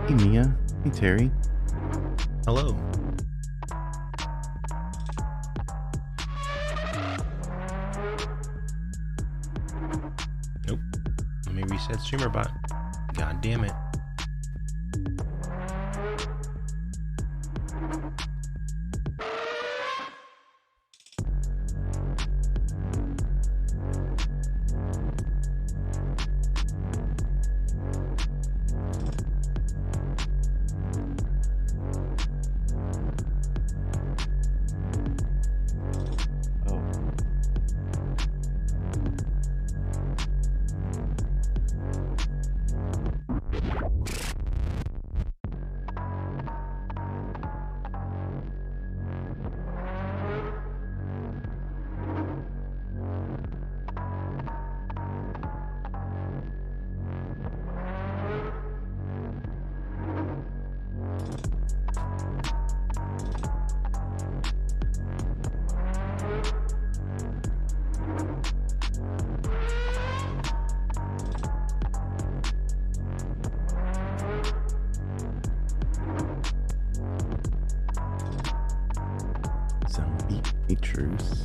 Hey Mia. Hey Terry. Hello. Nope. Let me reset streamer bot. God damn it. Zombie truce.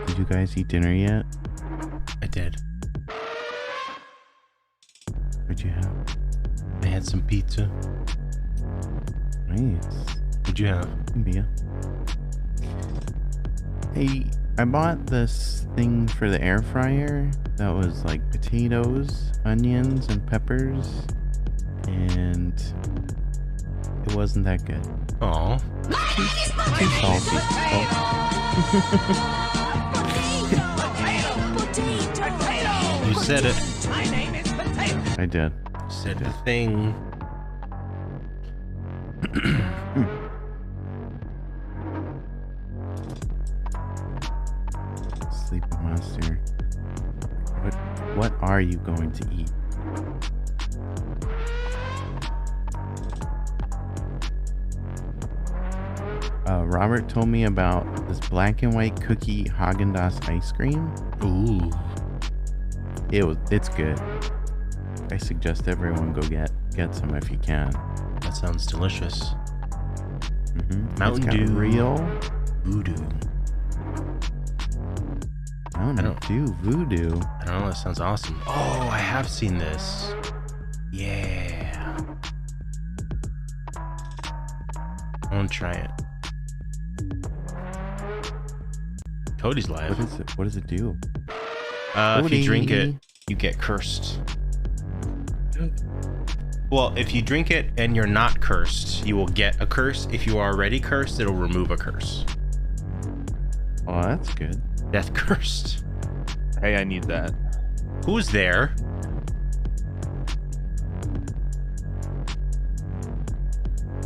Did you guys eat dinner yet? I did. What'd you have? I had some pizza. Nice. What'd you have? Mia. Hey, I bought this thing for the air fryer that was like potatoes, onions, and peppers, and it wasn't that good. Aw. Too salty. You said it. My name is Potato. I did. Said the thing. Sleep monster. What are you going to eat? Robert told me about this black and white cookie Haagen-Dazs ice cream. Ooh. It's good. I suggest everyone go get some if you can. That sounds delicious. Mountain Dew. Real Voodoo. Mountain Dew Voodoo. I don't know, that sounds awesome. Oh, I have seen this. Yeah. I want to try it. Cody's live. What does it do? If you drink it, you get cursed. Well, if you drink it and you're not cursed, you will get a curse. If you are already cursed, it'll remove a curse. Oh, that's good. Death cursed. Hey, I need that. Who's there?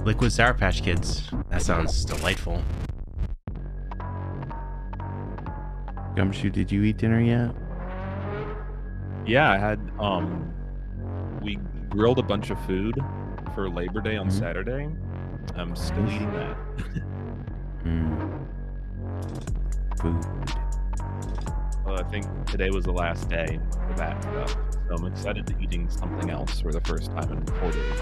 Liquid Sour Patch Kids. That sounds delightful. Gumshoe, did you eat dinner yet? Yeah, I had we grilled a bunch of food for Labor Day on Saturday. I'm still eating that. Food. Well, I think today was the last day for that stuff. So I'm excited to eating something else for the first time in 4 days.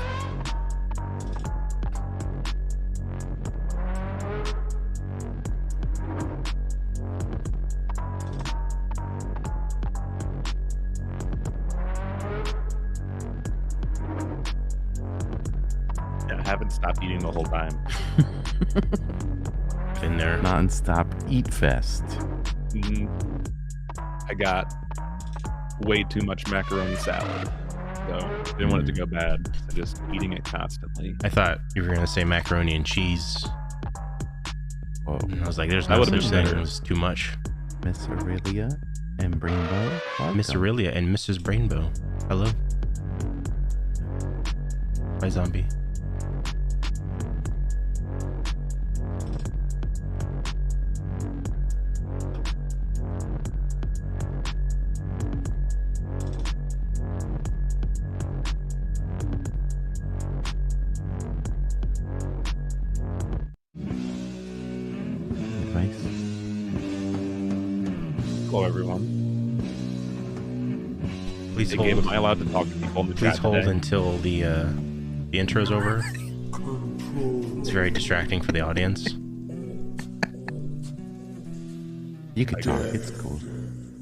haven't stopped eating the whole time. In there. Non-stop eat fest. I got way too much macaroni salad, so didn't want it to go bad. So just eating it constantly. I thought you were gonna say macaroni and cheese. Whoa. And I was like, there's That no would've such been thing better. as too much. Miss Aurelia and Brainbow. Miss Aurelia and Mrs. Brainbow. Hello. Hi, zombie. Advice. Hello, everyone. Please Hey, hold. Gabe, am I allowed to talk to people in the Please chat hold today? until the intro's over. It's very distracting for the audience. You can talk. It's cool.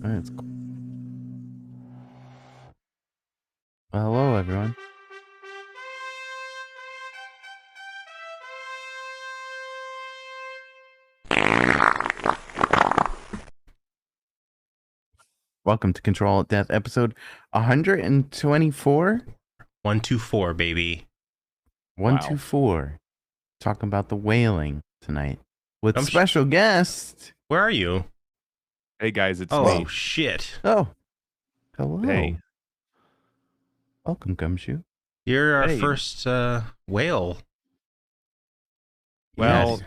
It's cool. Well, hello, everyone. Welcome to ControlAltDeath, episode 124. 124, baby. 124. Talking about the Wailing tonight with I'm special guest. Where are you? Hey, guys, it's Oh me. shit! Oh, hello. Hey. Welcome, Gumshoe. You're our Hey. first whale. Well, Yes.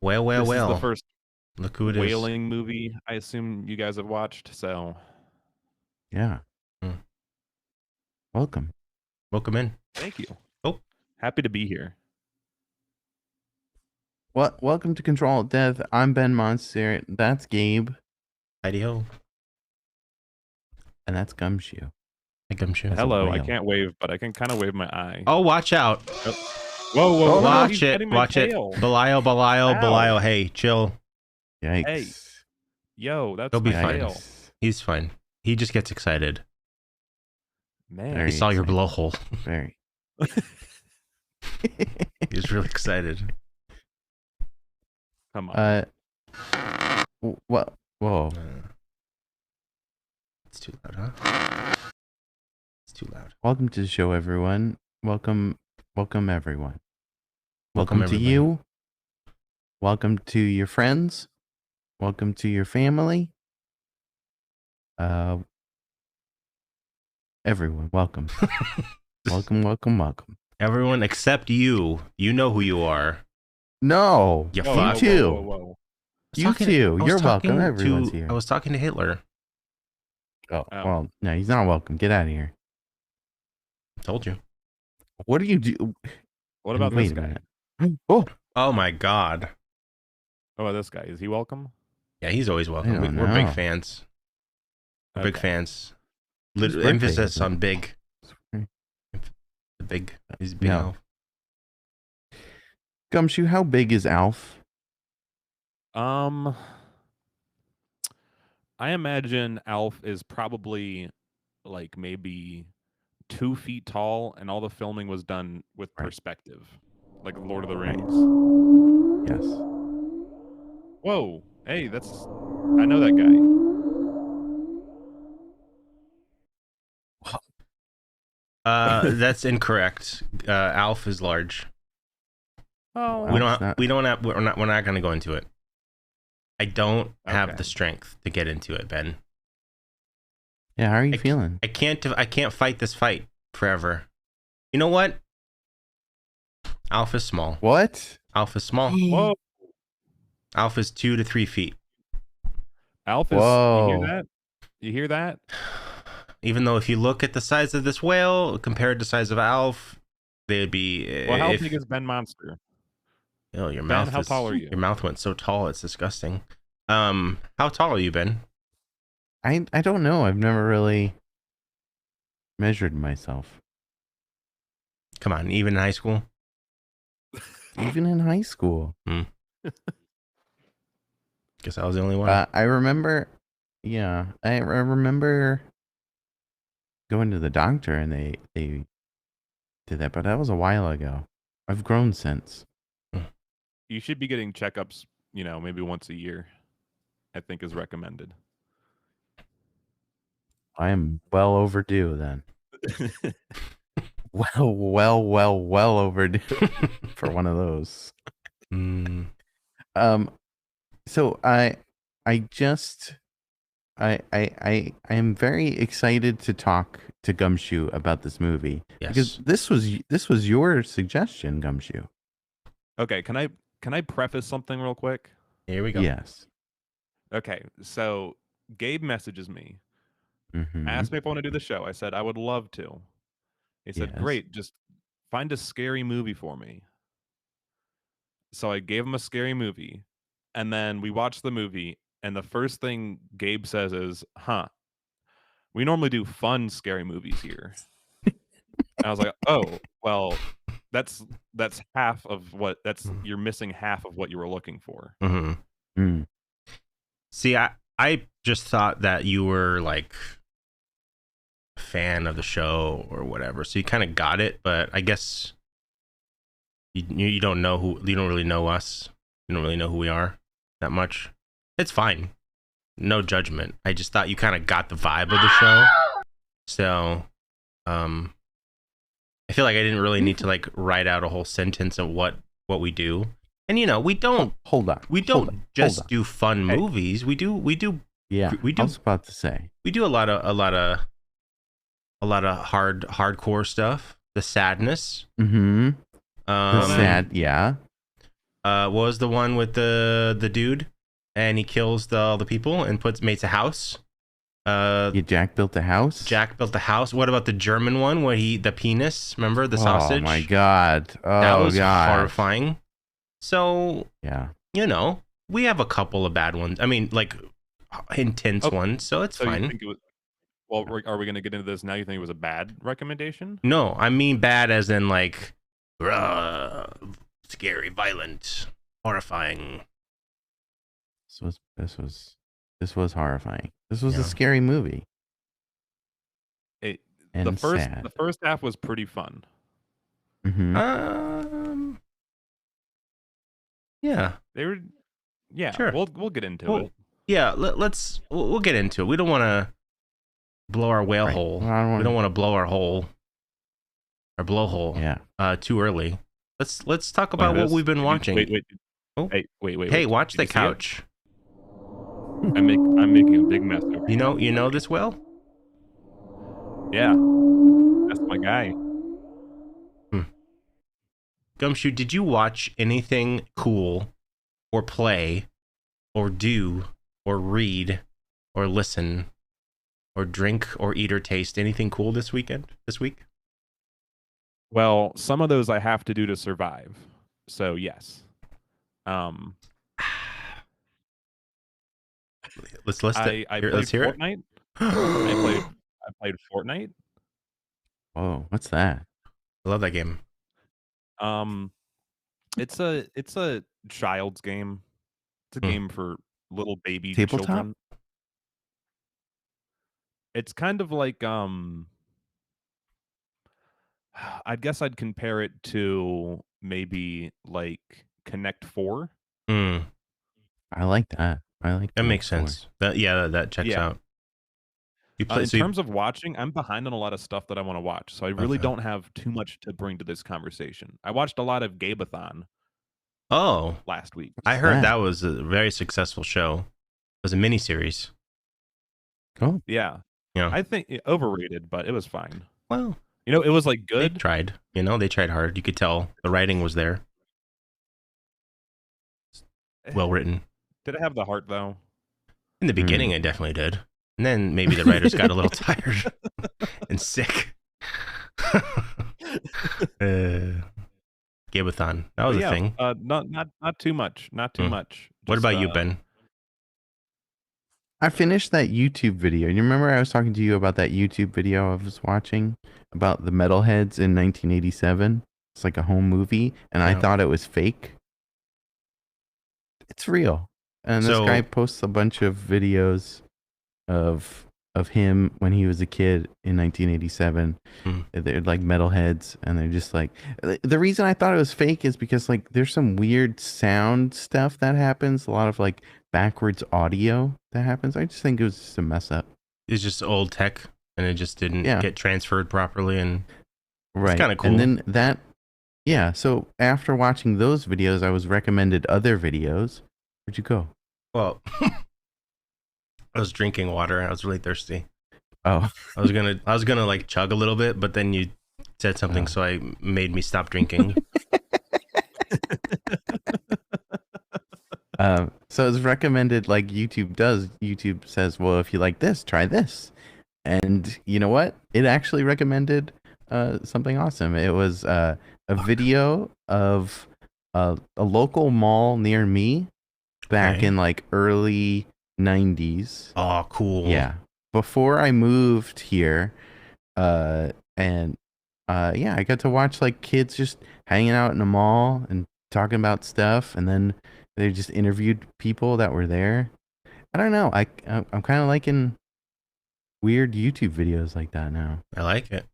Whale. this is the first Look who it is. Wailing movie I assume you guys have watched, so Yeah. Hmm. Welcome. Welcome in. thank you. Oh. Happy to be here. Welcome to ControlAltDeath. I'm Ben Monster. That's Gabe. Heidi ho. And that's Gumshoe. Hey, Gumshoe. That's a Hello, I whale. can't wave, but I can kind of wave my eye. Oh, watch out. Whoa, whoa, Oh, whoa. Watch he's it. petting my Watch it. tail. Belial. Ow. Hey, chill. Yikes. Hey. Yo, that's He'll be my fine. tail. Yikes. He's fine. He just gets excited. Man. Very He saw your exciting. blowhole. Very. He's really excited. Come on. What? Whoa. It's too loud, huh? It's too loud. Welcome to the show, everyone. Welcome everyone. Welcome, to everybody. you. Welcome to your friends. Welcome to your family. Everyone, welcome. welcome. Everyone except you. You know who you are. No, You Whoa, fuck. you too. Whoa, whoa, whoa. You too. You're welcome. Everyone's here. I was talking to Hitler. Oh, Oh. well, no, he's not welcome. Get out of here. Told you. What do you do? What about Wait this a guy? minute. Oh, Oh my god. What about this guy? Is he welcome? Yeah, he's always welcome. I don't We're big know. fans. We're big Okay. fans. Whose birthday Emphasis is it? on big. Sorry. The big. He's big. No. Gumshoe, how big is Alf? I imagine Alf is probably like maybe 2 feet tall, and all the filming was done with Right. perspective, like Lord of the Rings. Yes. Whoa! Hey, I know that guy. That's incorrect. Alf is large. Oh, Wow. Alf's not- We're not gonna go into it. I don't have Okay. the strength to get into it, Ben. Yeah, how are you feeling? I can't fight this fight forever. You know what? Alf is small. What? Alf is small. whoa! Alf is 2 to 3 feet. Alf is. Whoa. You hear that? You hear that? Even though if you look at the size of this whale compared to the size of Alf, they'd be. Well, how big is Ben Monster? Oh, your Ben, mouth. how tall are you? Your mouth went so tall, it's disgusting. How tall are you, Ben? I don't know. I've never really measured myself. Come on, even in high school. Even in high school. Guess I was the only one. I remember, yeah, I remember going to the doctor and they did that, but that was a while ago. I've grown since. You should be getting checkups, maybe once a year, I think is recommended. I am well overdue then. well overdue for one of those. So I am very excited to talk to Gumshoe about this movie. Yes. Because this was your suggestion, Gumshoe. Okay, can I preface something real quick? Here we go. Yes. Okay, so Gabe messages me, Mm-hmm. asked me if I want to do the show. I said I would love to. He said, Yes. great, just find a scary movie for me. So I gave him a scary movie, and then we watched the movie, and the first thing Gabe says is, we normally do fun scary movies here. And I was like, oh, well, that's half of what you're missing half of what you were looking for. Mm-hmm. Mm. See, I just thought that you were like a fan of the show or whatever, so you kind of got it. But I guess you don't know you don't really know us. You don't really know who we are that much. It's fine. No judgment. I just thought you kind of got the vibe of the show. So, I feel like I didn't really need to like write out a whole sentence of what we do. And we don't hold on. We don't just do fun movies. We do. Yeah. We do. I was about to say we do a lot of hardcore stuff. The sadness. Mm-hmm. The sad. Yeah. What was the one with the dude, and he kills all the people and makes a house. Jack built the house. Jack built the house. What about the German one where the penis? Remember the sausage? Oh my god! That was horrifying. So yeah, we have a couple of bad ones. I mean, like intense ones. So it's fine. You think it was, well, are we going to get into this now? You think it was a bad recommendation? No, I mean bad as in like scary, violent, horrifying. This was horrifying. This was a scary movie. The first half was pretty fun. Mm-hmm. Yeah. They were. Yeah. Sure. We'll get into it. Yeah. We'll get into it. We don't want to blow our whale hole. We don't want to blow our blowhole. Yeah. Too early. Let's talk about what we've been watching. Wait. Oh. Wait. Hey, watch the couch. I'm making a big mess over here. You know this whale? Yeah. That's my guy. Gumshoe, did you watch anything cool or play or do or read or listen or drink or eat or taste anything cool this week? Well, some of those I have to do to survive. So yes. Let's list it. Let's hear Fortnite. it. I played Fortnite. Oh, what's that? I love that game. It's a child's game. It's a game for little baby Tabletop? children. It's kind of like I guess I'd compare it to maybe like Connect 4. I like that. That makes sense. That checks out. You play, in terms of watching, I'm behind on a lot of stuff that I want to watch, so I really don't have too much to bring to this conversation. I watched a lot of Gabeathon. Last week. I heard that was a very successful show. It was a miniseries. Oh. Yeah. I think overrated, but it was fine. Well, it was like good. They tried. They tried hard. You could tell the writing was there. Well written. Did it have the heart though? In the beginning, it definitely did. And then maybe the writers got a little tired and sick. Gabeathon. That was a thing. Not too much. Not too much. What about you, Ben? I finished that YouTube video. You remember I was talking to you about that YouTube video I was watching about the Metalheads in 1987? It's like a home movie, and I thought it was fake. It's real. And this guy posts a bunch of videos of of him when he was a kid in 1987. They're like Metalheads, and they're just like, the reason I thought it was fake is because like there's some weird sound stuff that happens, a lot of like backwards audio that happens. I just think it was just a mess up. It's just old tech, and it just didn't get transferred properly, and right. It's kind of cool. And then that, yeah. So after watching those videos, I was recommended other videos. Where'd you go? Well, I was drinking water. I was really thirsty. Oh, I was gonna like chug a little bit, but then you said something, so I made me stop drinking. So it's recommended like YouTube does. YouTube says, well, if you like this, try this. And you know what? It actually recommended something awesome. It was a video of a local mall near me back in like early 90s. Oh, cool. Yeah. Before I moved here, I got to watch like kids just hanging out in a mall and talking about stuff, and then they just interviewed people that were there. I don't know. I'm kind of liking weird YouTube videos like that now. I like it.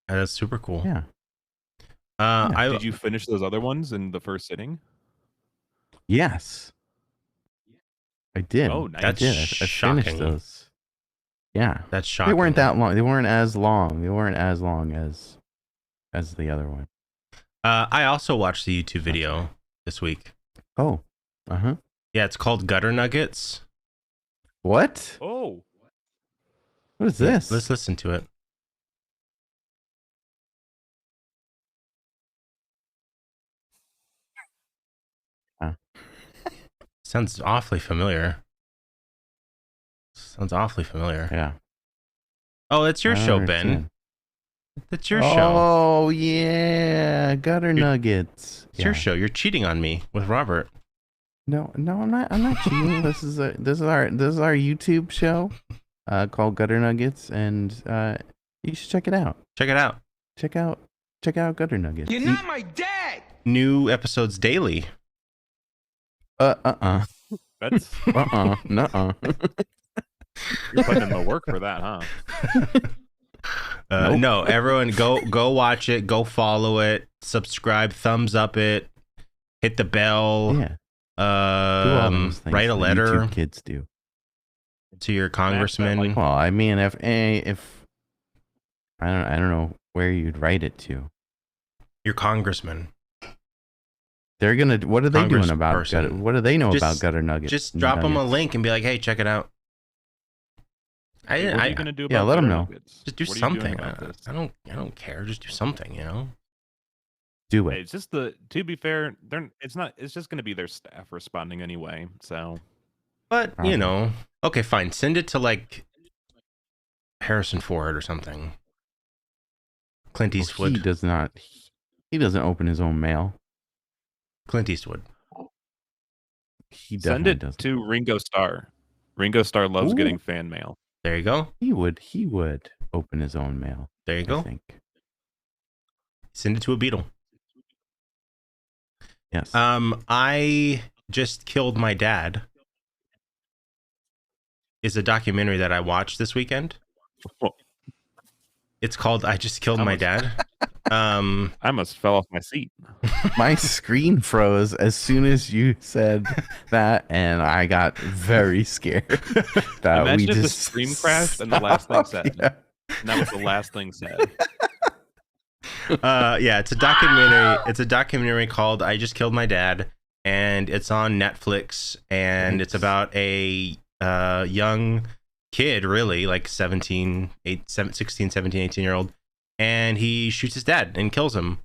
That's super cool. Yeah. Did you finish those other ones in the first sitting? Yes. I did. Oh, nice. I did. I finished those. Yeah. That's shocking. They weren't that long. They weren't as long. They weren't as long as the other one. I also watched the YouTube video this week. Oh. Uh-huh. Yeah, it's called Gutter Nuggets. What? Oh. What is this? Let's listen to it. Sounds awfully familiar. Yeah. Oh, it's your show, Ben. It's your show. Oh yeah, Gutter Nuggets. It's your show. You're cheating on me with Robert. No, I'm not cheating. This is our YouTube show called Gutter Nuggets, and you should check it out. Check it out. Check out Gutter Nuggets. You're not my dad. New episodes daily. That's Nuh-uh. You're putting in the work for that, huh? Nope. No, everyone go watch it, go follow it, subscribe, thumbs up it, hit the bell. Yeah. Do all those things write a that letter YouTube kids do to your congressman. Well, I mean, if I don't know where you'd write it to. Your congressman. They're gonna. What are they doing about Congressperson. Gutter? What do they know about Gutter Nuggets? Just drop them a link and be like, "Hey, check it out." What are you gonna do about let them Gutter know. Nuggets? Just do What are you something. doing about this? I don't care. Just do something. You know. Do it. It's just to be fair, it's just gonna be their staff responding anyway. So, But you know, okay, fine. Send it to like Harrison Ford or something. Clint Eastwood. He does not. He doesn't open his own mail. Clint Eastwood. He send definitely it doesn't. to Ringo Starr. Ringo Starr loves Ooh. getting fan mail. There you go. He would open his own mail. There you go. I think. Send it to a beetle. Yes. I Just Killed My Dad is a documentary that I watched this weekend. It's called I Just Killed My Dad. I almost fell off my seat. My screen froze as soon as you said that, and I got very scared. That Imagine we if the just screen crashed and the last thing said. Yeah. And that was the last thing said. Yeah, it's a documentary. It's a documentary called I Just Killed My Dad, and it's on Netflix, and it's about a young kid, really, like 16, 17, 18-year-old, and he shoots his dad and kills him,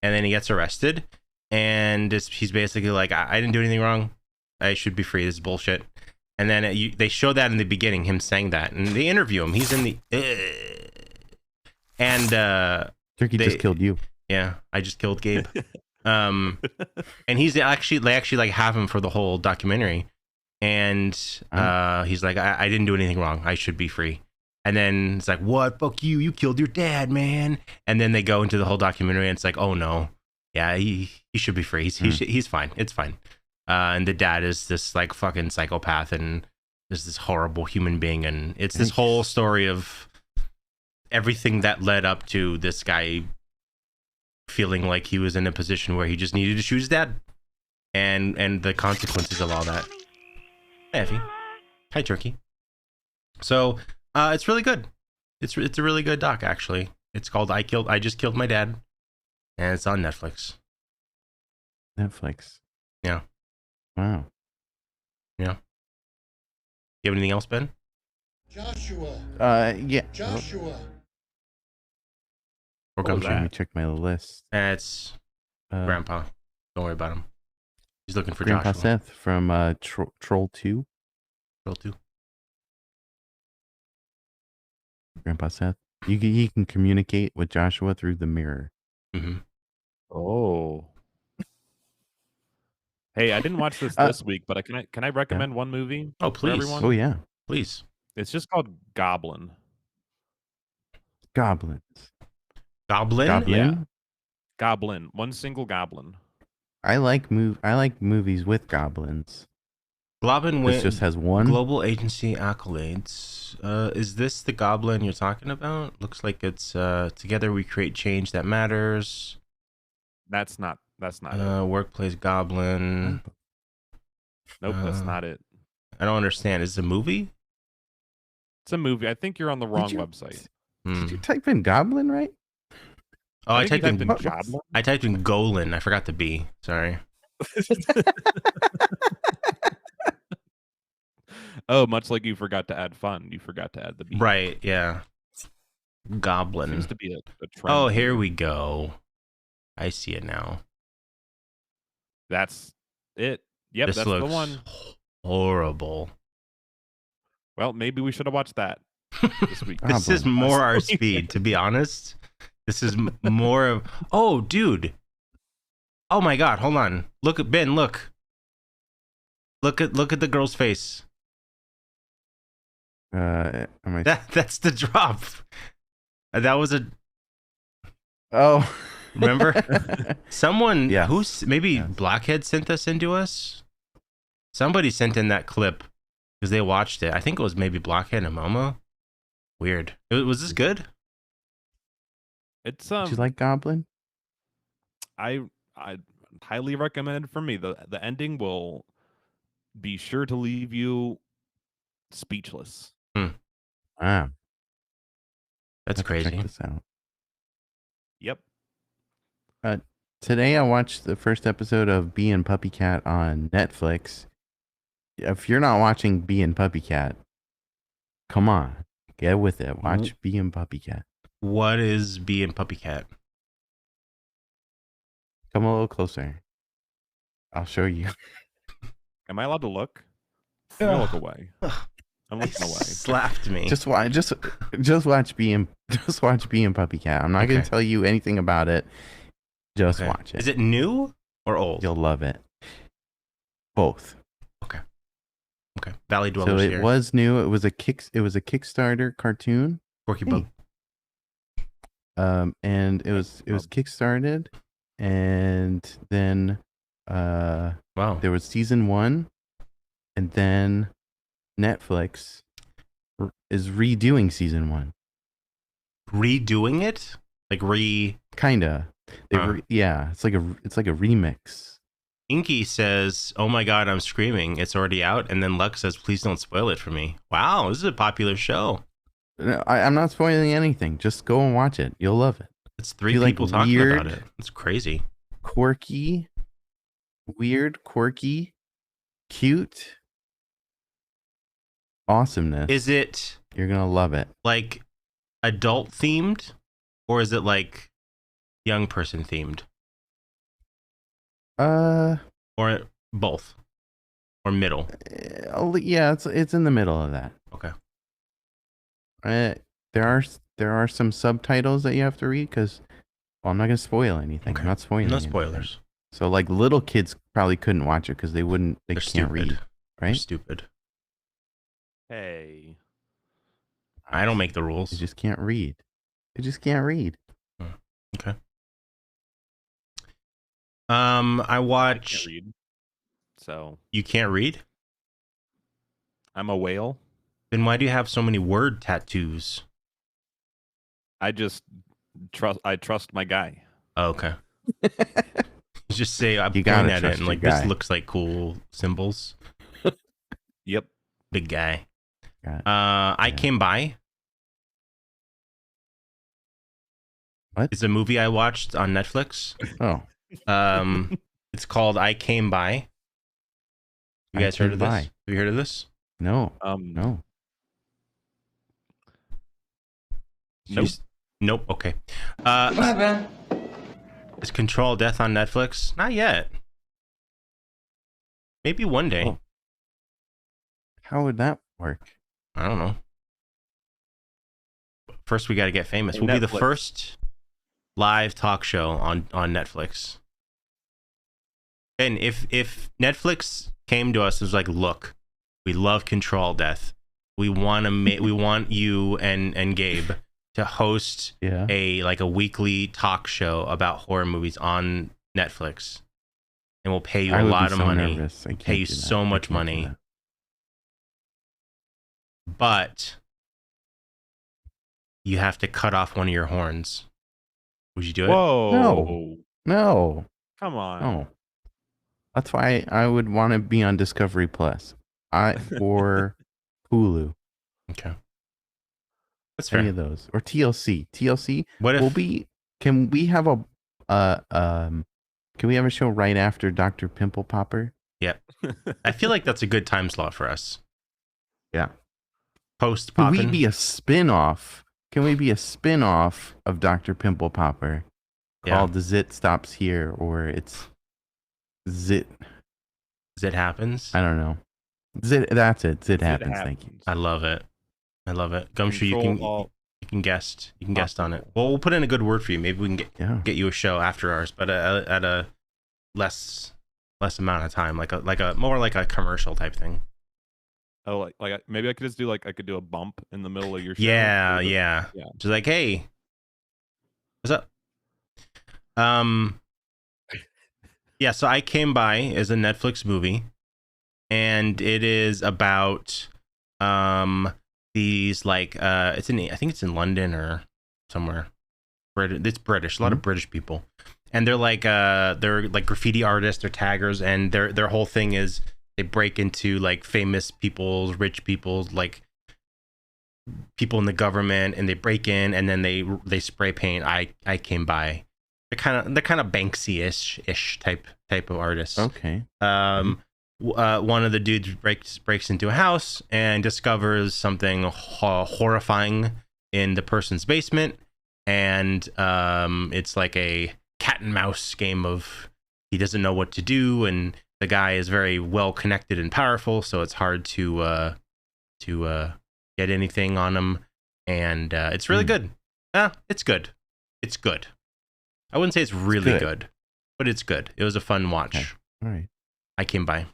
and then he gets arrested, and he's basically like, I didn't do anything wrong. I should be free. This is bullshit. And then they show that in the beginning, him saying that, and they interview him. He's in the Turkey just killed you. Yeah, I just killed Gabe. And they actually like have him for the whole documentary, and he's like, I didn't do anything wrong. I should be free. And then it's like, what? Fuck you! You killed your dad, man. And then they go into the whole documentary, and it's like, oh no, yeah, he should be free. He's fine. It's fine. And the dad is this like fucking psychopath and is this horrible human being, and it's this whole story of everything that led up to this guy feeling like he was in a position where he just needed to shoot his dad, and the consequences of all that. Hey, Effie. Hi, Turkey. So it's really good. It's a really good doc, actually. It's called I Just Killed My Dad, and it's on Netflix. Netflix. Yeah. Wow. Yeah. You have anything else, Ben? Joshua. Yeah. Joshua. Or What was Gumshoe? Let me that? check my list. It's Grandpa. Don't worry about him. He's looking for Grandpa Joshua. Seth from Troll 2. Troll 2. Grandpa Seth. He can communicate with Joshua through the mirror. Mm-hmm. Oh. Hey, I didn't watch this week, but can I recommend one movie Oh, for please. everyone? Oh yeah, Please. It's just called Goblin. Goblins. Goblin? Goblin. Yeah. Goblin. One single goblin. I like movies with goblins. Goblin This just has one. Global agency accolades. Is this the Goblin you're talking about? Looks like it's Together We Create Change That Matters. That's not it. Workplace Goblin. Nope, that's not it. I don't understand. Is it a movie? It's a movie. I think you're on the wrong you- website. Did you type in goblin right? Oh, I think typed you in Goblin. I typed in Golan. I forgot the B. Sorry. Oh, much like you forgot to add fun, you forgot to add the B. Right, yeah. Goblin. Seems to be a trend. Oh, here we go. I see it now. That's it. Yep, This that's looks the one. horrible. Well, maybe we should have watched that this week. This is Goblin. more our speed, to be honest. This is more of. Oh, dude. Oh my God! Hold on. Look at Ben. Look. Look at the girl's face. Am I? That's the drop. That was a. Oh, Remember? Someone. Yes. Who's maybe Yes. Blackhead sent this into us. Somebody sent in that clip because they watched it. I think it was maybe Blackhead and Momo. Weird. Was this good? It's Did you like Goblin? I highly recommend it for me. The ending will be sure to leave you speechless. Wow, That's have to check crazy. this out. Yep. Today I watched the first episode of Bee and Puppy Cat on Netflix. If you're not watching Bee and Puppy Cat, come on, get with it. Watch Bee and Puppy Cat. What is Bee and Puppy Cat? Come a little closer. I'll show you. Am I allowed to look? I'm gonna look away. I'm looking away. Slapped me. Just watch Bee and Puppy Cat. I'm not going Okay. to tell you anything about it. Just Okay. watch it. Is it new or old? You'll love it. Both. Okay. Valley So Dwellers it here. was new. It was a Kickstarter cartoon. Porky Hey. Bug. And it was kickstarted, and then Wow. there was season 1, and then Netflix is redoing season 1. Redoing it? Like Kinda. Yeah, it's like a remix. Inky says, "Oh my God, I'm screaming! It's already out." And then Lux says, "Please don't spoil it for me." Wow, this is a popular show. No, I'm not spoiling anything. Just go and watch it. You'll love it. It's 3 You like people talking weird- about it. It's crazy. Quirky, cute awesomeness. Is it You're gonna love it. like adult themed, or is it like young person themed, or both, or middle? Yeah, it's in the middle of that. Okay. There are some subtitles that you have to read because, well, I'm not gonna spoil anything. Okay. I'm not spoiling. No anything. spoilers. So like little kids probably couldn't watch it because they They're can't stupid. read, They're right? stupid. Hey. I don't make the They rules. just can't read. They just can't read. Okay. I I can't watch. read. So You can't read? I'm a whale. Then why do you have so many word tattoos? I trust my guy. Oh, okay. Just say I'm You pointing gotta at it trust and your like this guy. looks like cool symbols. Yep. Big guy. God. I Yeah. Came By. What? It's a movie I watched on Netflix. Oh, It's called I Came By. You I guys heard Came of this? By. Have you heard of this? no, No. no. Nope. Nope. Okay. What happened? Is ControlAltDeath on Netflix? Not yet. Maybe one day. Oh. How would that work? I don't know. First, we got to get famous. Hey, We'll be the Netflix. first live talk show on Netflix. And if Netflix came to us and was like, "Look, we love ControlAltDeath. We want to we want you and Gabe to host Yeah. a weekly talk show about horror movies on Netflix, and we'll pay you I a would lot be of so money, nervous. I can't pay you do that. so I much can't do money, that. but you have to cut off one of your horns. Would you do it? Whoa. No. No. Come on. No. That's why I would want to be on Discovery Plus. Or Hulu. Okay. That's Any fair. of those. Or TLC. TLC What if will be. Can we have a can we have a show right after Dr. Pimple Popper? I feel like that's a good time slot for us. Yeah. Post Can we poppin'. be a spin-off? Can we be a spin-off of Dr. Pimple Popper Yeah. called The Zit Stops Here, or it's Zit, As it happens. I don't know. Zit, that's it. Zit It happens. Thank you. I love it. I love it. Gumshoe, you Control can guest. You can guest on it. Possible. Well, we'll put in a good word for you. Maybe we can Yeah. get you a show after ours, but at a less amount of time, like a more like a commercial type thing. Oh, maybe I could just do I could do a bump in the middle of your show. Yeah, Or the- yeah. yeah. Just like, hey, what's up? Yeah. So I Came By is a Netflix movie, and it is about these I think it's in London or somewhere. It's British. A lot of British people, and they're like graffiti artists, they're taggers, and their whole thing is they break into like famous people's, rich people's, like people in the government, and they break in and then they spray paint I Came By. They're kind of Banksy-ish type of artists. Okay. One of the dudes breaks into a house and discovers something horrifying in the person's basement, and it's like a cat and mouse game of he doesn't know what to do, and the guy is very well connected and powerful, so it's hard to get anything on him, and it's really good. It's good. It's good. I wouldn't say it's really good, but it's good. It was a fun watch. Okay. All right. I Came By.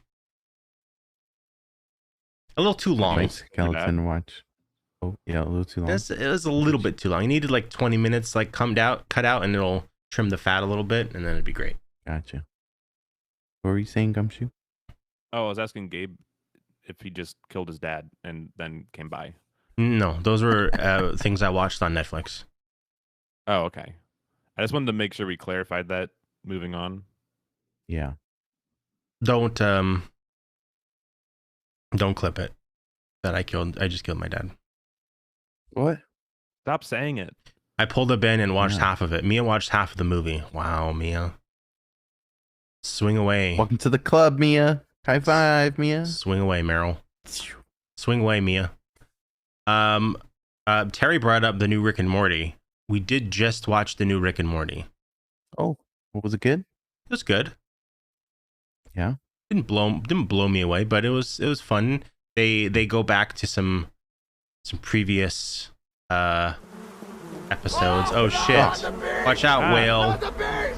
A little too long. Nice skeleton watch. Oh, yeah, a little too long. It was a little bit too long. You needed like 20 minutes, like cut out, and it'll trim the fat a little bit, and then it'd be great. Gotcha. What were you saying, Gumshoe? Oh, I was asking Gabe if he just killed his dad and then came by. No, those were things I watched on Netflix. Oh, okay. I just wanted to make sure we clarified that. Moving on. Yeah. Don't clip it. That I just killed my dad. What? Stop saying it. I pulled up in and watched Yeah. half of it. Mia watched half of the movie. Wow, Mia. Swing away. Welcome to the club, Mia. High five, Mia. Swing away, Meryl. Swing away, Mia. Terry brought up the new Rick and Morty. We did just watch the new Rick and Morty. Oh, was it good? It was good. Yeah. Didn't blow me away, but it was fun. They go back to some previous episodes. Oh shit! Watch out, whale!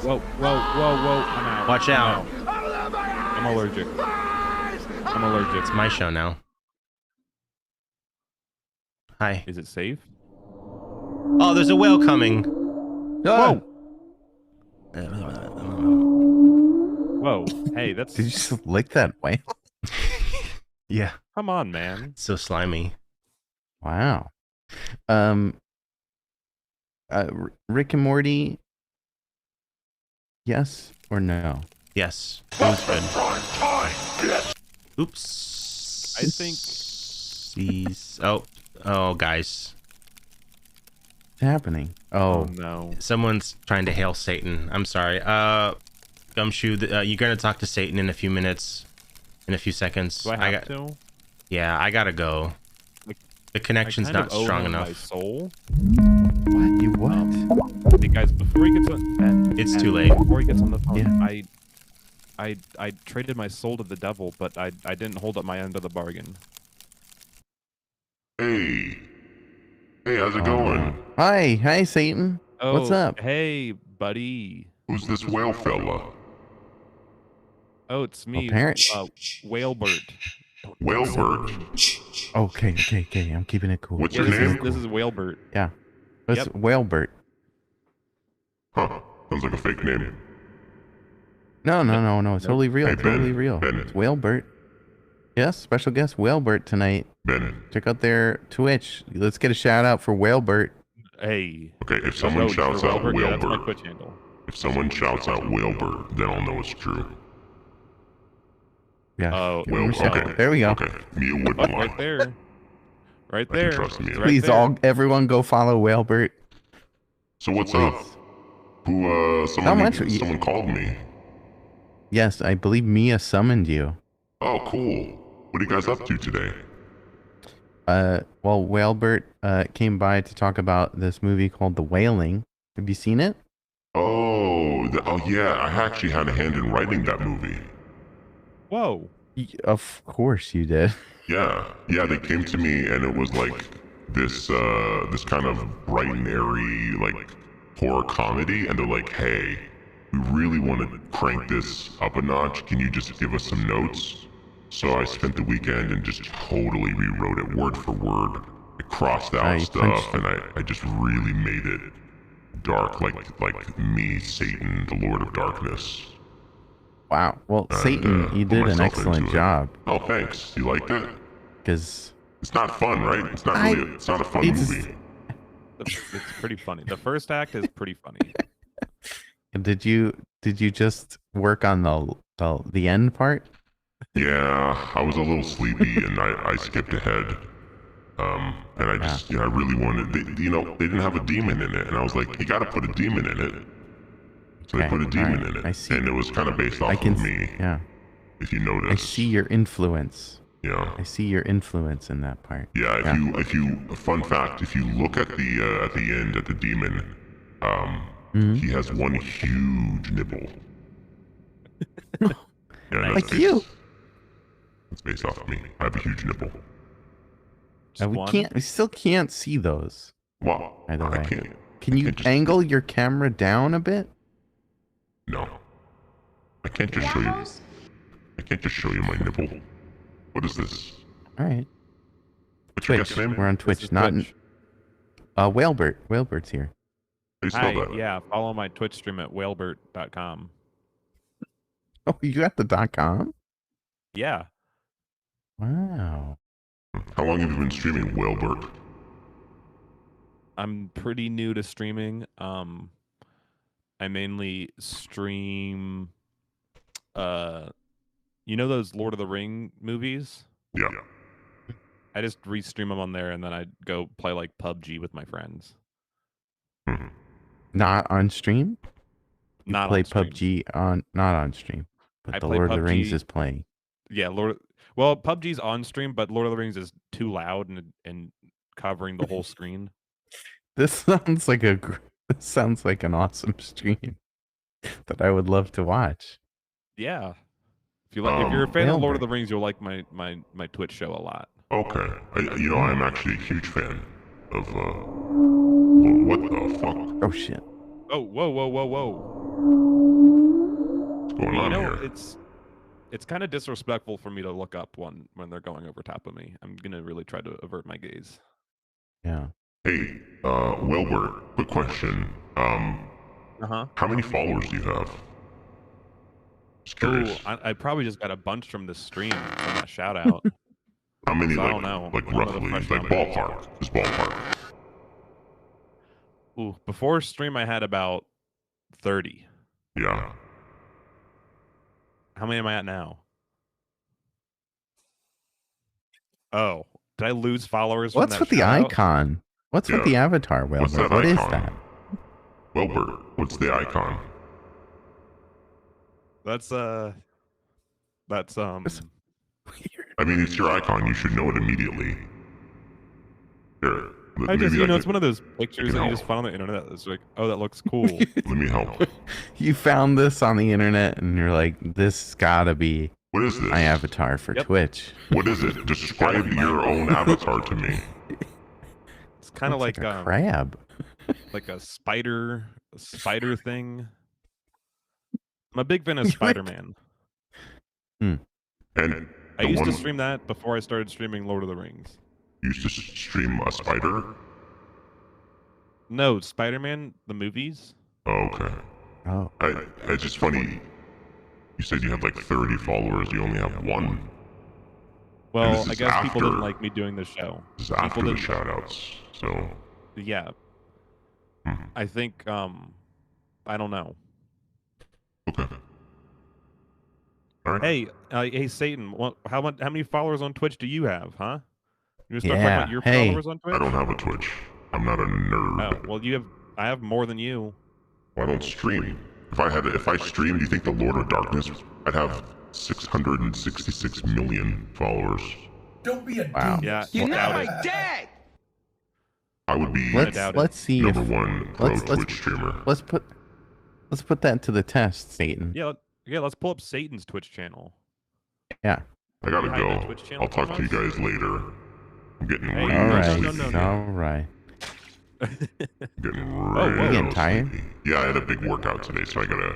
Whoa! I'm out. Watch out! I'm allergic. I'm allergic. It's my show now. Hi. Is it safe? Oh, there's a whale coming. Whoa! Whoa! Hey, that's Did you just lick that whale? Yeah. Come on, man. So slimy. Wow. Rick and Morty, yes or no? Yes. It was good. Oops. I think. Oh, guys. What's happening? Oh Oh, no. Someone's trying to hail Satan. I'm sorry. Gumshoe, you're gonna talk to Satan in a few minutes, in a few seconds. Do I have to? Yeah, I gotta go. Like, The connection's I kind not of owe strong him enough. My soul. what? You what? Hey guys, before he gets on, Ben, It's Ben, too late. Before he gets on the phone, Yeah. I traded my soul to the devil, but I didn't hold up my end of the bargain. Hey, how's it Oh, going? no. Hi, Satan. Oh, What's up? Hey, buddy. Who's this whale fella? Oh, it's me, Whalebert. Whalebert. Okay. I'm keeping it cool. What's Yeah, your this name? is Whalebert. Yeah. That's Yep. Whalebert. Huh? Sounds like a fake name. No. It's totally real. Hey, Totally Ben, real. Ben. It's Whalebert. Yes, special guest Whalebert tonight. Ben. Check out their Twitch. Let's get a shout out for Whalebert. Hey. Okay, if someone shouts out Whalebert, yeah, that's my Whalebert, Twitch handle. if someone shouts out Whalebert, then I'll know it's true. Yeah. Oh, Give him a Well, shout. okay. There we go. Okay, Mia wouldn't Oh, lie. right there. Right I can there. trust me. It's right Please, there. everyone go follow Whalebert. So what's Please. up? Who? Someone called me. Yes, I believe Mia summoned you. Oh, cool. What are you guys up to today? Well, Whalebert came by to talk about this movie called The Wailing. Have you seen it? Oh, yeah. I actually had a hand in writing that movie. Whoa. Of course you did. Yeah, they came to me and it was like this kind of bright and airy like horror comedy, and they're like, hey, we really want to crank this up a notch. Can you just give us some notes? So I spent the weekend and just totally rewrote it word for word. I crossed out stuff and I just really made it dark, like me, Satan, the Lord of Darkness. Wow. Well, And, Satan, you put did an myself excellent into it. job. Oh, thanks. You liked it? Because It's not fun, right? It's not really. It's not a fun it's- movie. It's pretty funny. The first act is pretty funny. did you just work on the end part? Yeah, I was a little sleepy and I skipped ahead. And I just, I really wanted. They didn't have a demon in it, and I was like, you got to put a demon in it. So they Okay, put a demon alright, in it, I see. and it was kind of based off of me. Yeah. If you notice. I see your influence. Yeah. I see your influence in that part. Yeah. If you, fun fact, if you look at the end at the demon, he has one huge nipple. Yeah, Like you. It's based off of me. I have a huge nipple. We still can't see those. Wow. By the I way, can't. can you angle your camera down a bit? No. I can't just show you. I can't just show you my nipple. What is this? All right. What's your Twitch. guest name? We're on Twitch. This is Not Twitch. Whalebert. Whalebert's here. How do you spell Hi, that? yeah, follow my Twitch stream at whalebert.com. Oh, you got the .com? Yeah. Wow. How long have you been streaming, Whalebert? I'm pretty new to streaming. I mainly stream you know those Lord of the Ring movies? Yeah. I just restream them on there and then I go play like PUBG with my friends. Mhm. Not on stream? You Not play on stream. PUBG not on stream. But I the play Lord of the Rings PUBG. is playing. Yeah, well, PUBG's on stream, but Lord of the Rings is too loud and covering the whole screen. This sounds like an awesome stream that I would love to watch. Yeah. If you're a fan of Lord of the Whalebert. Rings, you'll like my Twitch show a lot. Okay. I'm actually a huge fan of, what the fuck? Oh shit. Oh, whoa. What's going on here? It's kind of disrespectful for me to look up when they're going over top of me. I'm gonna really try to avert my gaze. Yeah. Hey, Whalebert, quick question. Uh-huh. How many followers do you have? Just curious. Oh, I probably just got a bunch from this stream from that shout out. How many, So I like, don't know. like I don't know the roughly, fresh like numbers. ballpark? Just ballpark. Ooh, before stream I had about 30. Yeah. How many am I at now? Oh, did I lose followers from What's that with the shout out? icon? What's with Yeah. the avatar, What's Whalebert? that What is icon? that? Whalebert, what's the icon? That's It's weird. I mean, it's your icon. You should know it immediately. Here, I just, maybe it's one of those pictures can that you help. just find on the internet. It's like, oh, that looks cool. Let me help. You found this on the internet and you're like, this gotta be What is this? my avatar for Yep. Twitch. What is it? Describe your own avatar to me. It's kind of Looks like a crab. like a spider thing. I'm a big fan of You like- Spider-Man. And I the used to one stream that before I started streaming Lord of the Rings. used to stream a spider. No, Spider-Man the movies. Oh, okay. Oh, It's just funny. You said you had like 30 followers. You only have one. Well, this I is guess people didn't after- like me doing the show. This is after People the didn't- shoutouts. So Yeah, mhm. I think I don't know. Okay. All right. Hey Satan, how many followers on Twitch do you have, huh? You start talking Yeah, about your hey. followers on Twitch? I don't have a Twitch. I'm not a nerd. Oh, well, I have more than you. Well, I don't stream. If I streamed, do you think the Lord of Darkness? I'd have 666 million followers. Don't be a Wow. dingus. Yeah, doubt it. I would be doubt it. let's see if number one pro let's- Twitch streamer. let's put that to the test, Satan. Yeah, let's pull up Satan's Twitch channel. Yeah. I gotta behind that go. Twitch channel I'll talk to you from guys later. I'm getting Hey, real All no, right. no, no, no. All right. Getting whoa. real You getting tired? sleepy. Yeah, I had a big workout today, so I gotta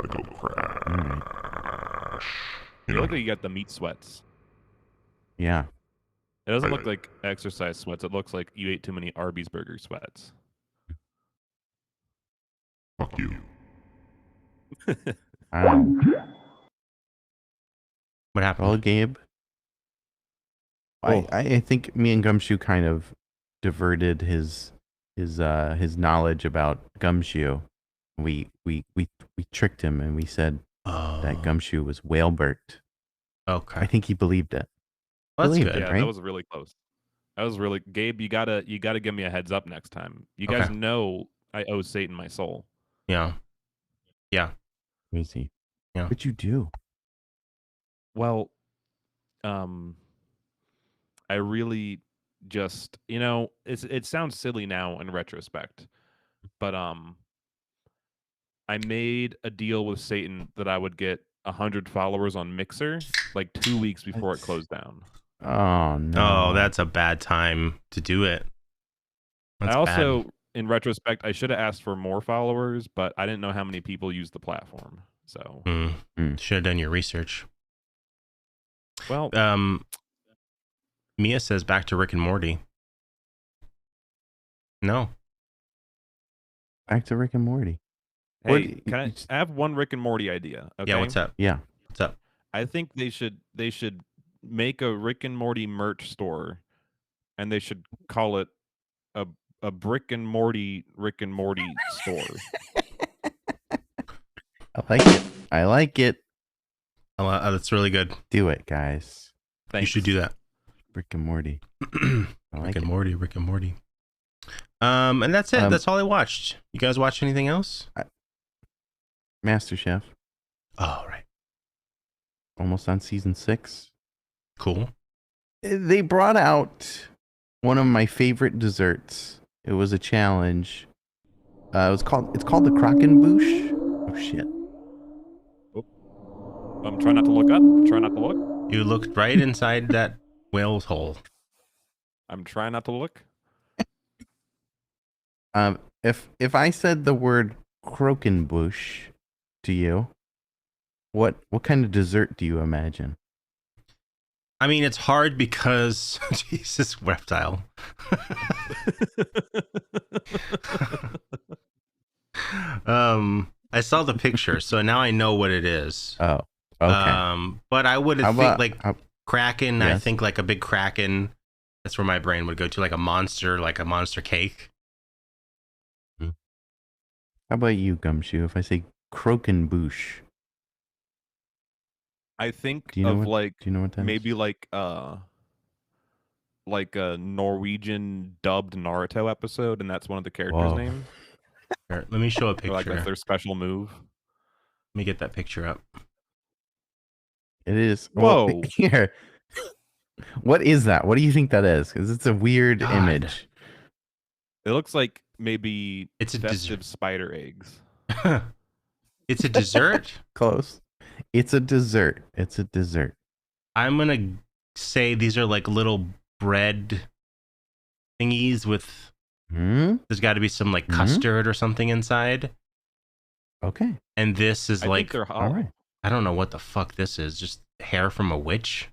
go crash. You You know, look like you got the meat sweats. Yeah. It doesn't I- look like exercise sweats. It looks like you ate too many Arby's burger sweats. fuck you. Wow. What happened? Well, Gabe, Oh. I think me and Gumshoe kind of diverted his knowledge about Gumshoe. We tricked him and we said that Gumshoe was Whalebert. Okay. I think he believed it. Well, that's believe good. it. Yeah, right? that was really close. That was really Gabe. You gotta give me a heads up next time. You guys Okay. know I owe Satan my soul. Yeah. Crazy. Yeah. What'd you do? Well, I really just it sounds silly now in retrospect, but I made a deal with Satan that I would get 100 followers on Mixer like 2 weeks before it That's- closed down. Oh no. Oh, that's a bad time to do it. That's I also, bad. in retrospect, I should have asked for more followers, but I didn't know how many people use the platform. So, Should have done your research. well, Mia says back to Rick and Morty. No. Back to Rick and Morty. What- hey, I have one Rick and Morty idea? Okay? Yeah, what's up? Yeah. What's up? I think they should make a Rick and Morty merch store, and they should call it a Brick and Morty Rick and Morty store. I like it. I like it. That's really good. Do it, guys. You should do that. Rick and Morty. I like Rick and it. Morty, Rick and Morty. And that's it. That's all I watched. You guys watch anything else? Master Chef. Oh, right. Almost on season 6. Cool. They brought out one of my favorite desserts. It was a challenge. It's called the Krakenboosh. Oh shit. Try not to look up. Try not to look. You looked right inside that whale's hole. I'm trying not to look. If I said the word Krokenbush to you, what kind of dessert do you imagine? I mean, it's hard because Jesus, reptile. I saw the picture, so now I know what it is. Oh, okay. But I would How think about like Kraken, I Yes. think like a big kraken. That's where my brain would go to, like a monster cake. How about you, Gumshoe? If I say Crokenboosh, I think do you know of what? like Do you know what that is? maybe like a Norwegian dubbed Naruto episode, and that's one of the characters' Whoa. names. Here, let me show a Or picture. like that's their special move. Let me get that picture up. It is. Whoa. Well, here. What is that? What do you think that is? Because it's a weird God. image. It looks like maybe It's a festive spider eggs. It's a dessert. Close. It's a dessert. It's a dessert. I'm gonna say these are like little bread thingies with. Hmm. There's got to be some like Mhm. custard or something inside. Okay. And this is I like think they're hollow. All right. I don't know what the fuck this is. Just hair from a witch.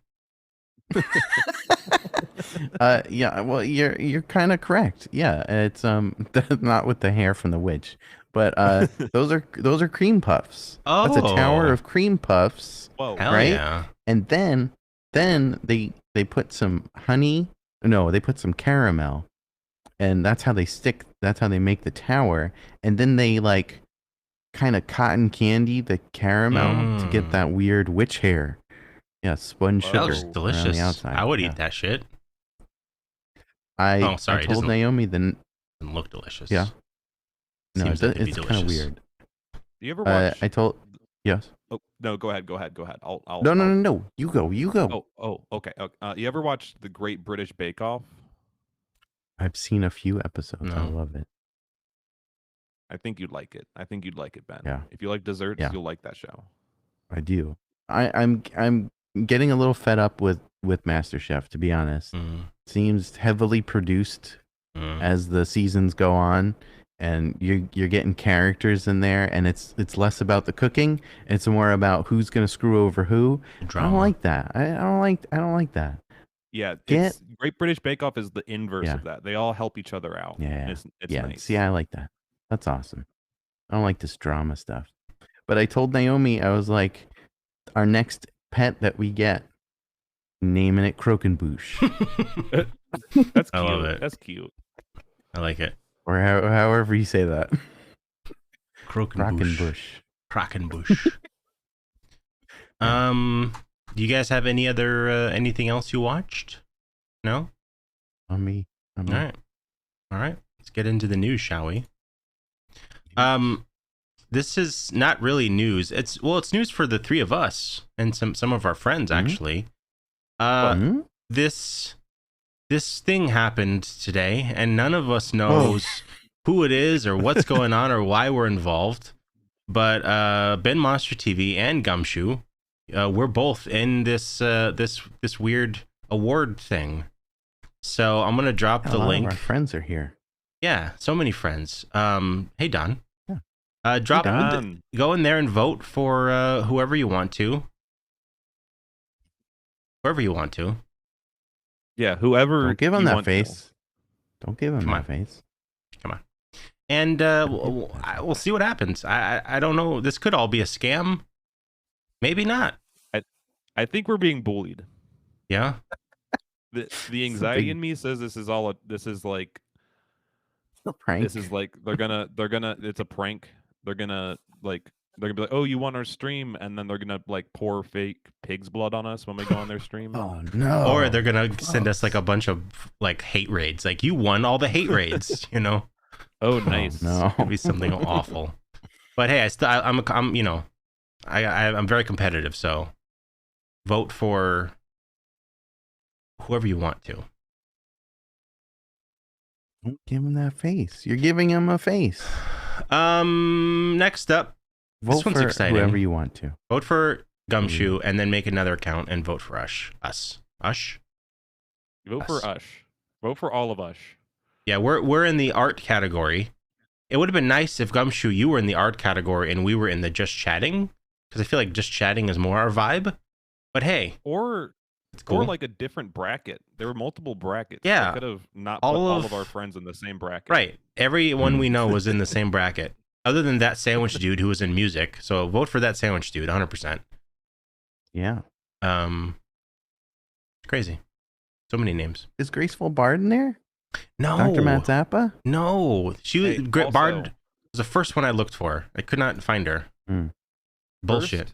Yeah. Well, you're kind of correct. Yeah. It's not with the hair from the witch, but those are cream puffs. That's a tower Oh. of cream puffs. Whoa. Hell Right? yeah. And then they put some honey. No, they put some caramel, and that's how they stick. That's how they make the tower. And then they like kind of cotton candy the caramel to get Mm. that weird witch hair. Yeah, spun That sugar. That looks around delicious. the outside. I would Yeah. eat that shit. I Oh, sorry, I it told doesn't- Naomi It doesn't look delicious. Yeah. No, Seems like it'd be it's kind of delicious. weird. Do you ever watch? I told yes. Oh no, go ahead. I'll. No. You go. You go. Okay. You ever watch the Great British Bake Off? I've seen a few episodes. I No. love it. I think you'd like it. Ben. Yeah. If you like desserts, Yeah. you'll like that show. I do. I'm getting a little fed up with MasterChef, to be honest. Mm, Seems heavily produced mm. as the seasons go on, and you're getting characters in there, and it's less about the cooking, it's more about who's gonna screw over who. I Drama. don't like that. I don't like that. Yeah, Get- Great British Bake Off is the inverse Yeah. of that. They all help each other out. Yeah, and it's yeah. nice. See, I like that. That's awesome. I don't like this drama stuff. But I told Naomi, I was like, our next pet that we get, naming it Crokenboosh, That's cute. I love it. That's cute. I like it. or however you say that. Crokenbush. Crokenbush. Krakenbush. Do you guys have any other anything else you watched? No? On me. All right. Let's get into the news, shall we? This is not really news. It's news for the three of us and some of our friends Mhm. actually. Hmm? This thing happened today, and none of us knows who it is or what's going on or why we're involved. But Ben Monster TV and Gumshoe, we're both in this weird award thing. So I'm gonna drop A the lot of link. our friends are here. Yeah, so many friends. Hey Don. Yeah. Drop Don. go in there and vote for whoever you want to. Whoever you want to. Yeah, whoever. Don't give him you that want to. face. Don't give him Come that on. face. And we'll see what happens. I don't know. This could all be a scam. Maybe not. I think we're being bullied. Yeah. The anxiety big- in me says this is all. This is like Prank. this is like they're gonna. It's a prank. They're gonna be like, oh, you won our stream, and then they're gonna like pour fake pig's blood on us when we go on their stream. Oh no. Or they're gonna send us like a bunch of like hate raids. Like you won all the hate raids. You know. Oh, nice. No. Could be something awful. But hey, I'm you know, I'm very competitive. So vote for whoever you want to. Don't give him that face. You're giving him a face. Next up, Vote This one's for exciting. whoever you want to. vote for Gumshoe and then make another account and vote for us. Vote for Ush. Vote for all of us. Yeah, we're in the art category. It would have been nice if Gumshoe, you were in the art category and we were in the just chatting, because I feel like just chatting is more our vibe. But hey, Or it's cool. or like a different bracket. There were multiple brackets. Yeah. They could have not All put all of- of our friends in the same bracket. Right. Everyone we know was in the same bracket, other than that sandwich dude who was in music. So vote for that sandwich dude, 100%. Yeah. Crazy. So many names. Is Graceful Bard in there? No. Dr. Matt Zappa? No. She was Hey, Bard also- was the first one I looked for. I could not find her. Bullshit.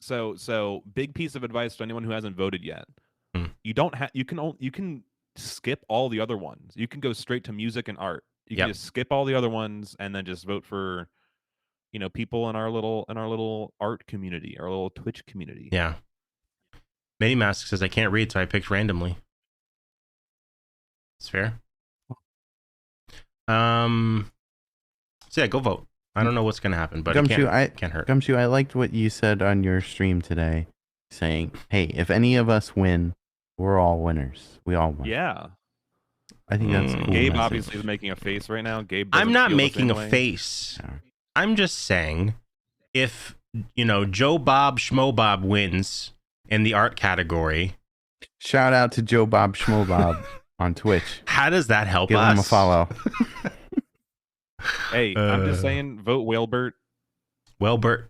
So big piece of advice to anyone who hasn't voted yet. Hmm. You don't have you can skip all the other ones. You can go straight to music and art. You Yep. can just skip all the other ones and then just vote for people in our little art community, our little Twitch community. Yeah. Mini Mask says I can't read, so I picked randomly. It's fair. So yeah, go vote. I don't know what's gonna happen, but Gumshoe, it can't hurt. Gumshoe, I liked what you said on your stream today, saying, "Hey, if any of us win, we're all winners. We all win." Yeah. I think that's a cool Gabe message. obviously is making a face right now. Gabe, I'm doesn't not feel this making a anyway. face. Yeah. I'm just saying, if Joe Bob Schmo Bob wins in the art category, Shout out to Joe Bob Schmo Bob on Twitch. how does that help Give us? him a follow. Hey, I'm just saying, vote Whalebert. Whalebert.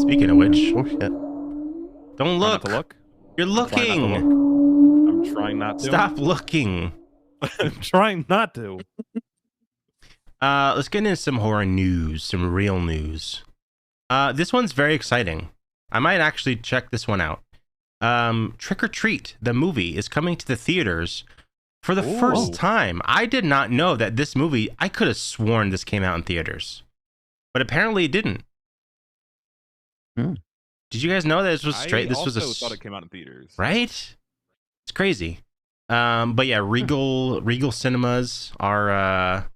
Speaking of which, Oh shit! don't Try not look. to look. You're Try not to looking. look. I'm trying not to. Stop looking. I'm trying not to. Let's get into some horror news, some real news. This one's very exciting. I might actually check this one out. Trick or Treat, the movie, is coming to the theaters for the first time. I did not know that this movie, I could have sworn this came out in theaters, but apparently it didn't. Hmm. Did you guys know that this was straight? This was also thought it came out in theaters. right? It's crazy. But yeah, Regal Cinemas are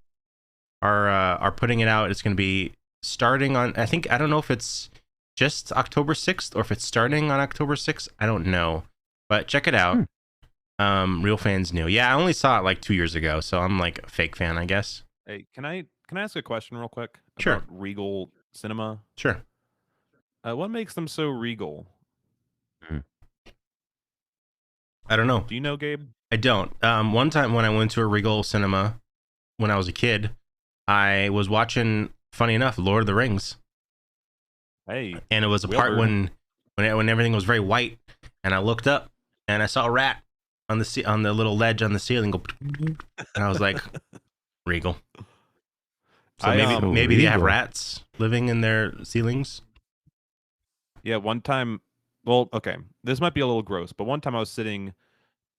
putting it out. It's going to be starting on, I don't know if it's just October 6th or if it's starting on October 6th. I don't know, but check it out. Real fans knew. Yeah, I only saw it like 2 years ago, so I'm like a fake fan, I guess. Hey, can I ask a question real quick? Sure. About Regal Cinema. Sure. What makes them so regal? I don't know. Do you know, Gabe? I don't. One time when I went to a Regal Cinema when I was a kid, I was watching, funny enough, Lord of the Rings. Hey, And it was a part when everything was very white, and I looked up and I saw a rat on the little ledge on the ceiling go, and I was like, Regal. So maybe they have Regal. rats living in their ceilings. yeah. One time, well, okay, this might be a little gross, but one time I was sitting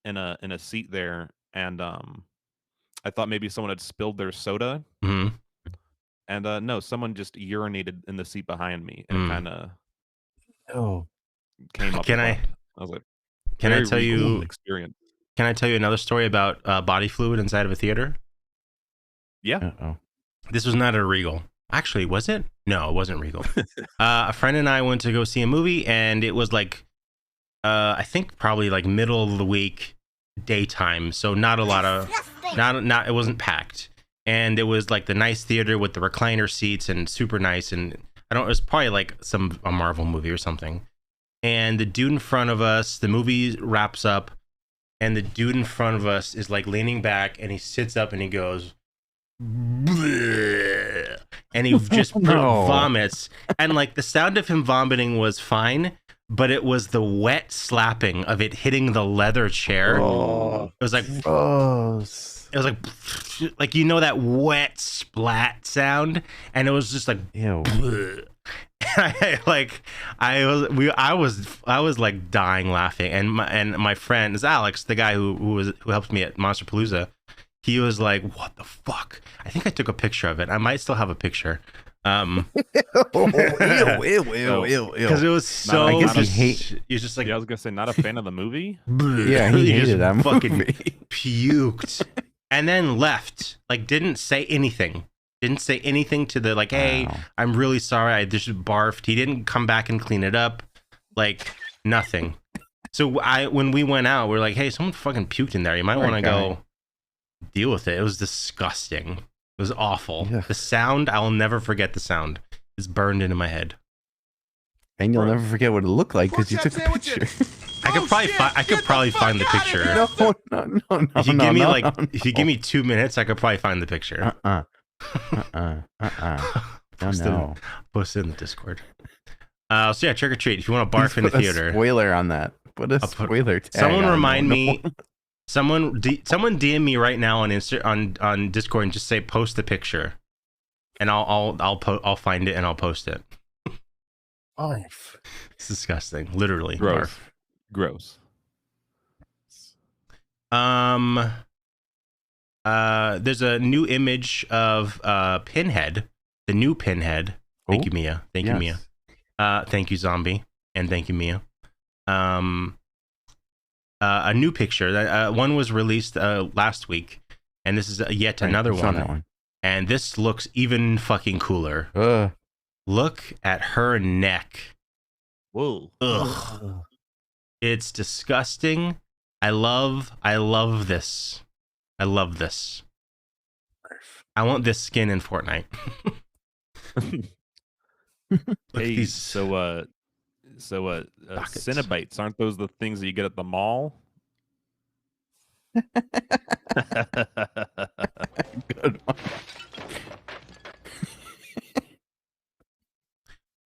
in a seat there, and I thought maybe someone had spilled their soda, Hmm. and no, someone just urinated in the seat behind me, and it kind of Oh, came up. Can I was like, Can I very tell regal you? experience? Can I tell you another story about body fluid inside of a theater? Yeah. oh. This was not a Regal. Actually, was it? No, it wasn't Regal. A friend and I went to go see a movie, and it was like, I think probably like middle of the week, daytime. So not a lot of, not it wasn't packed, and it was like the nice theater with the recliner seats and super nice. And it was probably like a Marvel movie or something. And the dude in front of us, the movie wraps up, and the dude in front of us is like leaning back, and he sits up and he goes, "Bleh," and he just vomits, and like the sound of him vomiting was fine, but it was the wet slapping of it hitting the leather chair. Oh, It was like, gross. it was like that wet splat sound, and it was just like, Ew. bleh. I was like dying laughing, and my friend is Alex, the guy who helped me at Monster Palooza. He was like, "What the fuck?" I think I took a picture of it. I might still have a picture. Ew, Because it was so. I guess he He's just like, Yeah, I was gonna say, not a fan of the movie. bleh. Yeah, he just hated that fucking movie. puked, and then left. Like, didn't say anything. Didn't say anything to the like, "Hey, Wow. I'm really sorry. I just barfed." He didn't come back and clean it up. Like, nothing. So when we went out, we are like, "Hey, someone fucking puked in there. You might Poor want to guy. go deal with it." It was disgusting. It was awful. Yeah. The sound, I will never forget the sound. It's burned into my head. And you'll never forget what it looked like because you took a picture. I could probably find the picture. No. If you if you give me 2 minutes, I could probably find the picture. No. Post it in the Discord. So yeah, trick or treat. If you want to barf in the Put a theater, spoiler on that. Put a I'll put- spoiler tag. someone on remind that. me. Someone DM me right now on on Discord and just say post the picture, and I'll find it and I'll post it. Barf. It's disgusting, literally. Gross. Barf. Gross. There's a new image of Pinhead, the new Pinhead. Thank Oh, you, Mia. Thank you, Mia. Thank you, Zombie, and thank you, Mia. A new picture. One was released last week, and this is yet another I saw one. that one. And this looks even fucking cooler. Look at her neck. Whoa. Ugh. It's disgusting. I love this. I love this. I want this skin in Fortnite. Hey, these so buckets. Cinnabites, aren't those the things that you get at the mall? Good one.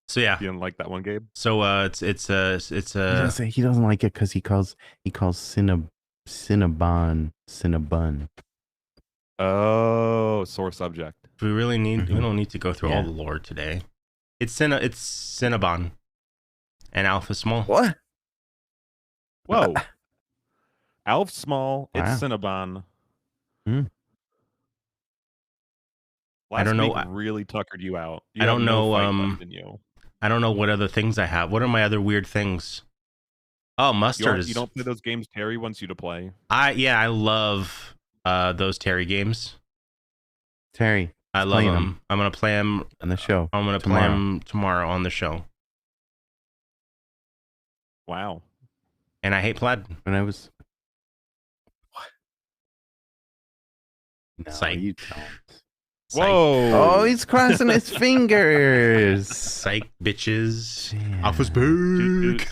So yeah. You didn't like that one, Gabe? So it's He doesn't like it because he calls Cinnabon. Oh, sore subject. we really need. We Mhm. don't need to go through all the lore today. It's Cinnabon and Alpha Small. What? Whoa. Alf Small, Wow. it's Cinnabon. Hmm. I don't know. Last week really tuckered you out. You I don't have no know, fight left in you. I don't know what other things I have. What are my other weird things? Oh, mustard is. You don't play those games Terry wants you to play. I love those Terry games. Terry, I love playing them. I'm gonna play them on the show. I'm gonna play tomorrow. them tomorrow on the show. Wow. And I hate plaid. When I was. What? No, Psych. you don't. Psych. Whoa. Oh, he's crossing his fingers. Psych, bitches. Yeah. Alpha's big.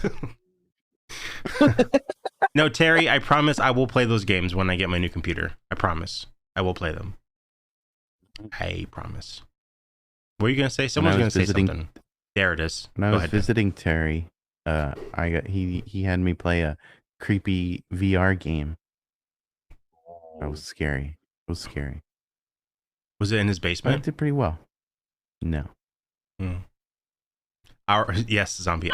No, Terry, I promise I will play those games when I get my new computer. I promise. I will play them. I promise. What are you gonna say? Someone's gonna say something. There it is. When I Go was ahead. visiting Terry, he had me play a creepy VR game. That was scary. It was scary. Was it in his But I basement? did pretty well. No. Yes, zombie.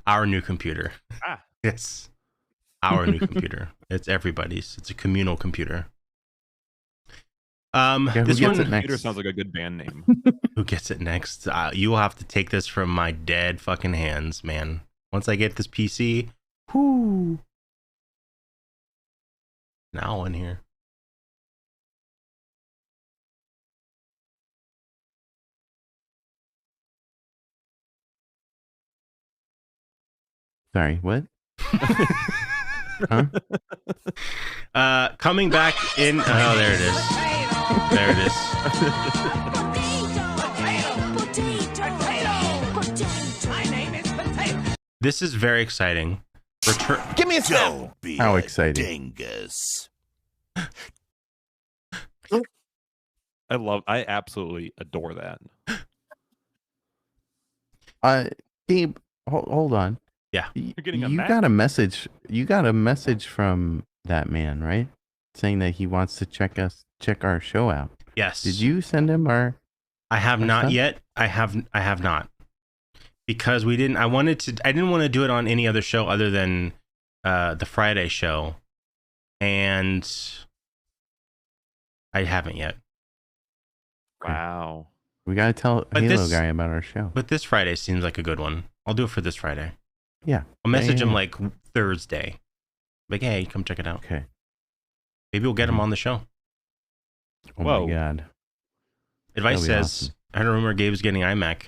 Our new computer. Ah. Yes. Our new computer. It's everybody's. It's a communal computer. who This gets one it next? Computer sounds like a good band name. Who gets it next? You will have to take this from my dead fucking hands, man. Once I get this PC, whoo. Now in here. Sorry, what? Huh? Coming back in. Oh, there it is. There it is. This is very exciting. Give me a don't be How a exciting. dingus. I absolutely adore that. Gabe, hold on. Yeah. You're getting a you Mac? got a message. You got a message from that man, right? Saying that he wants to check our show out. Yes. Did you send him our? I have our not stuff? yet. I have not. Because we didn't. I didn't want to do it on any other show other than the Friday show, and I haven't yet. Okay. Wow. We gotta tell But Halo this- guy about our show. But this Friday seems like a good one. I'll do it for this Friday. Yeah. I'll message Yeah, him yeah. like Thursday. Like, hey, come check it out. Okay. Maybe we'll get him on the show. Oh Whoa. my god. Advice That'd be says, awesome. I heard a rumor Gabe's getting iMac.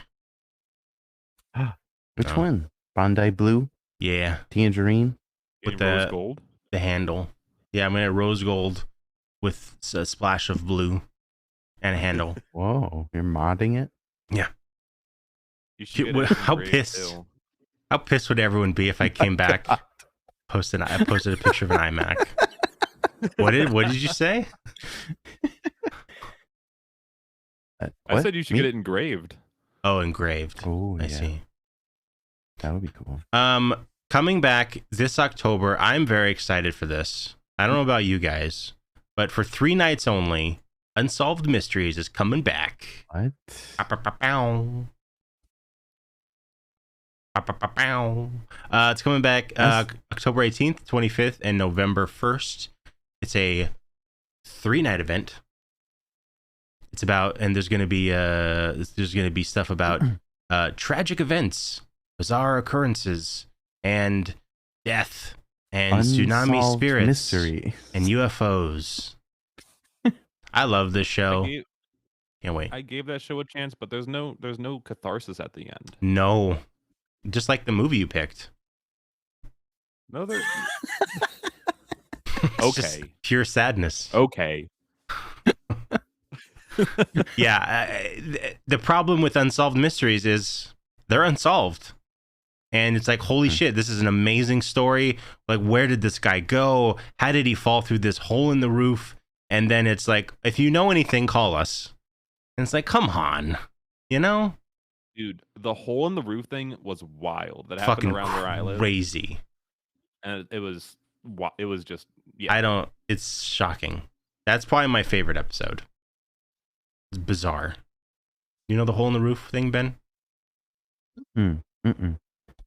Which No. one? Bondi Blue, Yeah, Tangerine. With Getting rose the- gold. the handle. Yeah, I'm gonna rose gold with a splash of blue and a handle. Whoa, you're modding it. You should get How it engraved, pissed. too. How pissed would everyone be if I came back, I posted a picture of an iMac? What did you say? I What? said you should Me? get it engraved. Oh, engraved. Oh I yeah. see. That would be cool. Coming back this October, I'm very excited for this. I don't know about you guys, but for 3 nights only, Unsolved Mysteries is coming back. What? It's coming back October 18th, 25th, and November 1st. It's a 3-night event. It's about, and there's gonna be stuff about tragic events, bizarre occurrences, and death, and tsunami Unsolved spirits, mystery, and UFOs. I love this show. Can't wait. I gave that show a chance, but there's no catharsis at the end. No, just like the movie you picked. No, there. It's just Okay. pure sadness. Okay. Yeah, the problem with Unsolved Mysteries is they're unsolved. And it's like, holy shit, this is an amazing story. Like, where did this guy go? How did he fall through this hole in the roof? And then it's like, if you know anything, call us. And it's like, come on, you know? Dude, the hole in the roof thing was wild. That Fucking happened around where I live. crazy. And it was just, yeah. It's shocking. That's probably my favorite episode. It's bizarre. You know the hole in the roof thing, Ben?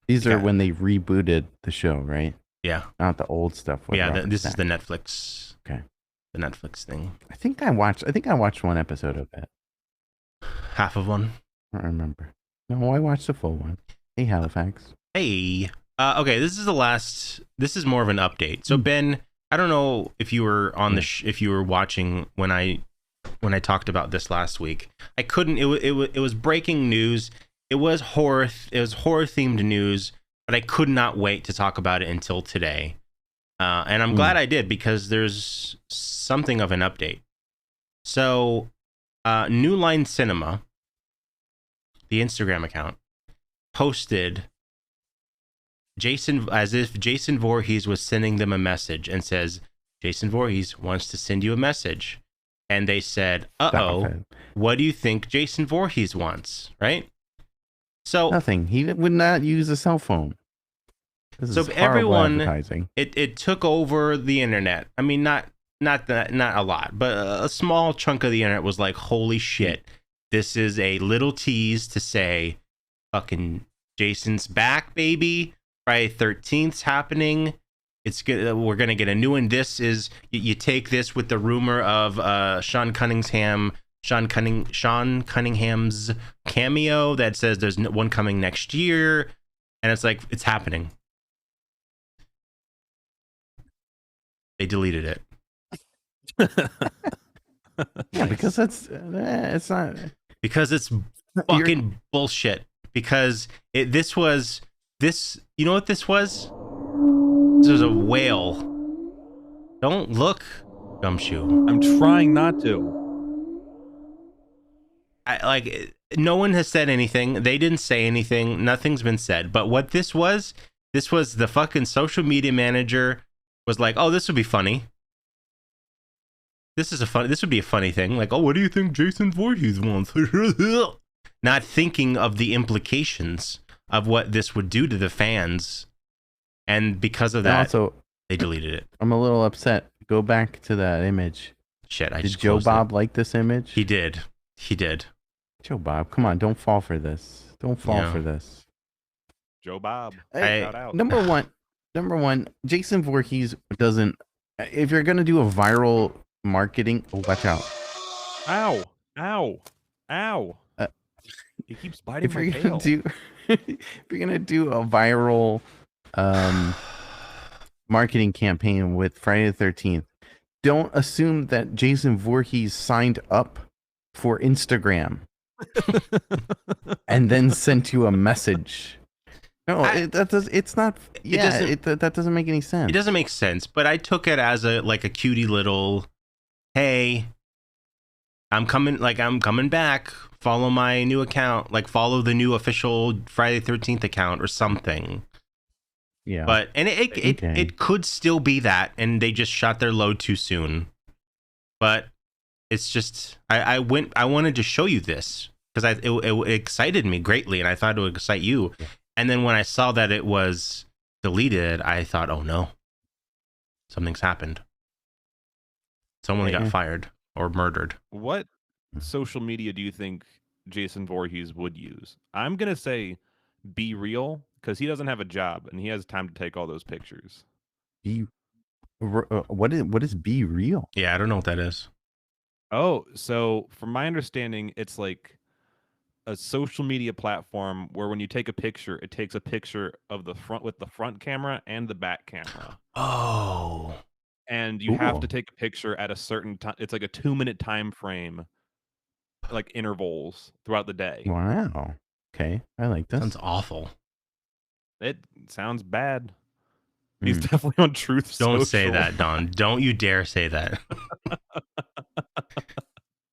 These are when they rebooted the show, right? Yeah. Not the old stuff. Yeah, this is the Netflix. Okay. The Netflix thing. I think I watched one episode of it. Half of one. I don't remember. No, I watched the full one. Hey, Halifax. Hey. Okay, this is more of an update. So Ben, I don't know if you were on if you were watching when I talked about this last week. I couldn't. It was breaking news. It was horror themed news, but I could not wait to talk about it until today. And I'm glad I did, because there's something of an update. So, New Line Cinema, the Instagram account, posted as if Jason Voorhees was sending them a message, and says, Jason Voorhees wants to send you a message. And they said, what do you think Jason Voorhees wants? Right? So nothing. He would not use a cell phone. This is everyone, advertising. It took over the internet. I mean, not a lot, but a small chunk of the internet was like, holy shit, this is a little tease to say, fucking Jason's back, baby. Friday 13th's happening. It's good. We're gonna get a new one. This is, you take this with the rumor of Sean Cunningham's cameo that says there's one coming next year, and it's like, it's happening. They deleted it. Yeah, because it's not. Because it's fucking bullshit. Because this. You know what this was? This was a whale. Don't look, Gumshoe. I'm trying not to. No one has said anything. They didn't say anything. Nothing's been said. But what this was the fucking social media manager was like, oh, this would be funny. This would be a funny thing. Like, oh, what do you think Jason Voorhees wants? Not thinking of the implications of what this would do to the fans. And because of that, also, they deleted it. I'm a little upset. Go back to that image. Shit, Did Joe Bob like this image? He did. Joe Bob, come on, don't fall for this. Don't fall for this. Joe Bob. Shout out. Number one, Jason Voorhees doesn't. If you're gonna do a viral marketing, watch out. Ow. He keeps biting my tail. If you're gonna do a viral marketing campaign with Friday the 13th, don't assume that Jason Voorhees signed up for Instagram and then sent you a message. No, that doesn't make any sense. It doesn't make sense, but I took it as a cutie little, hey, I'm coming back. Follow my new account, follow the new official Friday the 13th account or something. Yeah. But it could still be that, and they just shot their load too soon. But it's just I wanted to show you this because it excited me greatly, and I thought it would excite you. And then when I saw that it was deleted, I thought, oh no, something's happened. Someone got fired or murdered. What social media do you think Jason Voorhees would use? I'm gonna say Be Real, because he doesn't have a job and he has time to take all those pictures. What is Be Real? Yeah, I don't know what that is. Oh, so from my understanding, it's like a social media platform where when you take a picture, it takes a picture of the front with the front camera and the back camera. Oh. And you have to Cool. take a picture at a certain time. It's like a 2-minute time frame, like intervals throughout the day. Wow. Okay, I like this. Sounds awful. It sounds bad. He's definitely on Truth Social. Don't say that, Don. Don't you dare say that.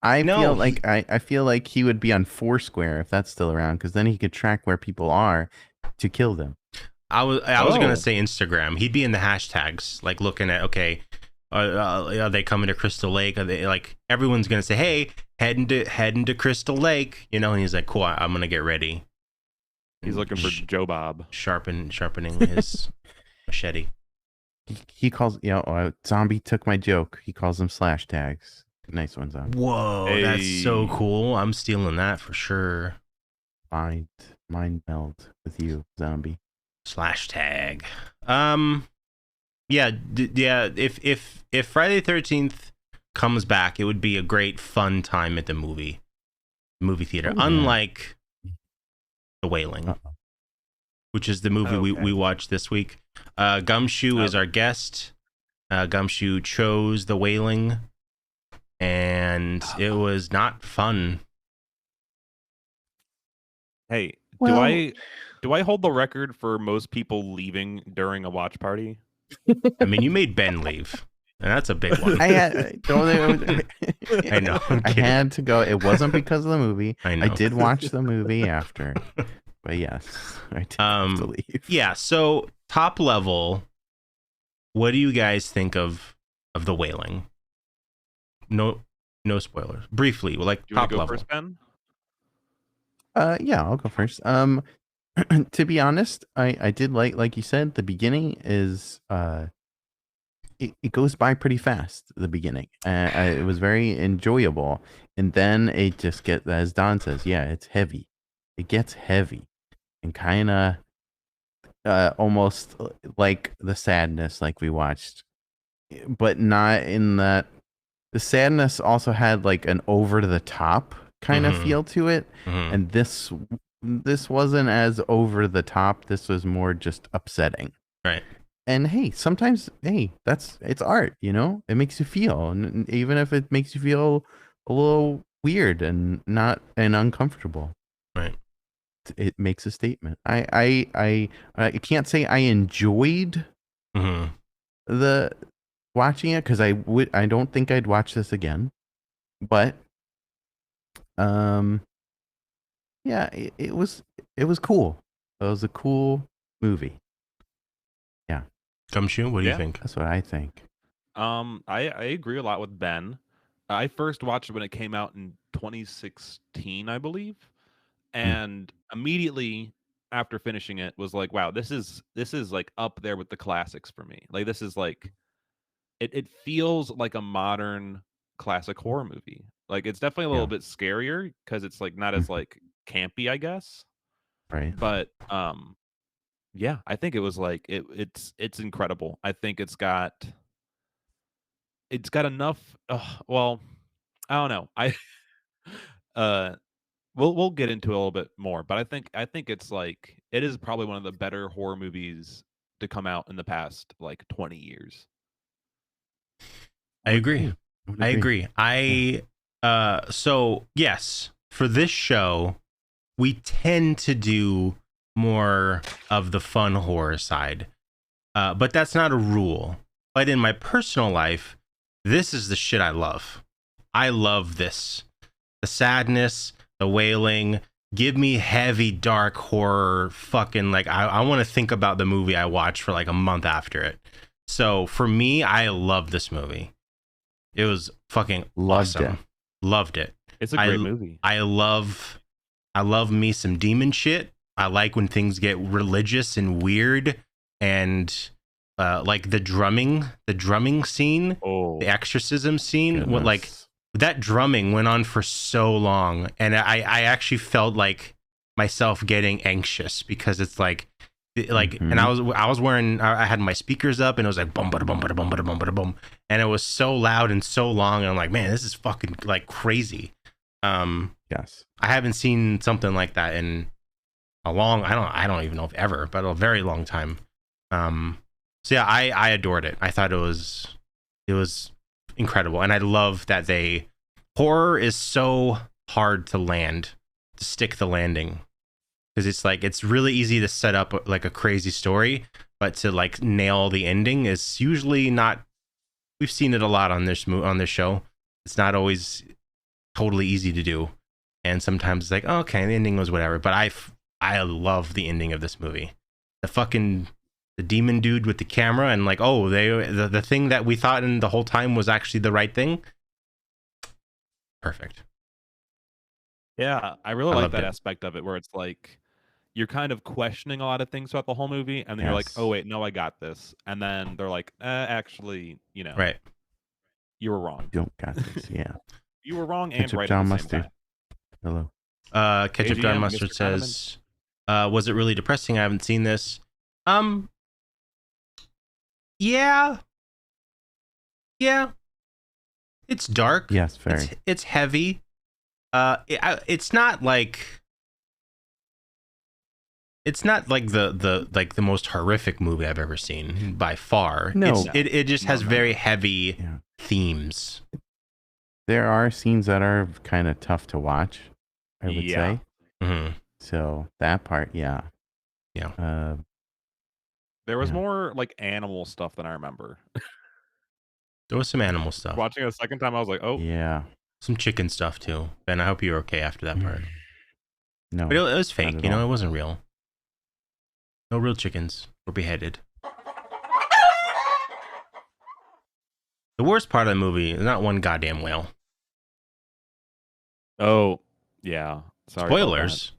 I feel like he would be on Foursquare if that's still around, because then he could track where people are to kill them. I was gonna say Instagram. He'd be in the hashtags, like looking at, okay, are they coming to Crystal Lake? Are they, like, everyone's gonna say, hey, heading to Crystal Lake, you know? And he's like, cool, I'm gonna get ready. He's looking for Joe Bob. Sharpening his machete. He calls, zombie took my joke. He calls them slash tags. Nice one, zombie. Whoa, that's so cool. I'm stealing that for sure. Mind meld with you, zombie. Slash tag. Yeah. If Friday the 13th comes back, it would be a great fun time at the movie theater. Oh, yeah. Unlike The Wailing, which is the movie we watched this week. Gumshoe is our guest. Gumshoe chose The Wailing, and it was not fun. Hey, Well, do I hold the record for most people leaving during a watch party? I mean, you made Ben leave, and that's a big one. I had I know. I had to go. It wasn't because of the movie. I know. I did watch the movie after, but yes, I did have to leave. Yeah. So top level, what do you guys think of The Wailing? No spoilers. Briefly, like Do you want top to go level. first, Ben? Yeah, I'll go first. To be honest, I did like you said, the beginning is it goes by pretty fast. The beginning, it was very enjoyable, and then it just gets, as Don says, yeah, it's heavy. It gets heavy, and kind of almost like the sadness, like we watched, but not in that. The sadness also had like an over the top kind of feel to it, and this wasn't as over the top. This was more just upsetting. Right. And hey, sometimes, it's art, it makes you feel, and even if it makes you feel a little weird and uncomfortable, right, it makes a statement. I can't say I enjoyed the watching it, because I don't think I'd watch this again, but yeah, it was cool. It was a cool movie. Yeah. Gumshoe, what do you think? That's what I think. I agree a lot with Ben. I first watched it when it came out in 2016, I believe, and immediately after finishing it was like, wow, this is like up there with the classics for me. Like, this is like, it feels like a modern classic horror movie. Like, it's definitely a little bit scarier because it's like not as like campy, I guess. Right. But yeah, I think it was like it's incredible. I think it's got enough. Well, I don't know. We'll get into it a little bit more, but I think it's like, it is probably one of the better horror movies to come out in the past like 20 years. I agree. So yes, for this show, we tend to do more of the fun horror side, but that's not a rule. But in my personal life, this is the shit I love. I love this. The sadness, the wailing. Give me heavy, dark horror. Fucking, like, I want to think about the movie I watched for like a month after it. So for me, I love this movie. It was fucking awesome. Loved it. It's a great movie. I love me some demon shit. I like when things get religious and weird, and like the drumming scene, the exorcism scene, what like that drumming went on for so long, and I actually felt like myself getting anxious because it's like and I was wearing, I had my speakers up, and it was like bum bada bum bada bum bada bum bada bum, and it was so loud and so long, and I'm like, man, this is fucking like crazy. Yes, I haven't seen something like that in a long, I don't even know if ever, but a very long time. So yeah, I adored it. I thought it was incredible, and I love that horror is so hard to stick the landing, because it's like it's really easy to set up like a crazy story, but to like nail the ending is usually not. We've seen it a lot on this show. It's not always totally easy to do, and sometimes it's like, oh, okay, the ending was whatever. But I love the ending of this movie. The demon dude with the camera, and like, oh, the thing that we thought in the whole time was actually the right thing. Perfect. Yeah, I really like that aspect of it, where it's like you're kind of questioning a lot of things throughout the whole movie, and then you're like, oh wait, no, I got this, and then they're like, actually, right, you were wrong. You don't got this. Yeah, you were wrong and Ketchup right John at the same Mustard. time. Hello. Ketchup John Mustard says, was it really depressing? I haven't seen this. Yeah. It's dark. Yes, very. It's heavy. It's not like the most horrific movie I've ever seen by far. No, it just has very heavy themes. There are scenes that are kind of tough to watch, I would say. Mm-hmm. So that part, yeah. There was more like animal stuff than I remember. There was some animal stuff. Watching it a second time, I was like, oh. Yeah. Some chicken stuff too. Ben, I hope you're okay after that part. No. But it was fake, it wasn't real. No real chickens were beheaded. The worst part of the movie is not one goddamn whale. Oh, yeah. Sorry. Spoilers.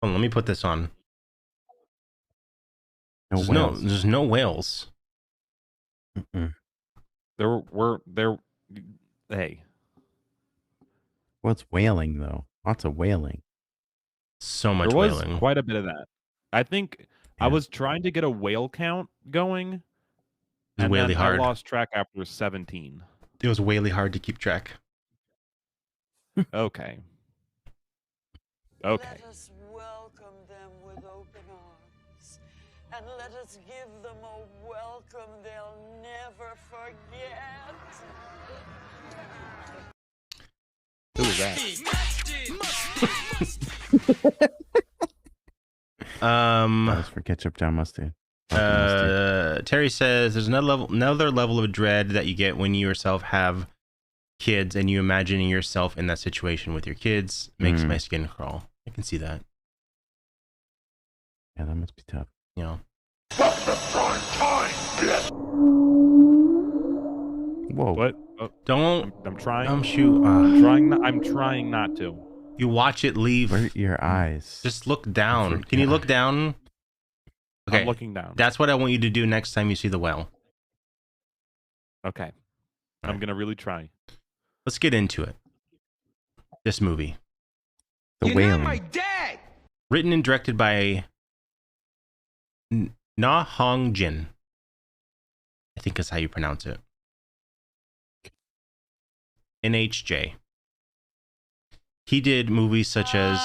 Hold on, let me put this on. There's no whales. Mm-mm. Hey. What's whaling though? Lots of whaling. So much there was whaling. Quite a bit of that. I think I was trying to get a whale count going. It was really hard. I lost track after 17. It was really hard to keep track. Okay. Let us welcome them with open arms, and let us give them a welcome they'll never forget. Who was that? That was for Ketchup John Mustard. Terry says there's another level of dread that you get when you yourself have kids and you imagining yourself in that situation with your kids. Makes my skin crawl. I can see that. Yeah, that must be tough. Whoa! What? Oh, don't. I'm trying. I'm trying not to. You watch it leave. Avert your eyes. Just look down. Can you look down? Okay. I'm looking down. That's what I want you to do next time you see the whale. Okay. I'm gonna really try. Let's get into it. This movie. The Wailing. my dad. Written and directed by Na Hong Jin. I think that's how you pronounce it. NHJ. He did movies such as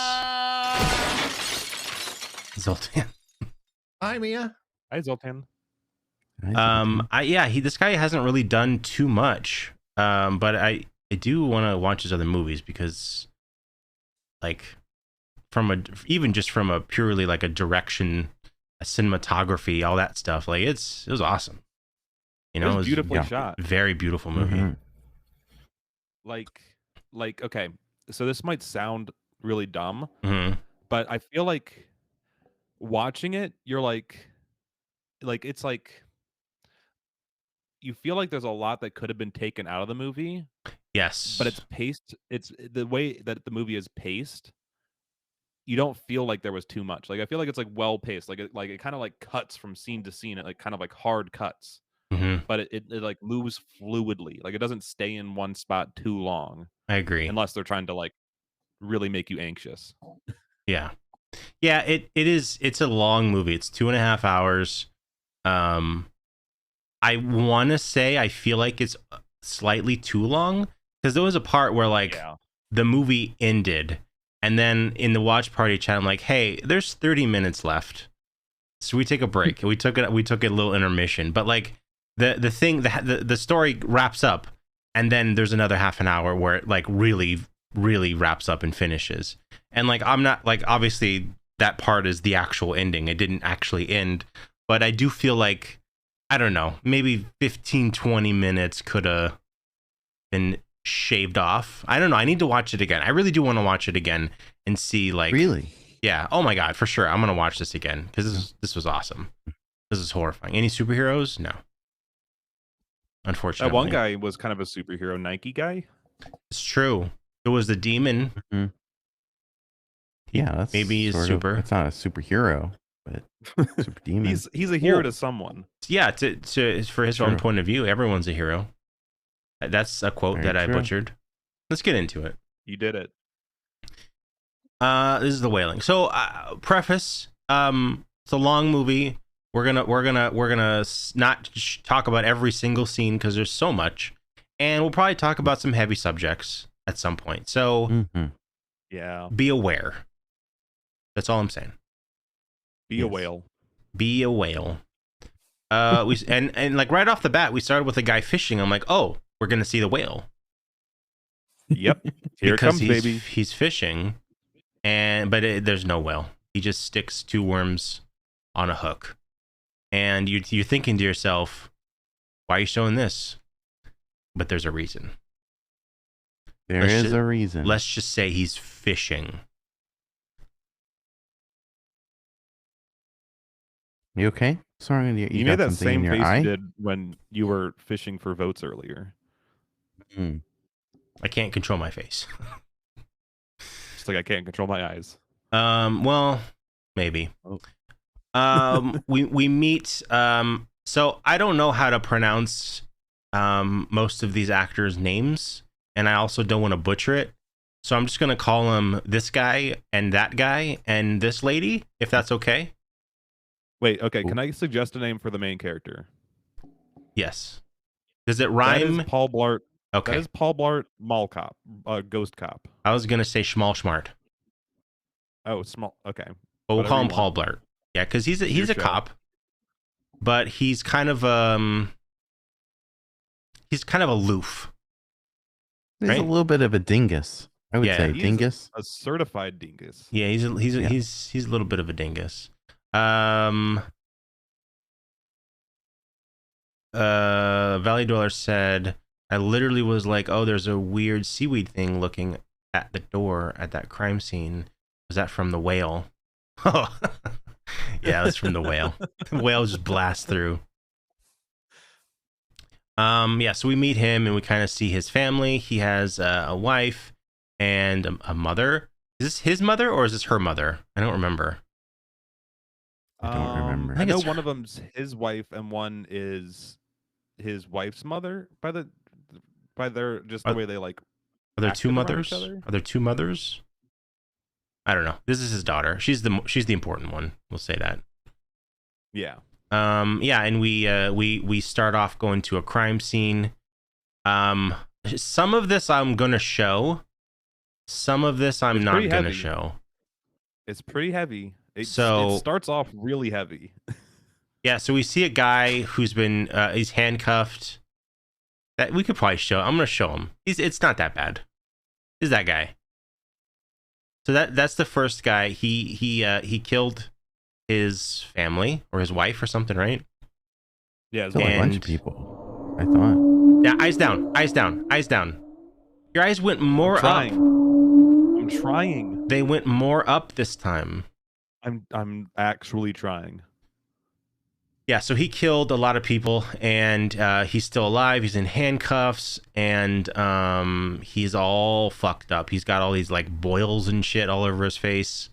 Zoltan. Hi, Mia. Hi, Zoltan. This guy hasn't really done too much. But I do want to watch his other movies because, like, even just from a purely like a direction, a cinematography, all that stuff, like it was awesome. It was beautifully shot. Very beautiful movie. Mm-hmm. Like, okay, so this might sound really dumb, but I feel like watching it, you're like it's like you feel like there's a lot that could have been taken out of the movie. Yes, but it's paced. It's the way that the movie is paced. you don't feel like there was too much. Like I feel like it's like well paced. Like it kind of like cuts from scene to scene. It like kind of like hard cuts, but it like moves fluidly. Like it doesn't stay in one spot too long. I agree. Unless they're trying to like really make you anxious. Yeah. Yeah, it's a long movie. It's 2.5 hours. I want to say I feel like it's slightly too long because there was a part where like the movie ended, and then in the watch party chat I'm like, hey, there's 30 minutes left, so we take a break. We took a little intermission, but like the story wraps up, and then there's another half an hour where it like really wraps up and finishes. And like I'm not like, obviously that part is the actual ending. It didn't actually end, but I do feel like, I don't know, maybe 15-20 minutes could have been shaved off. I don't know. I need to watch it again. I really do want to watch it again and see like, really? Yeah. Oh my God, for sure. I'm going to watch this again because this was awesome. This is horrifying. Any superheroes? No. Unfortunately. That one guy was kind of a superhero, Nike guy. It's true. It was the demon. Mm-hmm. Yeah, that's maybe he's super. It's not a superhero, but super demon. He's a hero to someone. Yeah, for his own point of view, everyone's a hero. That's a quote that I butchered. Let's get into it. You did it. This is the Wailing. So, preface. It's a long movie. We're gonna not talk about every single scene because there's so much, and we'll probably talk about some heavy subjects at some point. So, yeah, be aware. That's all I'm saying. Be a whale. Be a whale. And like right off the bat, we started with a guy fishing. I'm like, oh, we're gonna see the whale. Yep, here it comes, baby. He's fishing, but there's no whale. He just sticks 2 worms on a hook, and you're thinking to yourself, why are you showing this? But there's a reason. There is a reason. Let's just say he's fishing. You okay? Sorry, you made that same face you did when you were fishing for votes earlier. I can't control my face. Just like I can't control my eyes. Well, maybe. We meet. So I don't know how to pronounce most of these actors' names, and I also don't want to butcher it. So I'm just gonna call him this guy and that guy and this lady, if that's okay. Wait, okay. Can I suggest a name for the main character? Yes. Does it rhyme? That is Paul Blart. Okay. That is Paul Blart, Mall Cop, Ghost Cop. I was gonna say Schmal Schmart. Oh, small. Okay. But we'll call him Paul Blart. Yeah, because he's a cop, but he's kind of aloof. He's a little bit of a dingus. I would say dingus. A certified dingus. Yeah, he's a little bit of a dingus. Valley Dweller said, I literally was like, oh, there's a weird seaweed thing looking at the door at that crime scene. Was that from the whale? Oh, yeah, that's from the whale. The whale just blasts through. Yeah, so we meet him and we kind of see his family. He has a wife and a mother. Is this his mother or is this her mother? I don't remember. I don't remember. I know one of them's his wife and one is his wife's mother. The way they like. Are there 2 mothers? Are there 2 mothers? I don't know. This is his daughter. She's the important one. We'll say that. Yeah. Yeah, and we start off going to a crime scene. Some of this I'm gonna show. Some of this I'm not gonna show. It's pretty heavy. It starts off really heavy. Yeah, so we see a guy who's been he's handcuffed. That we could probably show. I'm gonna show him. It's not that bad. Is that guy? So that's the first guy. He killed his family or his wife or something, right? Yeah, a bunch of people. I thought. Yeah, eyes down, eyes down, eyes down. Your eyes went more up. I'm trying. They went more up this time. I'm actually trying. Yeah, so he killed a lot of people, and he's still alive. He's in handcuffs, and he's all fucked up. He's got all these like boils and shit all over his face.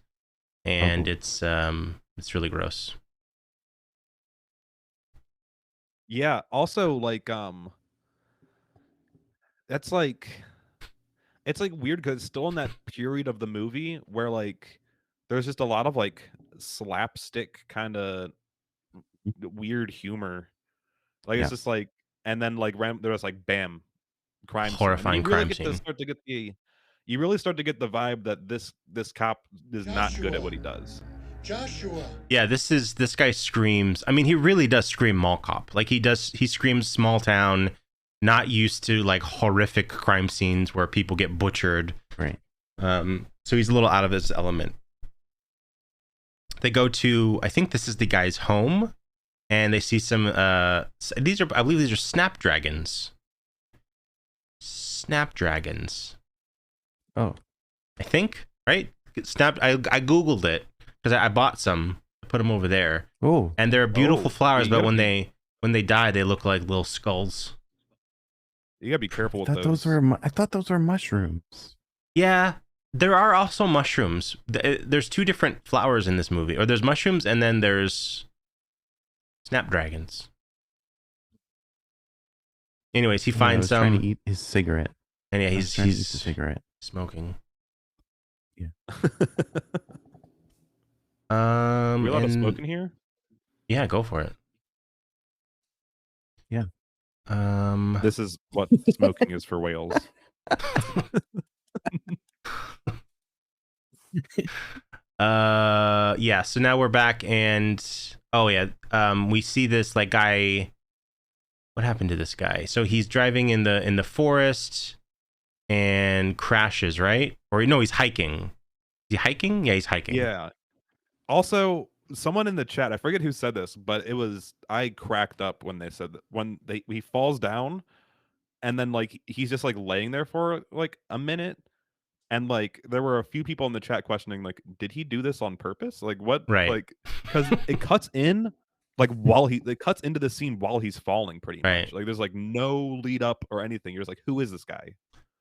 and cool. it's really gross. Yeah. Also, like, that's like, it's like weird because it's still in that period of the movie where like there's just a lot of like slapstick kind of weird humor. Like it's Yeah. just like, and then like there was like bam, crime scene, and then you Horrifying really crime get to scene. start to get you really start to get the vibe that this cop is not good at what he does. Joshua. Yeah, this guy screams. I mean, he really does scream mall cop. Like he screams small town, not used to like horrific crime scenes where people get butchered. Right. So he's a little out of his element. They go to, I think this is the guy's home, and they see some I believe these are snapdragons. Snapdragons. Oh. I think, right? I googled it because I bought some. I put them over there. Oh. And they're beautiful flowers, you but gotta when they die, they look like little skulls. You gotta be careful with I thought those were mushrooms. Yeah, there are also mushrooms. There's two different flowers in this movie, or there's mushrooms and then there's snapdragons. Anyways, he finds some. Trying to eat his cigarette. And yeah, He's trying to eat the he's cigarette. smoking. We allowed to smoke in here? Yeah, go for it. Yeah. This is what smoking is for whales. Yeah, so now we're back and we see this like guy. What happened to this guy? So he's driving in the forest and crashes, right? Or no, he's hiking. Is he hiking? Yeah, he's hiking. Yeah. Also, someone in the chat, I forget who said this, but I cracked up when they said that he falls down and then like he's just like laying there for like a minute. And like there were a few people in the chat questioning, like, did he do this on purpose? Like what? Right. Like because it cuts in like it cuts into the scene while he's falling pretty much. Like there's like no lead up or anything. You're just like, who is this guy?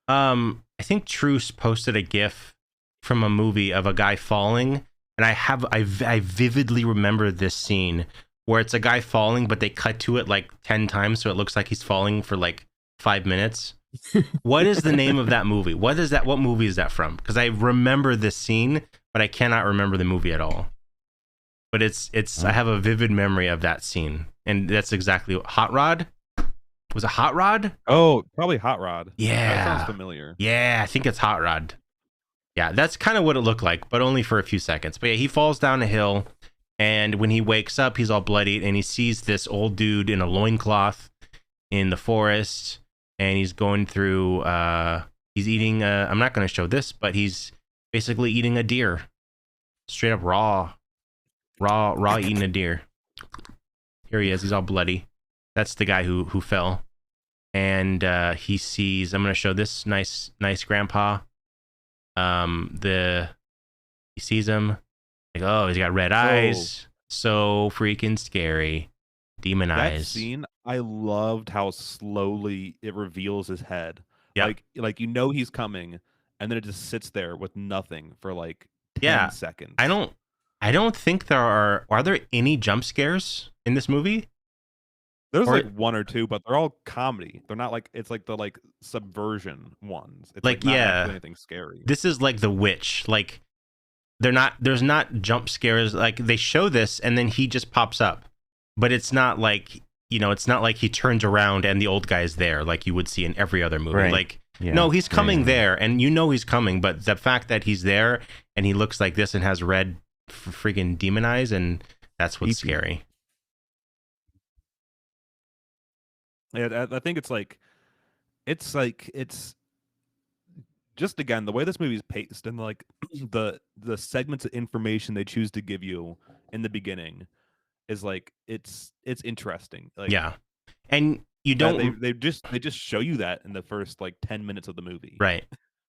I think Truce posted a GIF from a movie of a guy falling, and I vividly remember this scene where it's a guy falling, but they cut to it like 10 times, so it looks like he's falling for like 5 minutes. What is the name of that movie? What movie is that from? Because I remember this scene, but I cannot remember the movie at all. But I have a vivid memory of that scene, and that's exactly Hot Rod. Was it Hot Rod? Oh, probably Hot Rod. Yeah, that sounds familiar. Yeah, I think it's Hot Rod. Yeah, that's kind of what it looked like, but only for a few seconds. But yeah, he falls down a hill, and when he wakes up, he's all bloodied, and he sees this old dude in a loincloth in the forest, and he's going through. He's eating. I'm not going to show this, but he's basically eating a deer, straight up raw eating a deer. Here he is. He's all bloody. That's the guy who fell, and he sees. I'm going to show this nice grandpa. He sees him, like, oh, he's got red eyes, so freaking scary, demon eyes. That scene, I loved how slowly it reveals his head. Yeah, like he's coming, and then it just sits there with nothing for like 10 seconds. I don't think are there any jump scares in this movie? There's like one or two, but they're all comedy. They're not like, it's like the like subversion ones. It's like not actually anything scary. This is like The Witch. Like there's not jump scares. Like they show this and then he just pops up, but it's not like, it's not like he turns around and the old guy's there like you would see in every other movie. Right. Like, no, he's coming there and he's coming, but the fact that he's there and he looks like this and has red freaking demon eyes, and that's what's scary. Yeah, I think it's just, again, the way this movie is paced and like the segments of information they choose to give you in the beginning is like it's interesting. Like, yeah, and you don't they just show you that in the first like 10 minutes of the movie, right?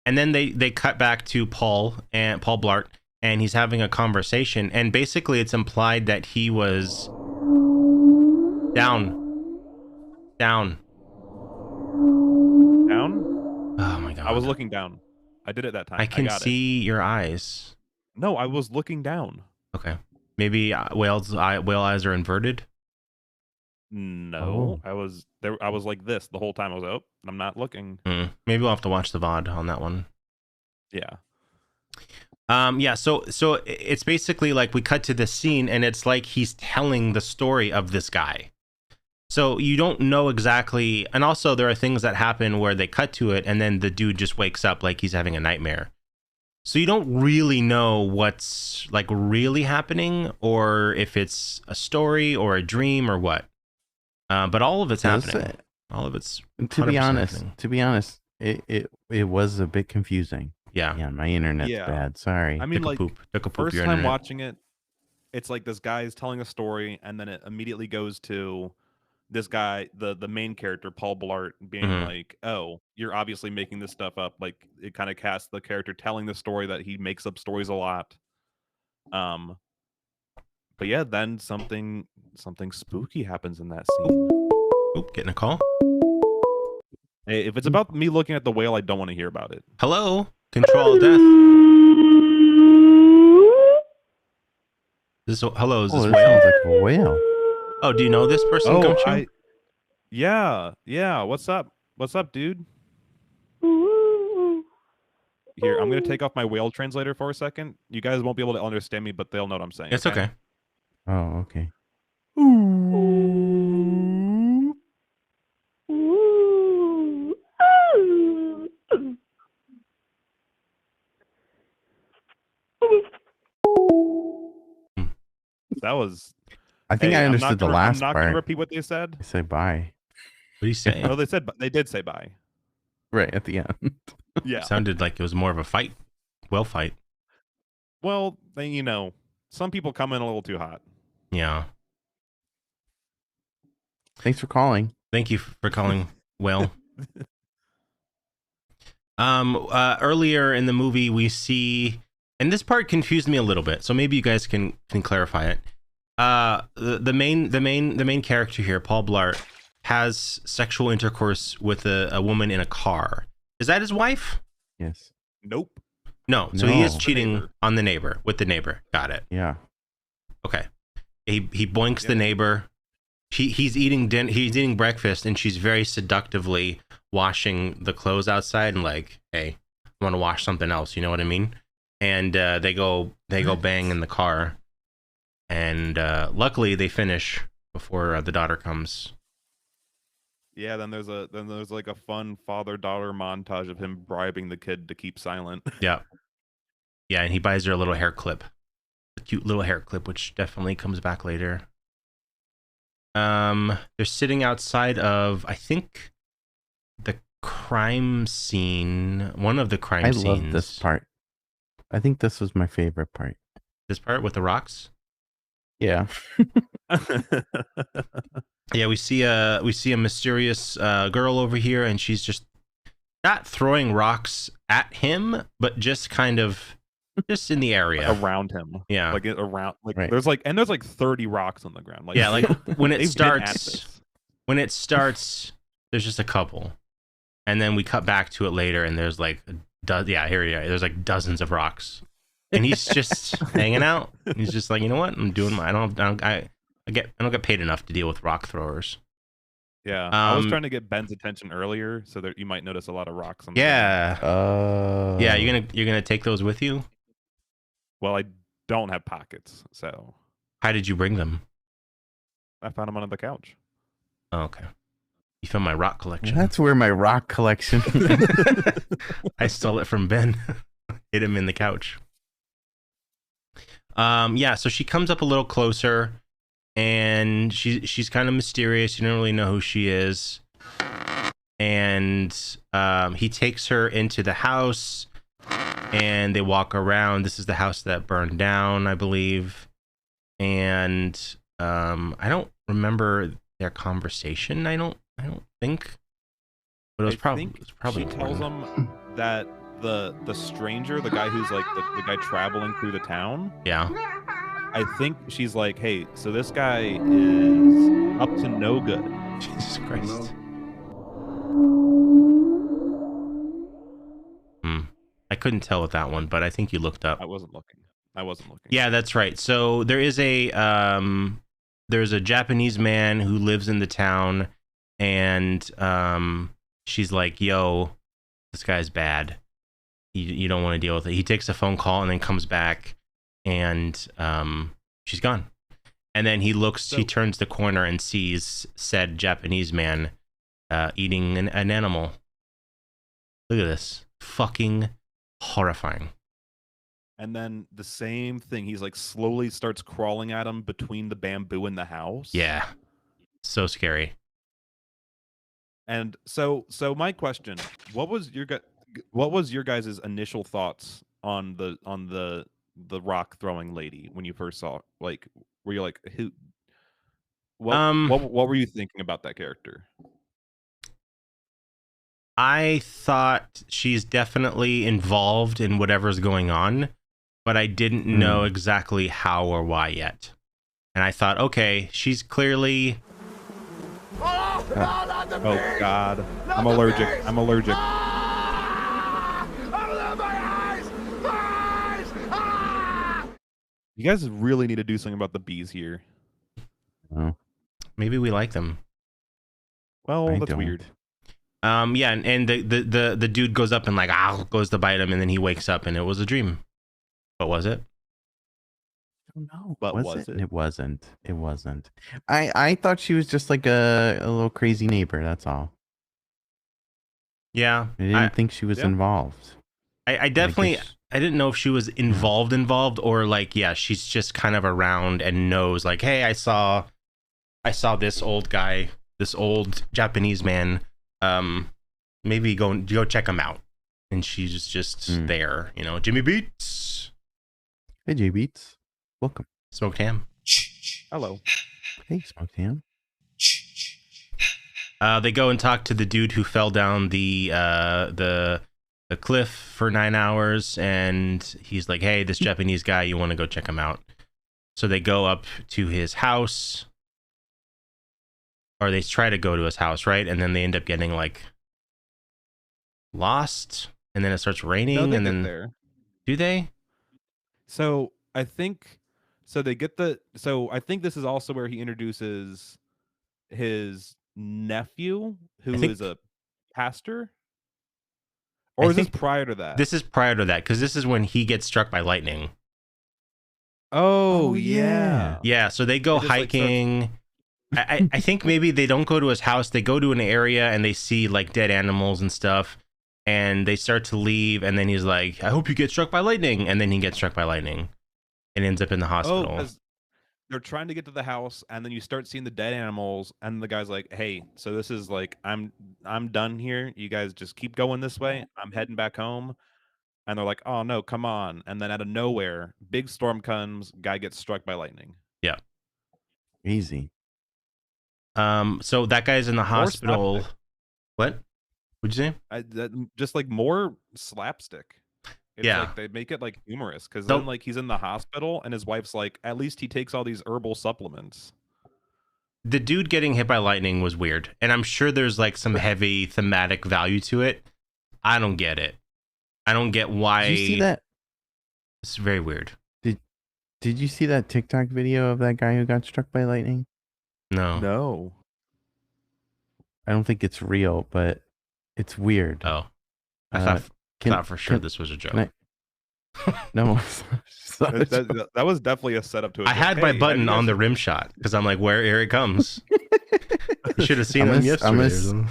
And then they cut back to Paul Blart, and he's having a conversation, and basically it's implied that he was down. Oh my god! I was looking down. I did it that time. I can see your eyes. No, I was looking down. Okay. Maybe whale eyes are inverted. No, I was there. I was like this the whole time. I was like, oh, I'm not looking. Maybe we'll have to watch the VOD on that one. Yeah. Yeah, so it's basically like we cut to this scene and it's like he's telling the story of this guy. So you don't know exactly, and also there are things that happen where they cut to it and then the dude just wakes up like he's having a nightmare. So you don't really know what's like really happening or if it's a story or a dream or what. But all of it's happening. All of it's To be honest, happening. it was a bit confusing. Yeah, my internet's bad. Sorry. I mean, Took a poop. First Your time internet. watching it, it's like this guy is telling a story, and then it immediately goes to this guy, the main character, Paul Blart, being like, "Oh, you're obviously making this stuff up." Like it kind of casts the character telling the story that he makes up stories a lot. But yeah, then something spooky happens in that scene. Oop, getting a call. Hey, if it's about me looking at the whale, I don't want to hear about it. Hello, ControlAltDeath. Hello, is this it whale? sounds like a whale. Oh, do you know this person, Gumshoe? Yeah. What's up, dude? Here, I'm gonna take off my whale translator for a second. You guys won't be able to understand me, but they'll know what I'm saying. It's okay. Oh, okay. That was. I think I understood the last part. I'm not part. gonna repeat what they said. They say bye. What do you say? No, they did say bye. Right at the end. Yeah. Sounded like it was more of a fight. Whale fight. Well, then some people come in a little too hot. Yeah. Thanks for calling. Thank you for calling, Whale. Earlier in the movie we see, and this part confused me a little bit, so maybe you guys can clarify it. The main character here, Paul Blart, has sexual intercourse with a woman in a car. Is that his wife? Yes. Nope. No. So he is cheating on the neighbor with the neighbor. Got it. Yeah. Okay. He boinks the neighbor. He's eating breakfast, and she's very seductively washing the clothes outside and like, hey, I want to wash something else. You know what I mean? And they go bang in the car, and luckily they finish before the daughter comes. Yeah, then there's like a fun father-daughter montage of him bribing the kid to keep silent. Yeah. Yeah, and he buys her a little hair clip. A cute little hair clip, which definitely comes back later. They're sitting outside of, I think, the crime scene. One of the crime scenes. I love this part. I think this was my favorite part. This part with the rocks? Yeah. Yeah, we see a mysterious girl over here, and she's just not throwing rocks at him, but just kind of just in the area around him. Yeah, like around, like right. there's like 30 rocks on the ground. Like, yeah, like when it starts, there's just a couple, and then we cut back to it later, and there's like there's like dozens of rocks, and he's just hanging out. He's just like, you know what, I'm doing my I don't get paid enough to deal with rock throwers. Yeah, I was trying to get Ben's attention earlier, so that you might notice a lot of rocks. Yeah. Yeah, you're gonna take those with you? Well, I don't have pockets, so. How did you bring them? I found them under the couch. Oh, okay. You found my rock collection. That's where my rock collection. I stole it from Ben. Hid him in the couch. Yeah, so she comes up a little closer. And she's kind of mysterious. You don't really know who she is. And he takes her into the house, and they walk around. This is the house that burned down, I believe. And I don't remember their conversation. I don't think. But it was probably she tells him that the stranger, the guy who's like the guy traveling through the town. Yeah. I think she's like, hey, so this guy is up to no good. Jesus Christ. I couldn't tell with that one, but I think you looked up. I wasn't looking. I wasn't looking. Yeah, that's right. So there's a Japanese man who lives in the town, and she's like, "Yo, this guy's bad. You don't want to deal with it." He takes a phone call and then comes back, and she's gone. And then he turns the corner and sees said Japanese man eating an animal. Look at this. Fucking horrifying. And then the same thing. He's like slowly starts crawling at him between the bamboo and the house. Yeah. So scary. And so my question, what was your guys' initial thoughts on the rock throwing lady when you first saw it? Like, were you like, who what were you thinking about that character? I thought she's definitely involved in whatever's going on, but I didn't know exactly how or why yet. And I thought, okay, she's clearly... Oh God, I'm allergic. You guys really need to do something about the bees here. Oh, Maybe we like them. Well, I that's don't. weird. Yeah, and the dude goes up and like goes to bite him, and then he wakes up and it was a dream. What was it? No, But was it? it? It wasn't. It wasn't. I thought she was just like a little crazy neighbor. That's all. Yeah, I didn't think she was involved. I definitely guess- I didn't know if she was involved or like, yeah, she's just kind of around and knows like, hey, I saw this old guy, this old Japanese man. Maybe go check him out. And she's just there, you know. Jimmy Beats. Hey, J Beats. Welcome. Smoked ham. Hello. Hey, Smoked Ham. They go and talk to the dude who fell down the cliff for 9 hours, and he's like, hey, this Japanese guy, you want to go check him out? So they go up to his house, or they try to go to his house, right? And then they end up getting like lost, and then it starts raining, No, they and get then there. Do they? So I think they get so I think this is also where he introduces his nephew, who is a pastor. Or is this prior to that? This is prior to that, because this is when he gets struck by lightning. Oh yeah. Yeah, so they go hiking. I think maybe they don't go to his house. They go to an area and they see like dead animals and stuff. And they start to leave. And then he's like, I hope you get struck by lightning. And then he gets struck by lightning and ends up in the hospital. Oh, because they're trying to get to the house. And then you start seeing the dead animals. And the guy's like, hey, so this is like, I'm done here. You guys just keep going this way. I'm heading back home. And they're like, oh, no, come on. And then out of nowhere, big storm comes. Guy gets struck by lightning. Yeah. Easy. So that guy's in the hospital. slapstick. What? What'd you say? Just like more slapstick. It's Yeah. like they make it like humorous because Nope. then like he's in the hospital and his wife's like, at least he takes all these herbal supplements. The dude getting hit by lightning was weird. And I'm sure there's like some heavy thematic value to it. I don't get it. I don't get why. Did you see that? It's very weird. Did you see that TikTok video of that guy who got struck by lightning? No. I don't think it's real, but it's weird. Oh. I thought for sure this was a joke. No. that was definitely a setup to it. I had my button on the rim shot because I'm like, here it comes. You should have seen them yesterday.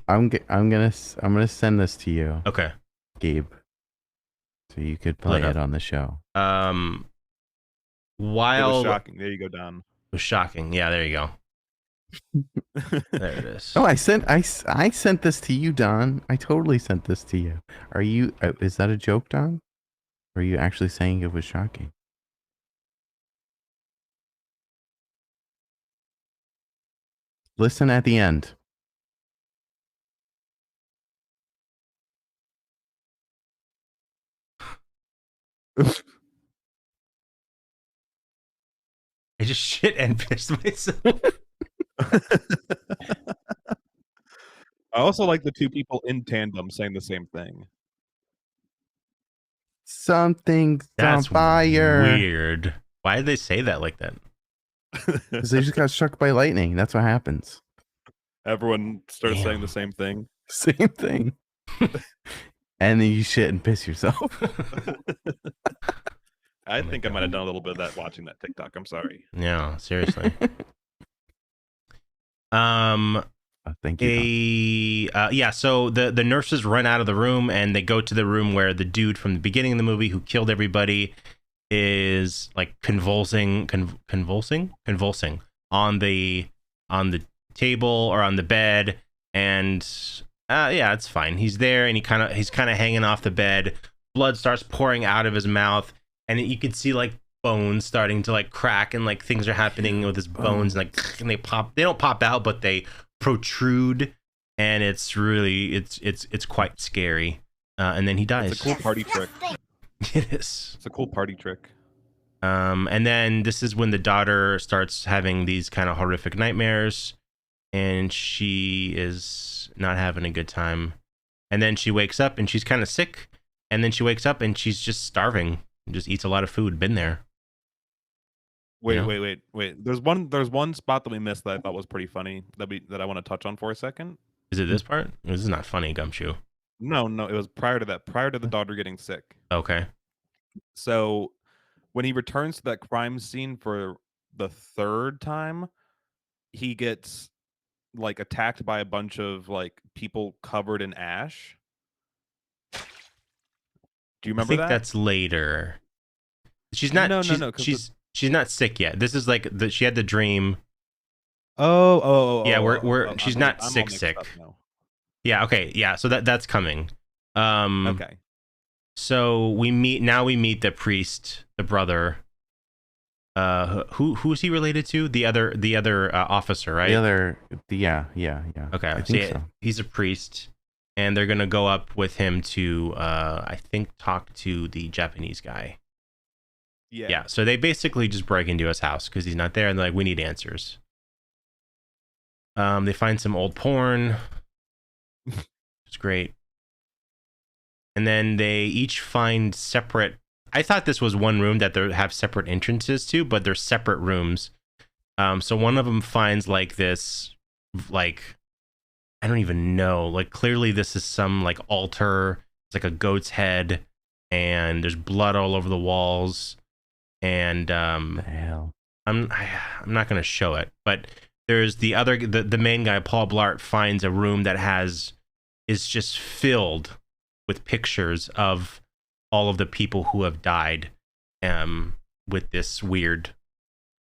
I'm gonna send this to you. Okay. Gabe. So you could play it on the show. While it was shocking. There you go, Don. It was shocking. Yeah, there you go. There it is. Oh, I sent this to you, Don. I totally sent this to you. Are you? Is that a joke, Don? Or are you actually saying it was shocking? Listen at the end. I just shit and pissed myself. I also like the two people in tandem saying the same thing. Something's That's on fire. weird. Why did they say that like that? Because they just got struck by lightning. That's what happens. Everyone starts saying Damn. the same thing. Same thing. And then you shit and piss yourself. I my think I God. might have done a little bit of that watching that TikTok. I'm sorry. Yeah, seriously. Thank you. Yeah, so the nurses run out of the room and they go to the room where the dude from the beginning of the movie who killed everybody is like convulsing on the table or on the bed, and yeah, it's fine. He's there and he's kind of hanging off the bed. Blood starts pouring out of his mouth, and you can see like bones starting to like crack, and like things are happening with his bones, and like and they don't pop out, but they protrude, and it's really it's quite scary. And then he dies. It's a cool party trick. It is. It's a cool party trick. And then this is when the daughter starts having these kind of horrific nightmares, and she is not having a good time. And then she wakes up and she's kind of sick, and then she wakes up and she's just starving and just eats a lot of food. Been there. Wait, Yeah. wait. There's one spot that we missed that I thought was pretty funny that I want to touch on for a second. Is it this part? This is not funny, Gumshoe. No, it was prior to that. Prior to the daughter getting sick. Okay. So when he returns to that crime scene for the third time, he gets like attacked by a bunch of like people covered in ash. Do you remember I think that? that's later. She's not. No, She's not sick yet. This is like she had the dream. Oh. Yeah, she's not I'm all sick. mixed up now. Yeah. Okay. Yeah. So that's coming. Okay. So we meet the priest, the brother. Who's he related to? The other officer, right? Yeah. Okay. I think so. He's a priest, and they're gonna go up with him to I think talk to the Japanese guy. Yeah. So they basically just break into his house because he's not there, and they're like, we need answers. They find some old porn. It's great. And then they each find separate. I thought this was one room that they have separate entrances to, but they're separate rooms. So one of them finds like this, like, I don't even know. Like clearly this is some like altar. It's like a goat's head, and there's blood all over the walls. And The hell. I'm not gonna show it, but there's the main guy, Paul Blart, finds a room that is just filled with pictures of all of the people who have died with this weird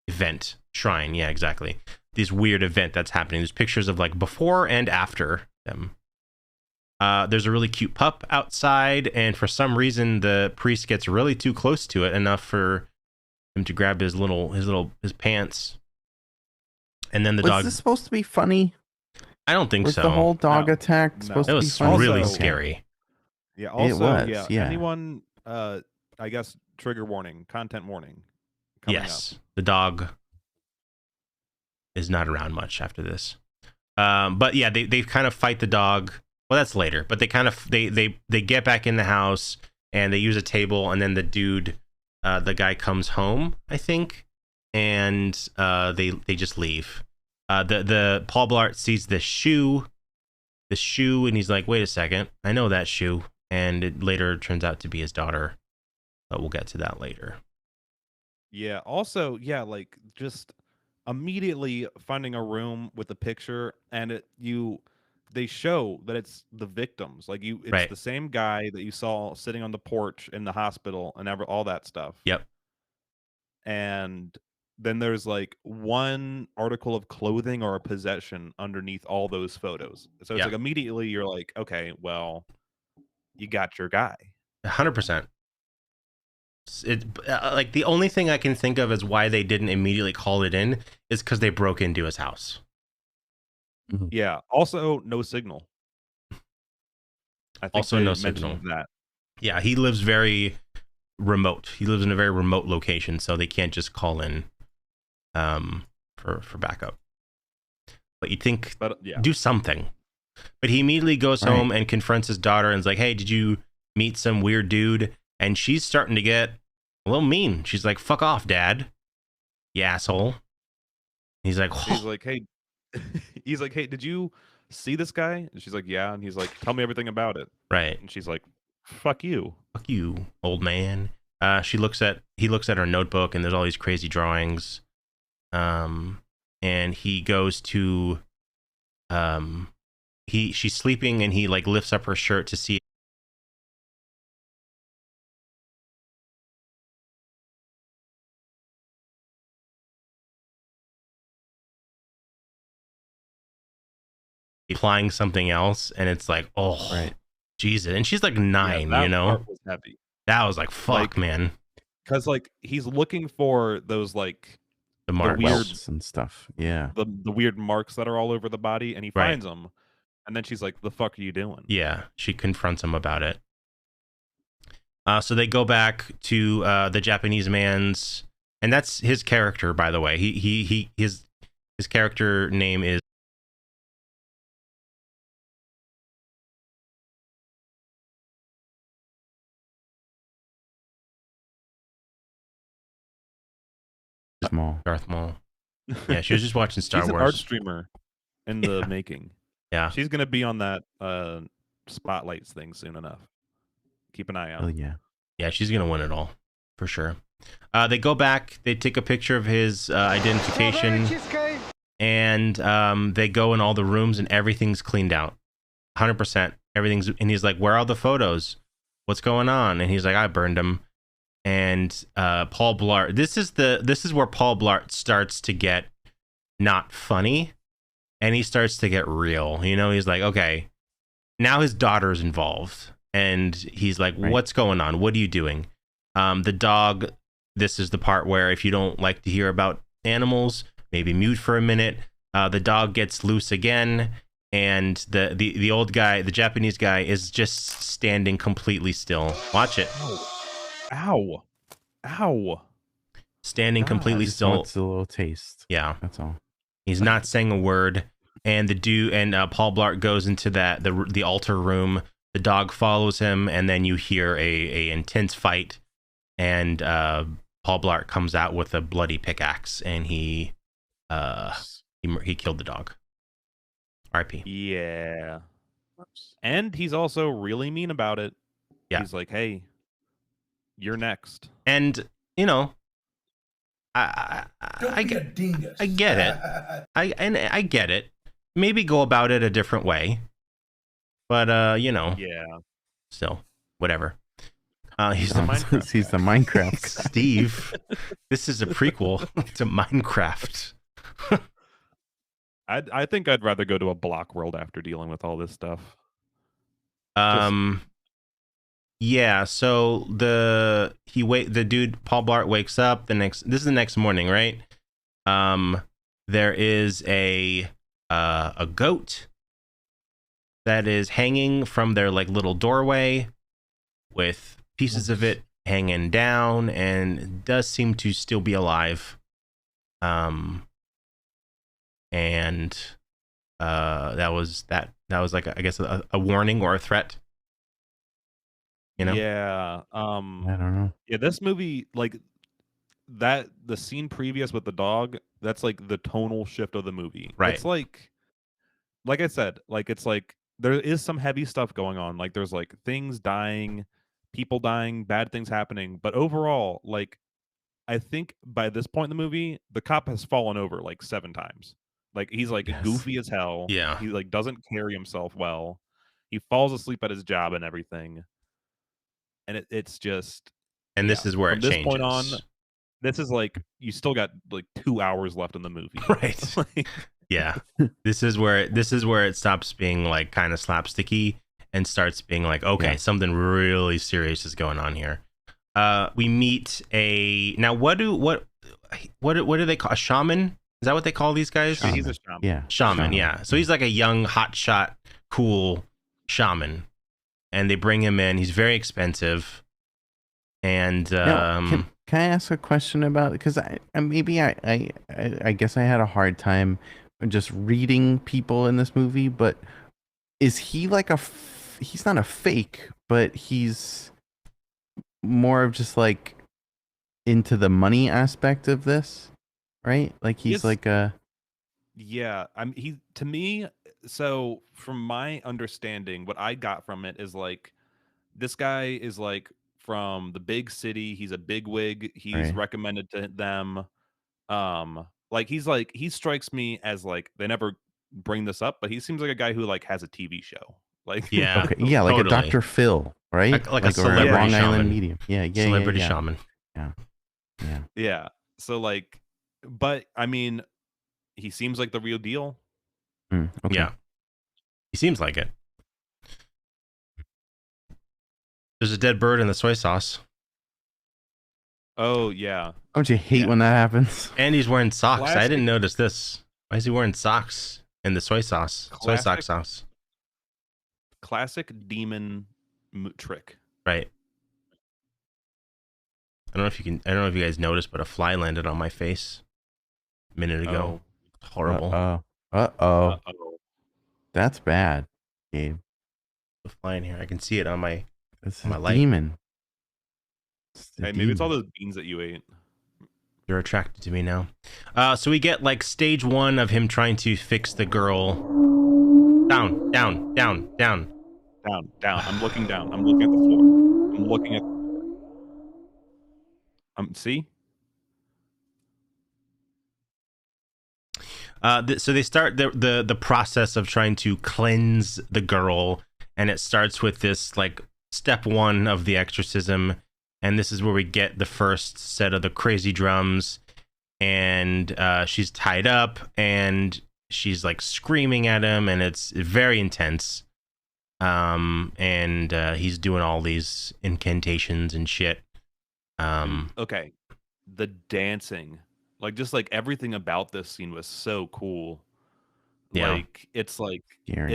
event shrine. Yeah, exactly. This weird event that's happening. There's pictures of like before and after them. There's a really cute pup outside, and for some reason the priest gets really too close to it, enough for him to grab his pants. And then the dog. Was this supposed to be funny? I don't think Was so. the whole dog No. attack No. supposed It to be was funny? really Also- scary. Yeah. Also, was, yeah. Anyone? I guess trigger warning, content warning. Coming Yes, the dog is not around much after this. But yeah, they kind of fight the dog. Well, that's later. But they kind of they get back in the house, and they use a table, and then the dude, the guy comes home, I think, and they just leave. The Paul Blart sees the shoe, and he's like, wait a second, I know that shoe. And it later turns out to be his daughter, but we'll get to that later. Yeah. Also, yeah, like just immediately finding a room with a picture, and they show that it's the victims. Like it's Right. the same guy that you saw sitting on the porch in the hospital and all that stuff. Yep. And then there's like one article of clothing or a possession underneath all those photos. So it's Yeah. like immediately you're like, okay, well, you got your guy. 100%. Like the only thing I can think of as why they didn't immediately call it in is because they broke into his house. Yeah. Also, no signal. I think Also they no mentioned signal. that. Yeah, he lives very remote. He lives in a very remote location, so they can't just call in for backup. But you'd think, But yeah. do something. But he immediately goes Right. home and confronts his daughter and is like, hey, did you meet some weird dude? and she's starting to get a little mean. She's like, "Fuck off, Dad, you asshole." He's like, He's like, hey, did you see this guy? And she's like, yeah. And he's like, tell me everything about it. right, And she's like, fuck you. fuck you, old man. He looks at her notebook, and there's all these crazy drawings. And he goes to, she's sleeping, and he like lifts up her shirt to see. Applying something else, and it's like, oh, Right. Jesus. And she's like 9, that you know? part was heavy. That was like, fuck, Like, man. Because like he's looking for those like The marks. weird- Welts and stuff. Yeah. the weird marks that are all over the body, and he Right. finds them, and then she's like, the fuck are you doing? Yeah, she confronts him about it. So they go back to the Japanese man's, and that's his character, by the way. His character name is Small. Darth Maul. Yeah, she was just watching Star She's an Wars. art streamer in the Yeah. making. Yeah. She's gonna be on that spotlights thing soon enough. Keep an eye out. Oh yeah. Yeah, she's gonna win it all for sure. They go back. They take a picture of his identification, and they go in all the rooms, and everything's cleaned out, 100%. Everything's, and he's like, "Where are all the photos? What's going on?" And he's like, "I burned them." And Paul Blart. This is where Paul Blart starts to get not funny, and he starts to get real. You know, he's like, okay, now his daughter's involved, and he's like, Right. "What's going on? What are you doing?" The dog. This is the part where if you don't like to hear about animals, maybe mute for a minute. The dog gets loose again, and the old guy, the Japanese guy, is just standing completely still. Watch it. Ow. Ow. Standing God, completely Just still. wants a little taste. Yeah, That's all. he's not saying a word. And the dude and Paul Blart goes into the altar room. The dog follows him, and then you hear a intense fight. And Paul Blart comes out with a bloody pickaxe, and he killed the dog. R.I.P. Yeah. And he's also really mean about it. Yeah. He's like, hey, you're next. And you know, I get dingus. I get it. I get it. Maybe go about it a different way. But you know, Yeah. still, whatever. He's the the Minecraft He's the Minecraft guy. Steve. This is a prequel to Minecraft. I think I'd rather go to a block world after dealing with all this stuff. Yeah, so the dude Paul Blart wakes up this is the next morning, right? There is a goat that is hanging from their like little doorway with pieces of it hanging down, and it does seem to still be alive. And that was like I guess a warning or a threat. You know? Yeah. I don't know. Yeah, this movie, like that, the scene previous with the dog, that's like the tonal shift of the movie. Right. It's like I said, like it's like there is some heavy stuff going on. Like there's like things dying, people dying, bad things happening. But overall, like I think by this point in the movie, the cop has fallen over like 7 times. Like he's like Yes. goofy as hell. Yeah. He like doesn't carry himself well. He falls asleep at his job and everything. And it's just, And this is where from it this changes. point on, this is like you still got like 2 hours left in the movie. Right. Like, Yeah. This is where it stops being like kind of slapsticky and starts being like, okay, Yeah. something really serious is going on here. We meet now what do they call a shaman? Is that what they call these guys? Shaman. he's a shaman. Yeah. Shaman, yeah. So he's like a young, hotshot, cool shaman, and they bring him in. He's very expensive, and Now, can I ask a question about, because I guess I had a hard time just reading people in this movie, but is he like he's not a fake, but he's more of just like into the money aspect of this, right? Like he's like a Yeah, he to me. So from my understanding, what I got from it is like this guy is like from the big city. He's a bigwig. He's right. recommended to them. Like he strikes me as like they never bring this up, but he seems like a guy who like has a TV show. Like Yeah. Okay, yeah, like a Totally. Dr. Phil, right? Like a or a celebrity Long Island shaman. medium. Yeah, Celebrity yeah. shaman. Yeah. yeah. So like, but I mean, he seems like the real deal. Okay. Yeah. He seems like it. There's a dead bird in the soy sauce. Oh yeah. Don't you hate when that happens? And he's wearing socks. I Classic. didn't notice this. Why is he wearing socks in the soy sauce? Soy sock Classic. sauce. Classic demon trick. Right. I don't know if you guys noticed, but a fly landed on my face a minute ago. Horrible. Uh-oh. That's bad, Gabe. The fly in here. I can see it on my It's my a light. demon. Hey, maybe it's all those beans that you ate. You're attracted to me now. So we get like stage 1 of him trying to fix the girl. Down. Down. I'm looking down. I'm looking at the floor. I'm looking at. See. So they start the process of trying to cleanse the girl, and it starts with this like step 1 of the exorcism, and this is where we get the first set of the crazy drums, and she's tied up and she's like screaming at him, and it's very intense. And he's doing all these incantations and shit. Okay, the dancing, like just like everything about this scene was so cool. Yeah. Like it's like Scary.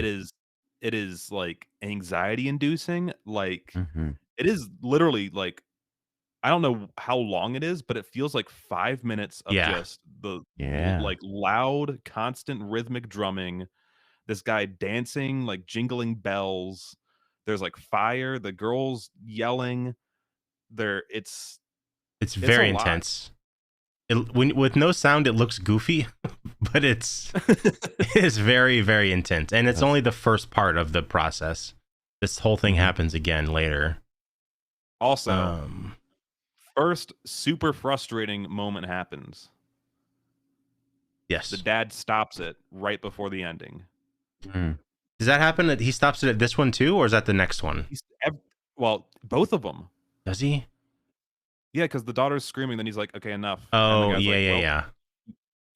it is like anxiety inducing. Like Mm-hmm. it is literally like I don't know how long it is, but it feels like 5 minutes of Yeah. just the Yeah. like loud, constant rhythmic drumming. This guy dancing, like jingling bells. There's like fire. The girls yelling. It's very a lot. intense. With no sound, it looks goofy, but it is very, very intense, and it's only the first part of the process. This whole thing happens again later. Also, first super frustrating moment happens. Yes, the dad stops it right before the ending. Does that happen? He stops it at this one too, or is that the next one? Well, both of them. Does he? Yeah, because the daughter's screaming, then he's like, "Okay, enough." Oh, and yeah.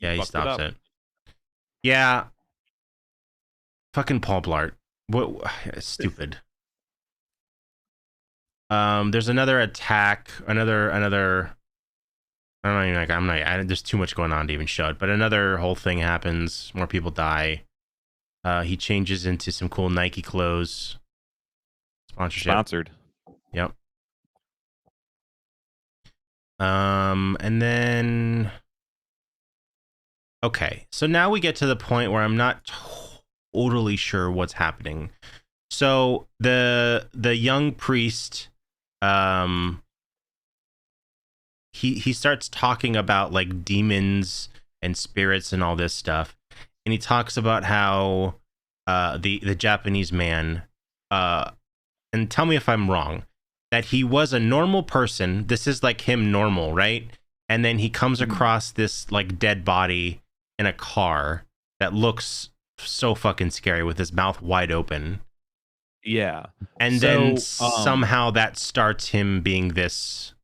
Yeah, he stops it. Yeah. Fucking Paul Blart. What? Stupid. There's another attack. Another. I don't know. Like, I'm not. There's too much going on to even show it. But another whole thing happens. More people die. He changes into some cool Nike clothes. Sponsored. Yep. And then. Okay, so now we get to the point where I'm not totally sure what's happening. So the young priest, he starts talking about like demons and spirits and all this stuff, and he talks about how the Japanese man, and tell me if I'm wrong, that he was a normal person. This is like him normal, right? And then he comes across this like dead body in a car that looks so fucking scary with his mouth wide open. Yeah. And then somehow that starts him being this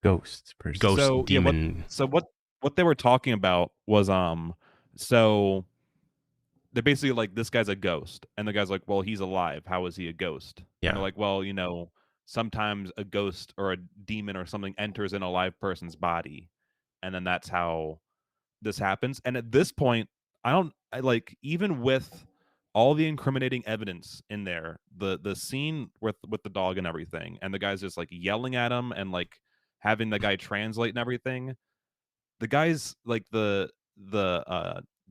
ghost person. Ghost demon. What they were talking about was so they're basically like, this guy's a ghost, and the guy's like, well, he's alive, how is he a ghost? Yeah. And they're like, well, sometimes a ghost or a demon or something enters in a live person's body, and then that's how this happens. And at this point, even with all the incriminating evidence in there, the scene with the dog and everything, and the guy's just like yelling at him and like having the guy translate and everything, the guy's like the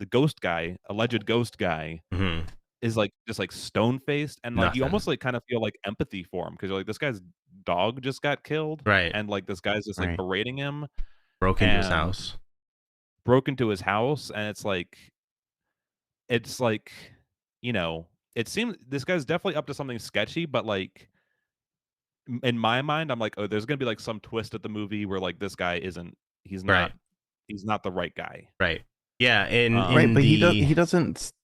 ghost guy, alleged ghost guy, is like just like stone faced, and like you almost like kind of feel like empathy for him, because you're like, this guy's dog just got killed, Right. and like this guy's just like Right. berating him, Broke into his and house. broke into his house, and it's like, it seems this guy's definitely up to something sketchy, but like in my mind, I'm like, oh, there's gonna be like some twist at the movie where like this guy isn't, he's Right. not, he's not the right guy. Right. Yeah. In Right, but the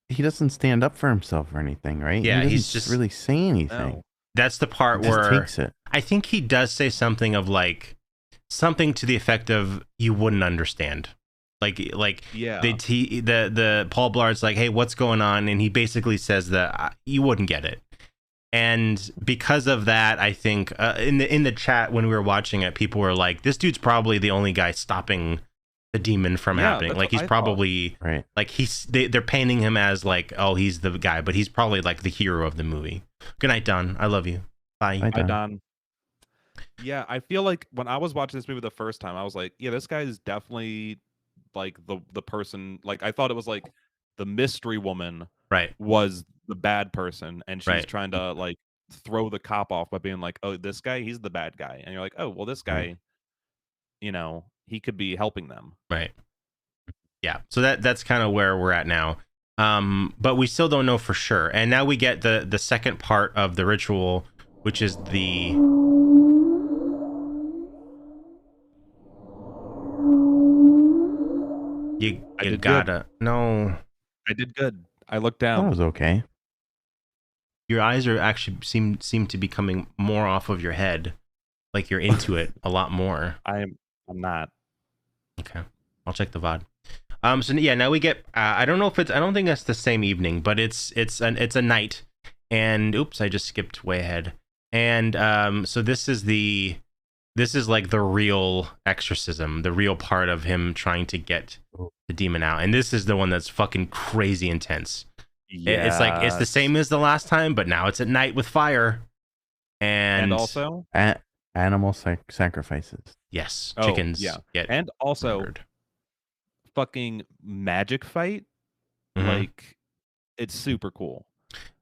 he doesn't stand up for himself or anything, right? Yeah, he he's doesn't just- really say anything. No. that's the He part just where takes it. I think he does say something of like something to the effect of you wouldn't understand. Like Yeah. the Paul Blard's like, hey, what's going on? And he basically says that you wouldn't get it. And because of that, I think in the chat when we were watching it, people were like, this dude's probably the only guy stopping the demon from Yeah, happening. that's Like what he's I probably Right. like they're painting him as like, oh, he's the guy, but he's probably like the hero of the movie. Good night, Don. I love you. Bye. Bye, Hi, Don. Don. Yeah, I feel like when I was watching this movie the first time, I was like, yeah, this guy is definitely like the person. Like I thought it was like the mystery woman Right. was the bad person, and she's Right. trying to like throw the cop off by being like, oh, this guy, he's the bad guy, and you're like, oh, well, this guy, Right. he could be helping them. Right. Yeah. So that's kind of where we're at now. But we still don't know for sure. And now we get the second part of the ritual, which is the you did gotta no. I did good. I looked That down. was okay. Your eyes are actually seem to be coming more off of your head, like you're into it a lot more. I'm not. Okay, I'll check the VOD. So yeah, now we get. I don't know if it's. I don't think that's the same evening, but it's a night. And oops, I just skipped way ahead. And so this is like the real exorcism, the real part of him trying to get the demon out. And this is the one that's fucking crazy intense. Yeah, It's like it's the same as the last time, but now it's at night with fire. And also Animal sacrifices. yes, Oh, chickens yeah. get and also murdered. fucking magic fight. Mhm. Like it's super cool.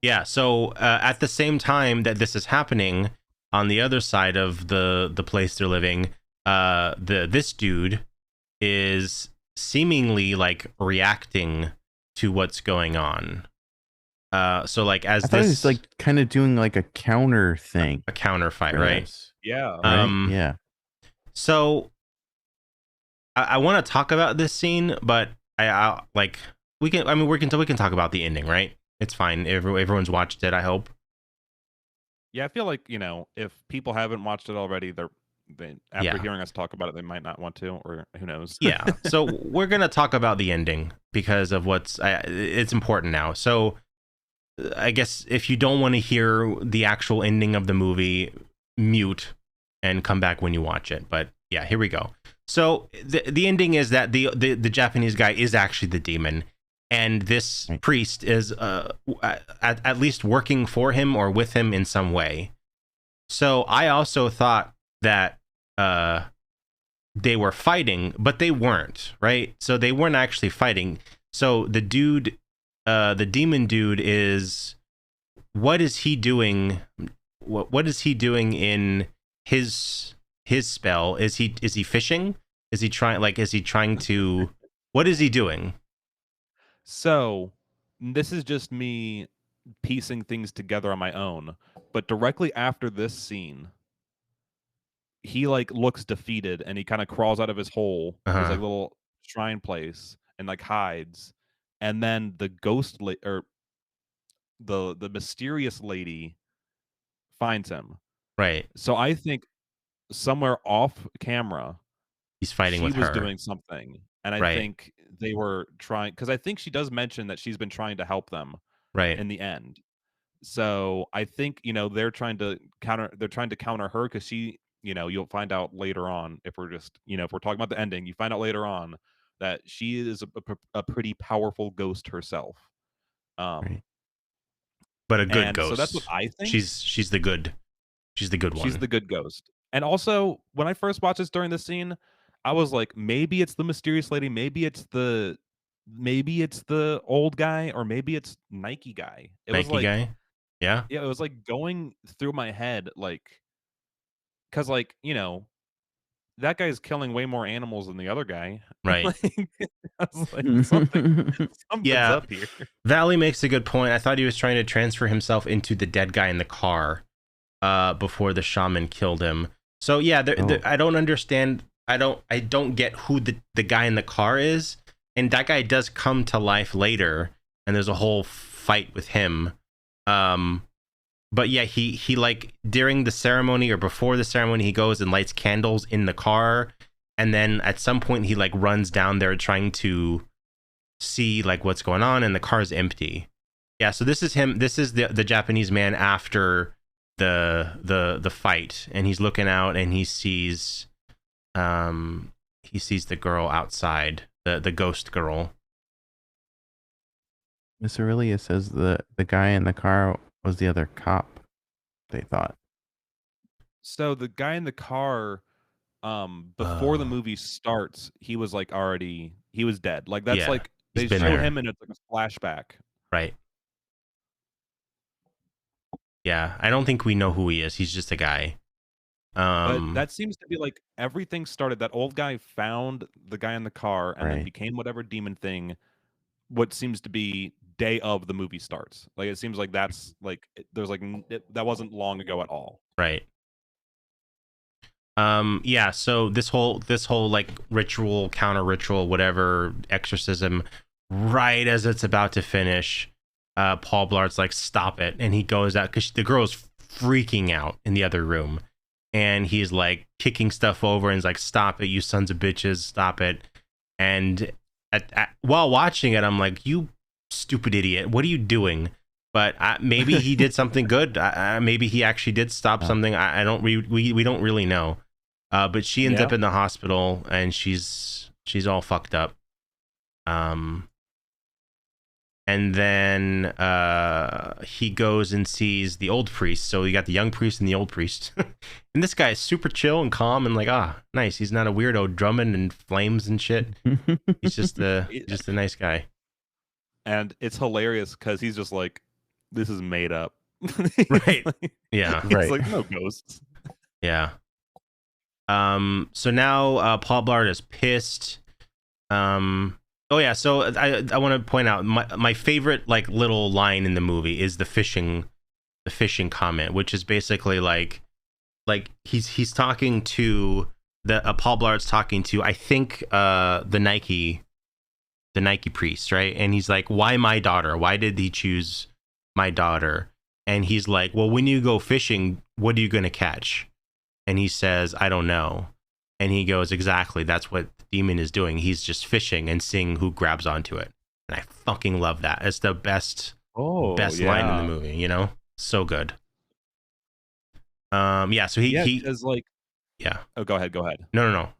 Yeah, so at the same time that this is happening, on the other side of the place they're living, this dude is seemingly like reacting to what's going on. So like as I thought he this was like kind of doing like a counter thing. a counter fight, for right? this, Yeah. right? Yeah. So I want to talk about this scene, but I like we can talk about the ending, right? It's fine. Everyone's watched it, I hope. Yeah, I feel like, if people haven't watched it already, after Yeah. hearing us talk about it, they might not want to, or who knows. Yeah. So we're going to talk about the ending because of it's important now. So I guess if you don't want to hear the actual ending of the movie, mute and come back when you watch it. But yeah, here we go. So the ending is that the Japanese guy is actually the demon. And this Right. priest is at least working for him or with him in some way. So I also thought that they were fighting, but they weren't, right? So they weren't actually fighting. So the dude, the demon dude is, what is he doing? What is he doing in his spell? Is he fishing? Is he trying to, what is he doing? So this is just me piecing things together on my own. But directly after this scene, he like looks defeated and he kind of crawls out of his hole, his Uh-huh. like little shrine place, and like hides. And then the ghost or the mysterious lady finds him. Right. So I think somewhere off camera, He's fighting she with was her. doing something, and I Right. think they were trying, because I think she does mention that she's been trying to help them Right. in the end. So I think they're trying to counter her, because she, you'll find out later on, if we're just if we're talking about the ending, you find out later on that she is a pretty powerful ghost herself. Right. But a good and ghost. So that's what I think. She's the good. She's the good one. She's the good ghost. And also, when I first watched this during this scene, I was like, maybe it's the mysterious lady, maybe it's the old guy, or maybe it's Nike guy. It was Nike like, guy. Yeah. yeah, it was like going through my head, like because like that guy's killing way more animals than the other guy. Right. Like, I was like, something's Yeah. up here. Valley makes a good point. I thought he was trying to transfer himself into the dead guy in the car before the shaman killed him. So yeah, I don't understand. I don't get who the guy in the car is. And that guy does come to life later, and there's a whole fight with him. But yeah, he like during the ceremony or before the ceremony, he goes and lights candles in the car, and then at some point he like runs down there trying to see like what's going on, and the car's empty. Yeah, so this is him. This is the Japanese man after the fight, and he's looking out and he sees the girl outside, the ghost girl. Miss Aurelia says the guy in the car was the other cop, they thought. So the guy in the car, before the movie starts, he was like he was dead. Like that's like they show him and it's like a flashback. Right. Yeah, I don't think we know who he is. He's just a guy. But that seems to be like everything started. That old guy found the guy in the car and then became whatever demon thing. What seems to be day of the movie starts. Like it seems like that's like there's like that wasn't long ago at all. Right. Yeah, so this whole like ritual, counter ritual, whatever, exorcism, right as it's about to finish, Paul Blart's like, stop it, and he goes out because the girl's freaking out in the other room, and he's like kicking stuff over and he's like, stop it, you sons of bitches, stop it. And while watching it, I'm like, you stupid idiot, what are you doing? But maybe he did something good. Maybe he actually did stop something. I don't. We don't really know. But she ends up in the hospital, and she's all fucked up. And then he goes and sees the old priest. So you got the young priest and the old priest, and this guy is super chill and calm and like, nice. He's not a weirdo drumming and flames and shit. He's just a nice guy. And it's hilarious because he's just like, this is made up. Right. Yeah. It's like no ghosts. Yeah. So now Paul Blart is pissed. Oh yeah, so I want to point out my favorite like little line in the movie is the fishing comment, which is basically like he's talking to Paul Blart's talking to, I think, the Nike priest, right? And he's like, why my daughter? Why did he choose my daughter? And he's like, well, when you go fishing, what are you going to catch? And he says, I don't know. And he goes, exactly, that's what the demon is doing. He's just fishing and seeing who grabs onto it. And I fucking love that. It's the best line in the movie, you know? So good. Yeah, so he is like, yeah. Oh, go ahead. No.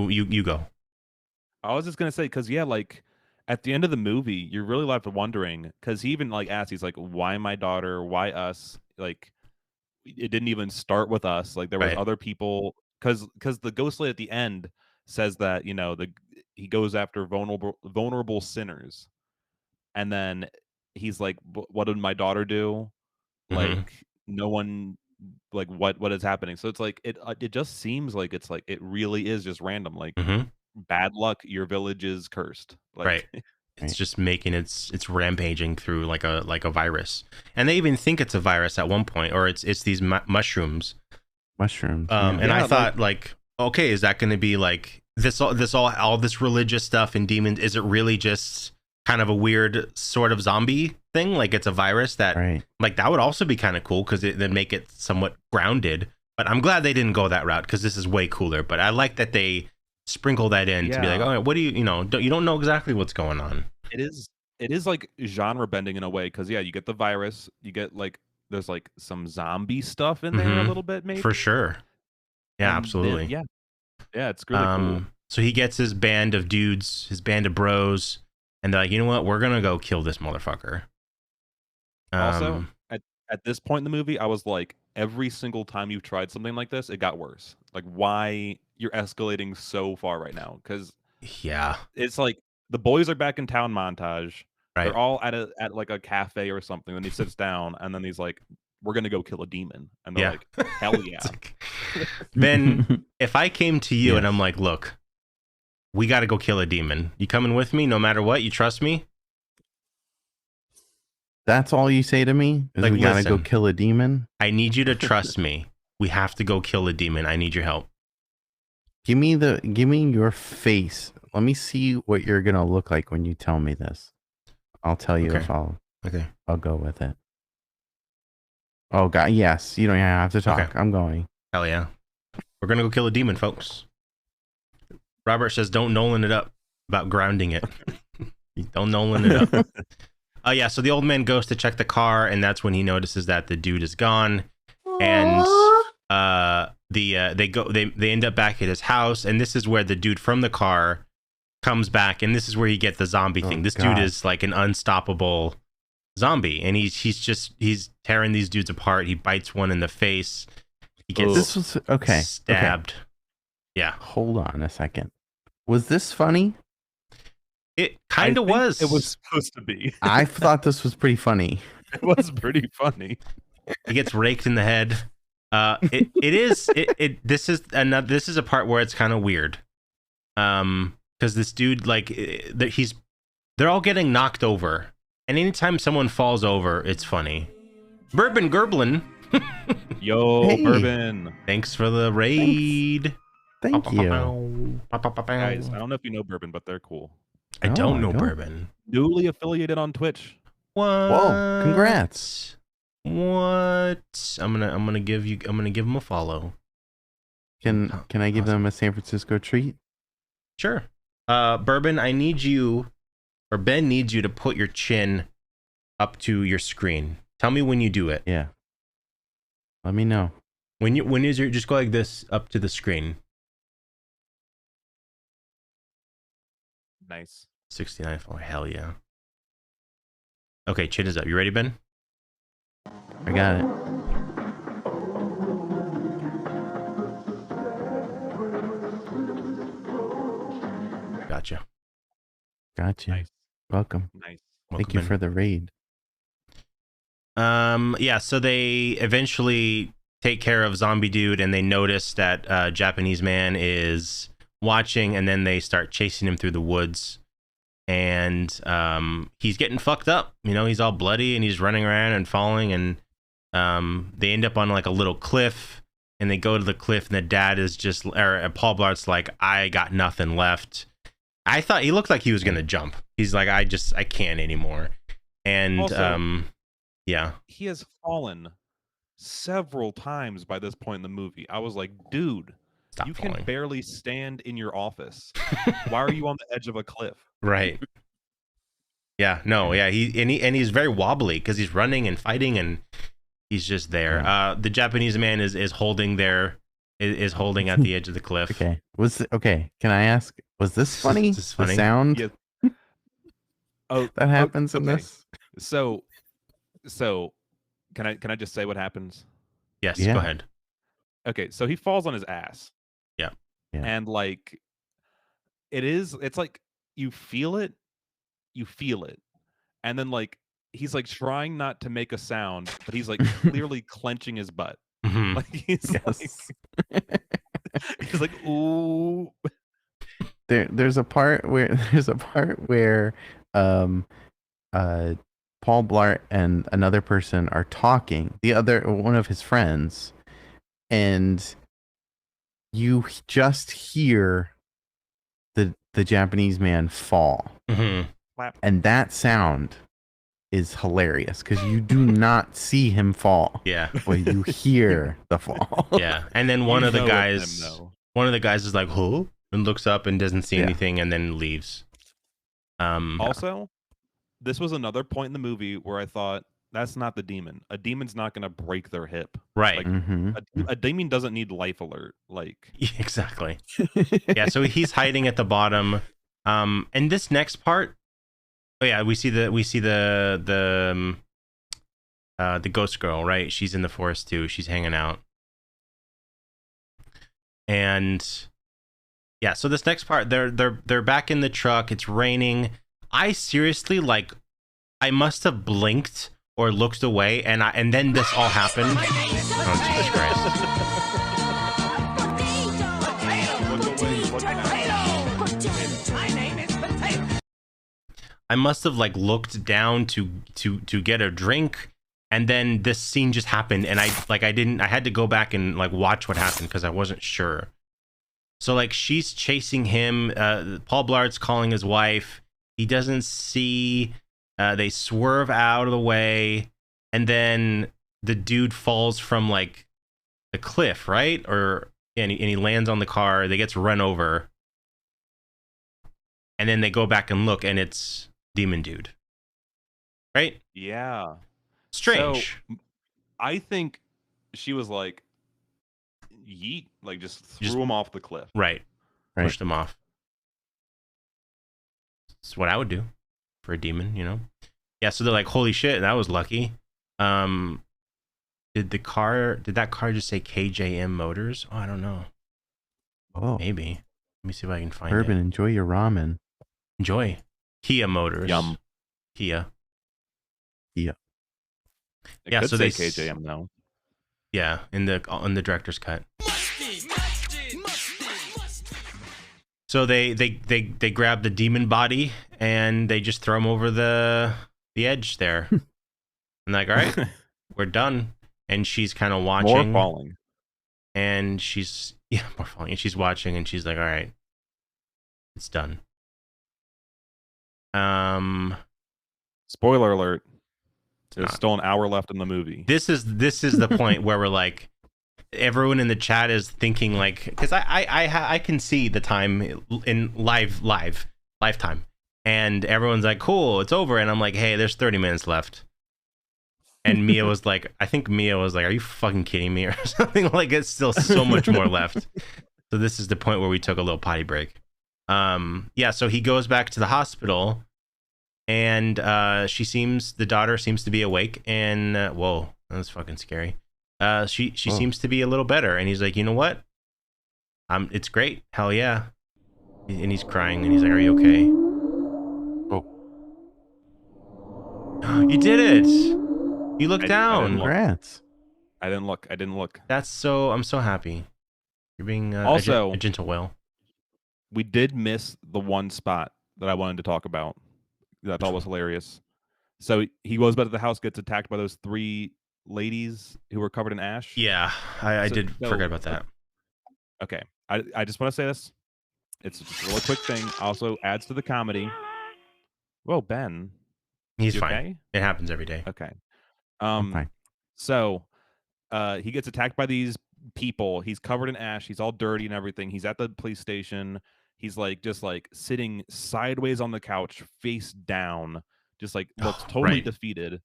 You go. I was just gonna say, because like at the end of the movie, you're really left wondering, because he even like asks, he's like, why my daughter? Why us? Like, it didn't even start with us. Like there was other people, because the ghost lady at the end says that he goes after vulnerable sinners, and then he's like, what did my daughter do? Like no one, like what is happening? So it's like it just seems like it's like it really is just random. Like bad luck, your village is cursed. Like, right. It's just making it's rampaging through like a virus, and they even think it's a virus at one point, or it's these mushrooms. And I thought like, okay, is that going to be like all this religious stuff and demons? Is it really just kind of a weird sort of zombie thing? Like it's a virus that like that would also be kind of cool because it'd make it somewhat grounded. But I'm glad they didn't go that route because this is way cooler. But I like that they sprinkle that in to be like, oh, what do you don't know exactly what's going on. It is like genre bending in a way, because you get the virus, you get like there's like some zombie stuff in there a little bit, maybe, for sure. Yeah, and absolutely. Yeah, it's really cool. So he gets his band of dudes, his band of bros, and they're like, you know what, we're gonna go kill this motherfucker. Also, at this point in the movie, I was like, every single time you've tried something like this, it got worse. Like, why you're escalating so far right now? Because it's like the boys are back in town montage. Right. They're all at like a cafe or something. Then he sits down, and then he's like, we're gonna go kill a demon, and they're Yeah. like, hell yeah. It's like, Ben, if I came to you and I'm like, look, we got to go kill a demon. You coming with me no matter what? You trust me? That's all you say to me? Is Like, we gotta go listen. kill a demon? I need you to trust me. We have to go kill a demon. I need your help. Give me your face. Let me see what you're gonna look like when you tell me this. I'll tell you Okay. if I'll go with it. Oh God, yes. You don't have to talk. Okay. I'm going. Hell yeah. We're going to go kill a demon, folks. Robert says, don't Nolan it up about grounding it. Don't Nolan it up. Yeah, so the old man goes to check the car, and that's when he notices that the dude is gone. And they end up back at his house, and this is where the dude from the car comes back, and this is where you get the zombie thing. This dude is like an unstoppable zombie, and he's tearing these dudes apart. He bites one in the face. He gets stabbed. Okay. Yeah. Hold on a second. Was this funny? It kind of was. It was supposed to be. I thought this was pretty funny. It was pretty funny. He gets raked in the head. This is a part where it's kind of weird. Because this dude, like, they're all getting knocked over, and anytime someone falls over, it's funny. Bourbon Goblin. Yo, Hey. Bourbon. Thanks for the raid. Thank you. Guys, I don't know if you know Bourbon, but they're cool. I don't know Bourbon. Newly affiliated on Twitch. What? Whoa, congrats. What? I'm gonna give him a follow. Can I give them a San Francisco treat? Sure. Bourbon, I need you, or Ben needs you to put your chin up to your screen. Tell me when you do it. Yeah. Let me know. When is your, just go like this up to the screen. Nice. 69. Oh, hell yeah. Okay, chin is up. You ready, Ben? I got it. Gotcha. Gotcha. Nice. Welcome. Nice. Thank you for the raid. Yeah, so they eventually take care of zombie dude, and they notice that Japanese man is watching, and then they start chasing him through the woods, and he's getting fucked up. You know, he's all bloody, and he's running around and falling, and they end up on like a little cliff, and they go to the cliff, and the dad is just, or Paul Blart's like, I got nothing left. I thought he looked like he was gonna jump. He's like, I can't anymore. And Also, yeah, he has fallen several times by this point in the movie. I was like, dude, stop you falling. can barely stand in your office. Why are you on the edge of a cliff? Right. Yeah, no, yeah, he's very wobbly because he's running and fighting, and he's just there. The Japanese man is holding is holding at the edge of the cliff. Okay. Can I ask, was this funny? Is this funny? The sound Yeah. Oh, that happens in okay. this? So can I just say what happens? Yes, Yeah. go ahead. Okay, so he falls on his ass. Yeah. Yeah. And like it's like you feel it. And then like he's like trying not to make a sound, but he's like clearly clenching his butt. Mhm. Like he's Yes. he's like, ooh. There's a part where Paul Blart and another person are talking, one of his friends, and you just hear the Japanese man fall. Mhm. And that sound is hilarious because you do not see him fall, Yeah. but you hear the fall. Yeah. And then one You of the know it's guys him, is like, "Huh?" and looks up and doesn't see Yeah. anything, and then leaves. Also, this was another point in the movie where I thought, that's not the demon. A demon's not going to break their hip. Right. Like, Mhm. a demon doesn't need life alert. Like, Exactly. Yeah, so he's hiding at the bottom. And this next part, oh yeah, we see the ghost girl, right? She's in the forest too. She's hanging out. And yeah, so this next part, they're back in the truck. It's raining. I seriously, like, I must have blinked or looked away, and then this all happened. Oh, Jesus Christ. I must have like looked down to get a drink, and then this scene just happened, and I had to go back and like watch what happened because I wasn't sure. So like she's chasing him, Paul Blart's calling his wife. He doesn't see, they swerve out of the way, and then the dude falls from like the cliff, right? And he lands on the car. They gets run over. And then they go back and look, and it's Demon Dude. Right? Yeah. Strange. So, I think she was like, yeet, like just threw him off the cliff. Right. Pushed him off. That's what I would do for a demon, you know? Yeah, so they're like, holy shit, that was lucky. Did that car just say KJM Motors? Oh, I don't know. Oh, Maybe. Let me see if I can find Urban, it. enjoy your ramen. Enjoy. Kia Motors. Yum. Kia. Yeah. It Yeah, could so say they KJM though. Yeah, in the director's cut. So they grab the demon body and they just throw him over the edge there. And like, all right, we're done. And she's kind of watching. More falling. And she's more falling. And she's watching and she's like, all right, it's done. Spoiler alert. There's not. still an hour left in the movie. This is the point where we're like, everyone in the chat is thinking like, because I can see the time in lifetime, and everyone's like, cool, it's over, and I'm like, hey, there's 30 minutes left. And Mia was like, I think Mia was like, are you fucking kidding me or something? Like, it's still so much more left. So this is the point where we took a little potty break. Yeah, so he goes back to the hospital, and the daughter seems to be awake, and whoa, that's fucking scary. She seems to be a little better, and he's like, you know what? It's great, hell yeah. And he's crying, and he's like, are you okay? Oh, you did it! You looked down. Congrats. I didn't look. I'm so happy. You're being Also a gentle whale. We did miss the one spot that I wanted to talk about that I thought was hilarious. So he goes back to the house, gets attacked by those 3 ladies who were covered in ash. Yeah, I did forget about that. Okay, I just want to say this. It's just a really quick thing. Also adds to the comedy. Whoa, Ben. He's fine. Okay? It happens every day. Okay. I'm fine. So he gets attacked by these people. He's covered in ash. He's all dirty and everything. He's at the police station. He's like just like sitting sideways on the couch, face down, just like looks totally defeated.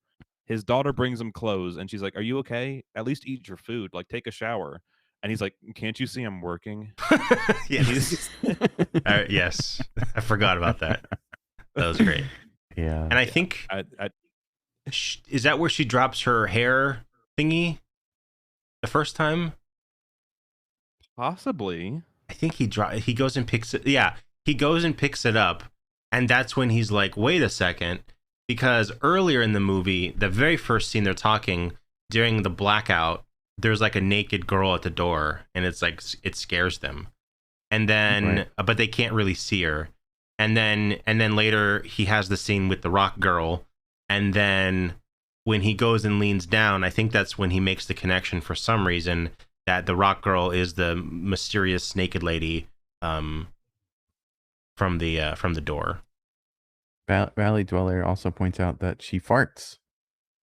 His daughter brings him clothes, and she's like, "Are you okay? At least eat your food. Like, take a shower." And he's like, "Can't you see I'm working?" Yes. Yes. I forgot about that. That was great. Yeah. And I think is that where she drops her hair thingy the first time? Possibly. I think he goes and picks it. Yeah, he goes and picks it up, and that's when he's like, "Wait a second," because earlier in the movie, the very first scene they're talking during the blackout, there's like a naked girl at the door, and it's like it scares them, and then but they can't really see her, and then later he has the scene with the rock girl, and then when he goes and leans down, I think that's when he makes the connection for some reason that the rock girl is the mysterious naked lady from the door. Valley Dweller also points out that she farts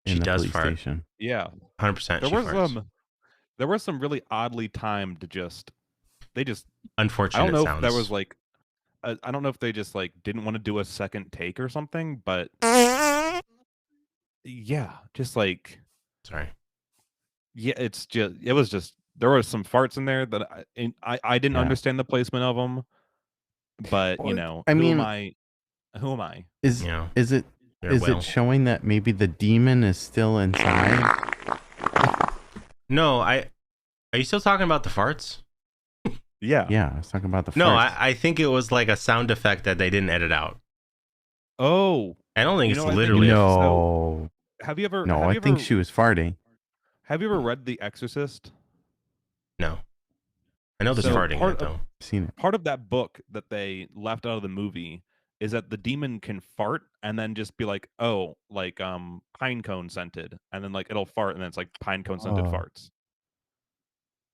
in the police fart. station. Yeah, 100%. There were some really oddly timed. Unfortunate. I don't know sounds. if that was like. I don't know if they just like didn't want to do a second take or something, but yeah, just like. Sorry. Yeah, it was just there were some farts in there that I didn't understand the placement of them, but you know, I mean, who am I? Is it showing that maybe the demon is still inside? No, are you still talking about the farts? Yeah. Yeah, I was talking about the farts. No, I think it was like a sound effect that they didn't edit out. Oh. I don't think it's literally. No. Have you ever? No, have I you think ever, she was farting. Have you ever read The Exorcist? No. I know there's So farting in part it, of- though. Seen it. Part of that book that they left out of the movie is that the demon can fart and then just be like, oh, like pine cone scented, and then like it'll fart and then it's like pine cone scented Oh. farts.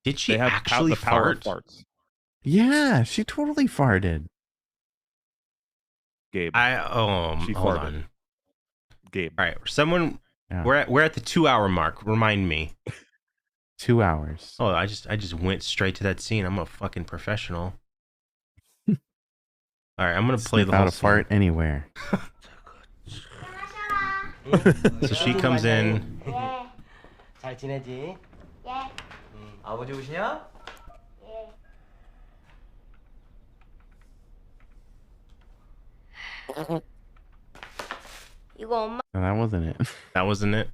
Did she They have actually the power of fart? farts. Yeah, she totally farted. Gabe. She Hold farted. on. Gabe. All right, someone. Yeah. We're at the 2-hour mark. Remind me. 2 hours. Oh, I just went straight to that scene. I'm a fucking professional. All right, I'm gonna play the Sniff whole out a scene. fart anywhere. So she comes in. 잘 지내지? 예. 아버지 오시냐? 예. 이거 엄마 No, that wasn't it. That wasn't it.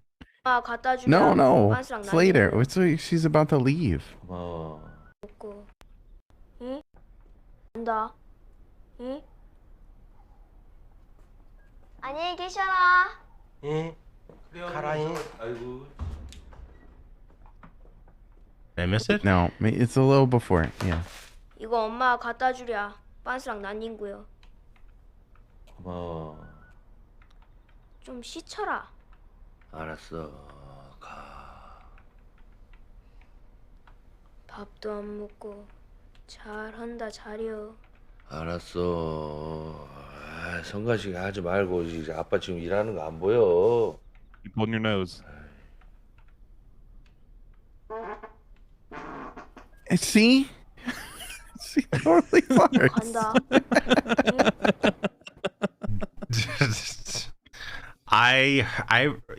갖다 주면 No, no. 반스랑 It's later. 나뉘고 She's about to leave. 뭐 먹고. 응? 간다. 응? 안녕히 계셔라. 예? 가라잉 아이고 Did I miss it? No, it's a little before it. Yeah. 이거 엄마가 갖다 주랴. 반스랑 나뉜고요. 뭐 좀 씻쳐라. 알았어 가 밥도 안 먹고 잘한다 잘이여. 알았어 성가시게 하지 말고 이제 아빠 지금 일하는 거 안 보여 Keep holding your nose. See? She totally farts. 간다.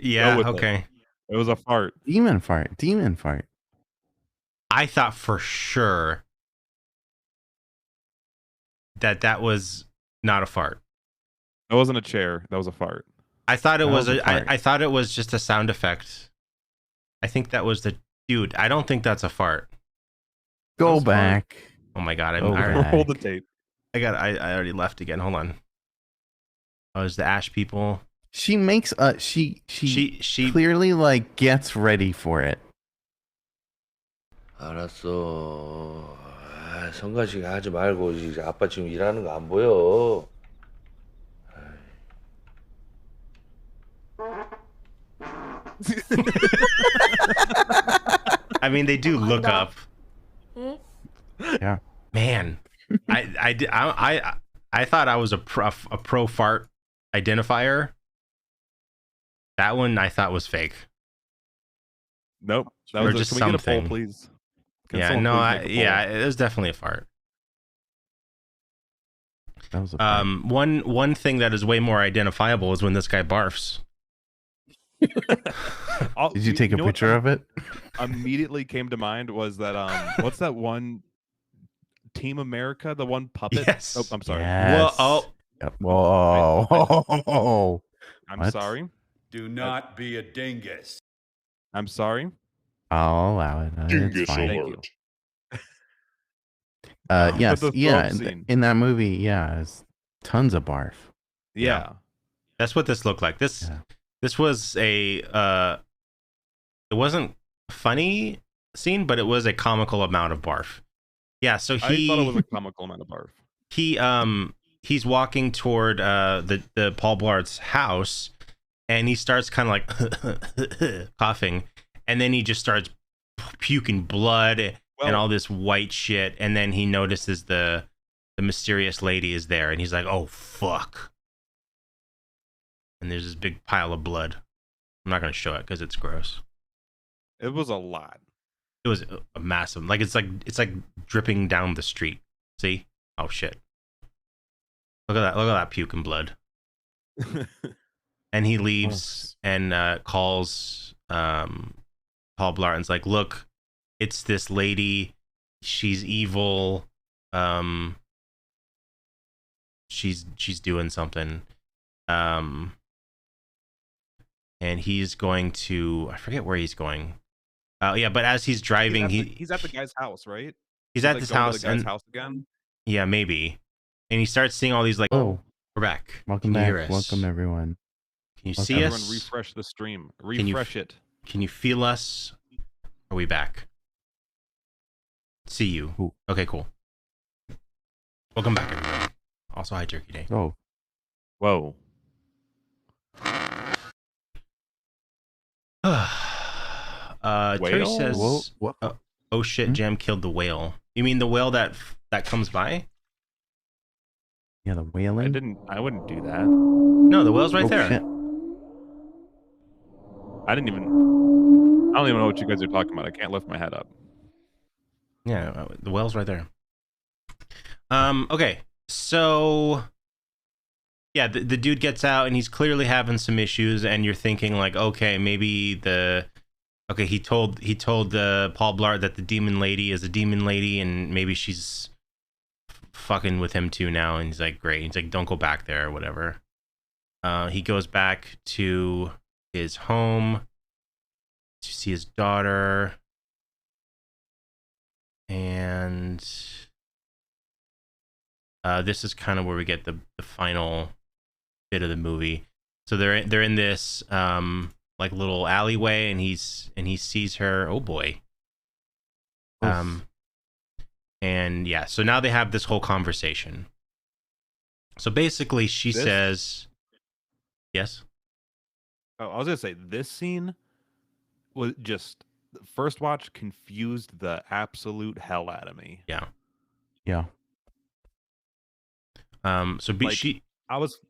Yeah, Go with it. okay. It was a fart. Demon fart. Demon fart. I thought for sure that was not a fart. That wasn't a chair. That was a fart. I thought it That was was a fart. I thought it was just a sound effect. I think that was the dude. I don't think that's a fart. Go That's fart. back. Oh my god! Go I back. Roll the tape. I already left again. Hold on. Oh, it's the Ash people. She makes she She clearly like gets ready for it. 알았어 성가시게 하지 말고 이제 아빠 지금 일하는 거 안 보여 I mean, they do look 간다. up. 응? Yeah. Man, I thought I was a pro fart identifier. That one I thought was fake. Nope. That Or was just can we get a poll, something. please? Can Yeah, someone no, please make a poll? yeah, it was definitely a fart. That was a fart. One thing that is way more identifiable is when this guy barfs. Did you take a know what picture of it? Immediately came to mind was that what's that one Team America, the one puppet? Yes. Oh, I'm sorry. Yes. Well, Yep. Whoa. I'm What? sorry. Do not be a dingus. I'm sorry. I'll allow it. It's fine. Thank you. Yes, the yeah. throat scene. In that movie, yeah, it's tons of barf. Yeah. that's what this looked like. This Yeah. this was a it wasn't a funny scene, but it was a comical amount of barf. Yeah, so I thought it was a comical amount of barf. he's walking toward the Paul Blart's house, and he starts kind of like coughing, and then he just starts puking blood and Well- all this white shit, and then he notices the mysterious lady is there, and he's like, oh fuck, and there's this big pile of blood. I'm not gonna show it because it's gross. It was a lot. It was a massive, like it's like dripping down the street. See? Oh shit! Look at that puke and blood. And he leaves and calls Paul Blart and's like, look, it's this lady. She's evil. She's doing something. And he's going to, I forget where he's going. Yeah, but as he's driving, he's at the guy's house, right? he's at like this going to house, the guy's and house again. yeah, maybe. And he starts seeing all these like, Oh, we're back. welcome Can you back. hear us? Welcome everyone. Can you Okay. see Everyone us? refresh the stream. Can you Refresh it. Can you feel us? Are we back? See you. Ooh. Okay, cool. Welcome back, everyone. Also, hi, Turkey Day. Oh, Whoa. Terry Whale? says, whoa. "Oh shit, Hmm? Jam killed the whale." You mean the whale that comes by? Yeah, the wailing. I wouldn't do that. No, the whale's right Oh there. shit. I don't even know what you guys are talking about. I can't lift my head up. Yeah, the whale's right there. Okay, so yeah, the dude gets out and he's clearly having some issues, and you're thinking like, okay, maybe he told Paul Blart that the demon lady is a demon lady, and maybe she's fucking with him too now, and he's like, great. He's like, don't go back there or whatever. He goes back to his home to see his daughter, and this is kind of where we get the final bit of the movie. So they're in this like little alleyway, and he sees her. Oh boy. Oof. And yeah, so now they have this whole conversation. So basically, she says, yes. Oh, I was gonna say this scene was just first watch confused the absolute hell out of me. Yeah. Yeah. So Like, she. I was.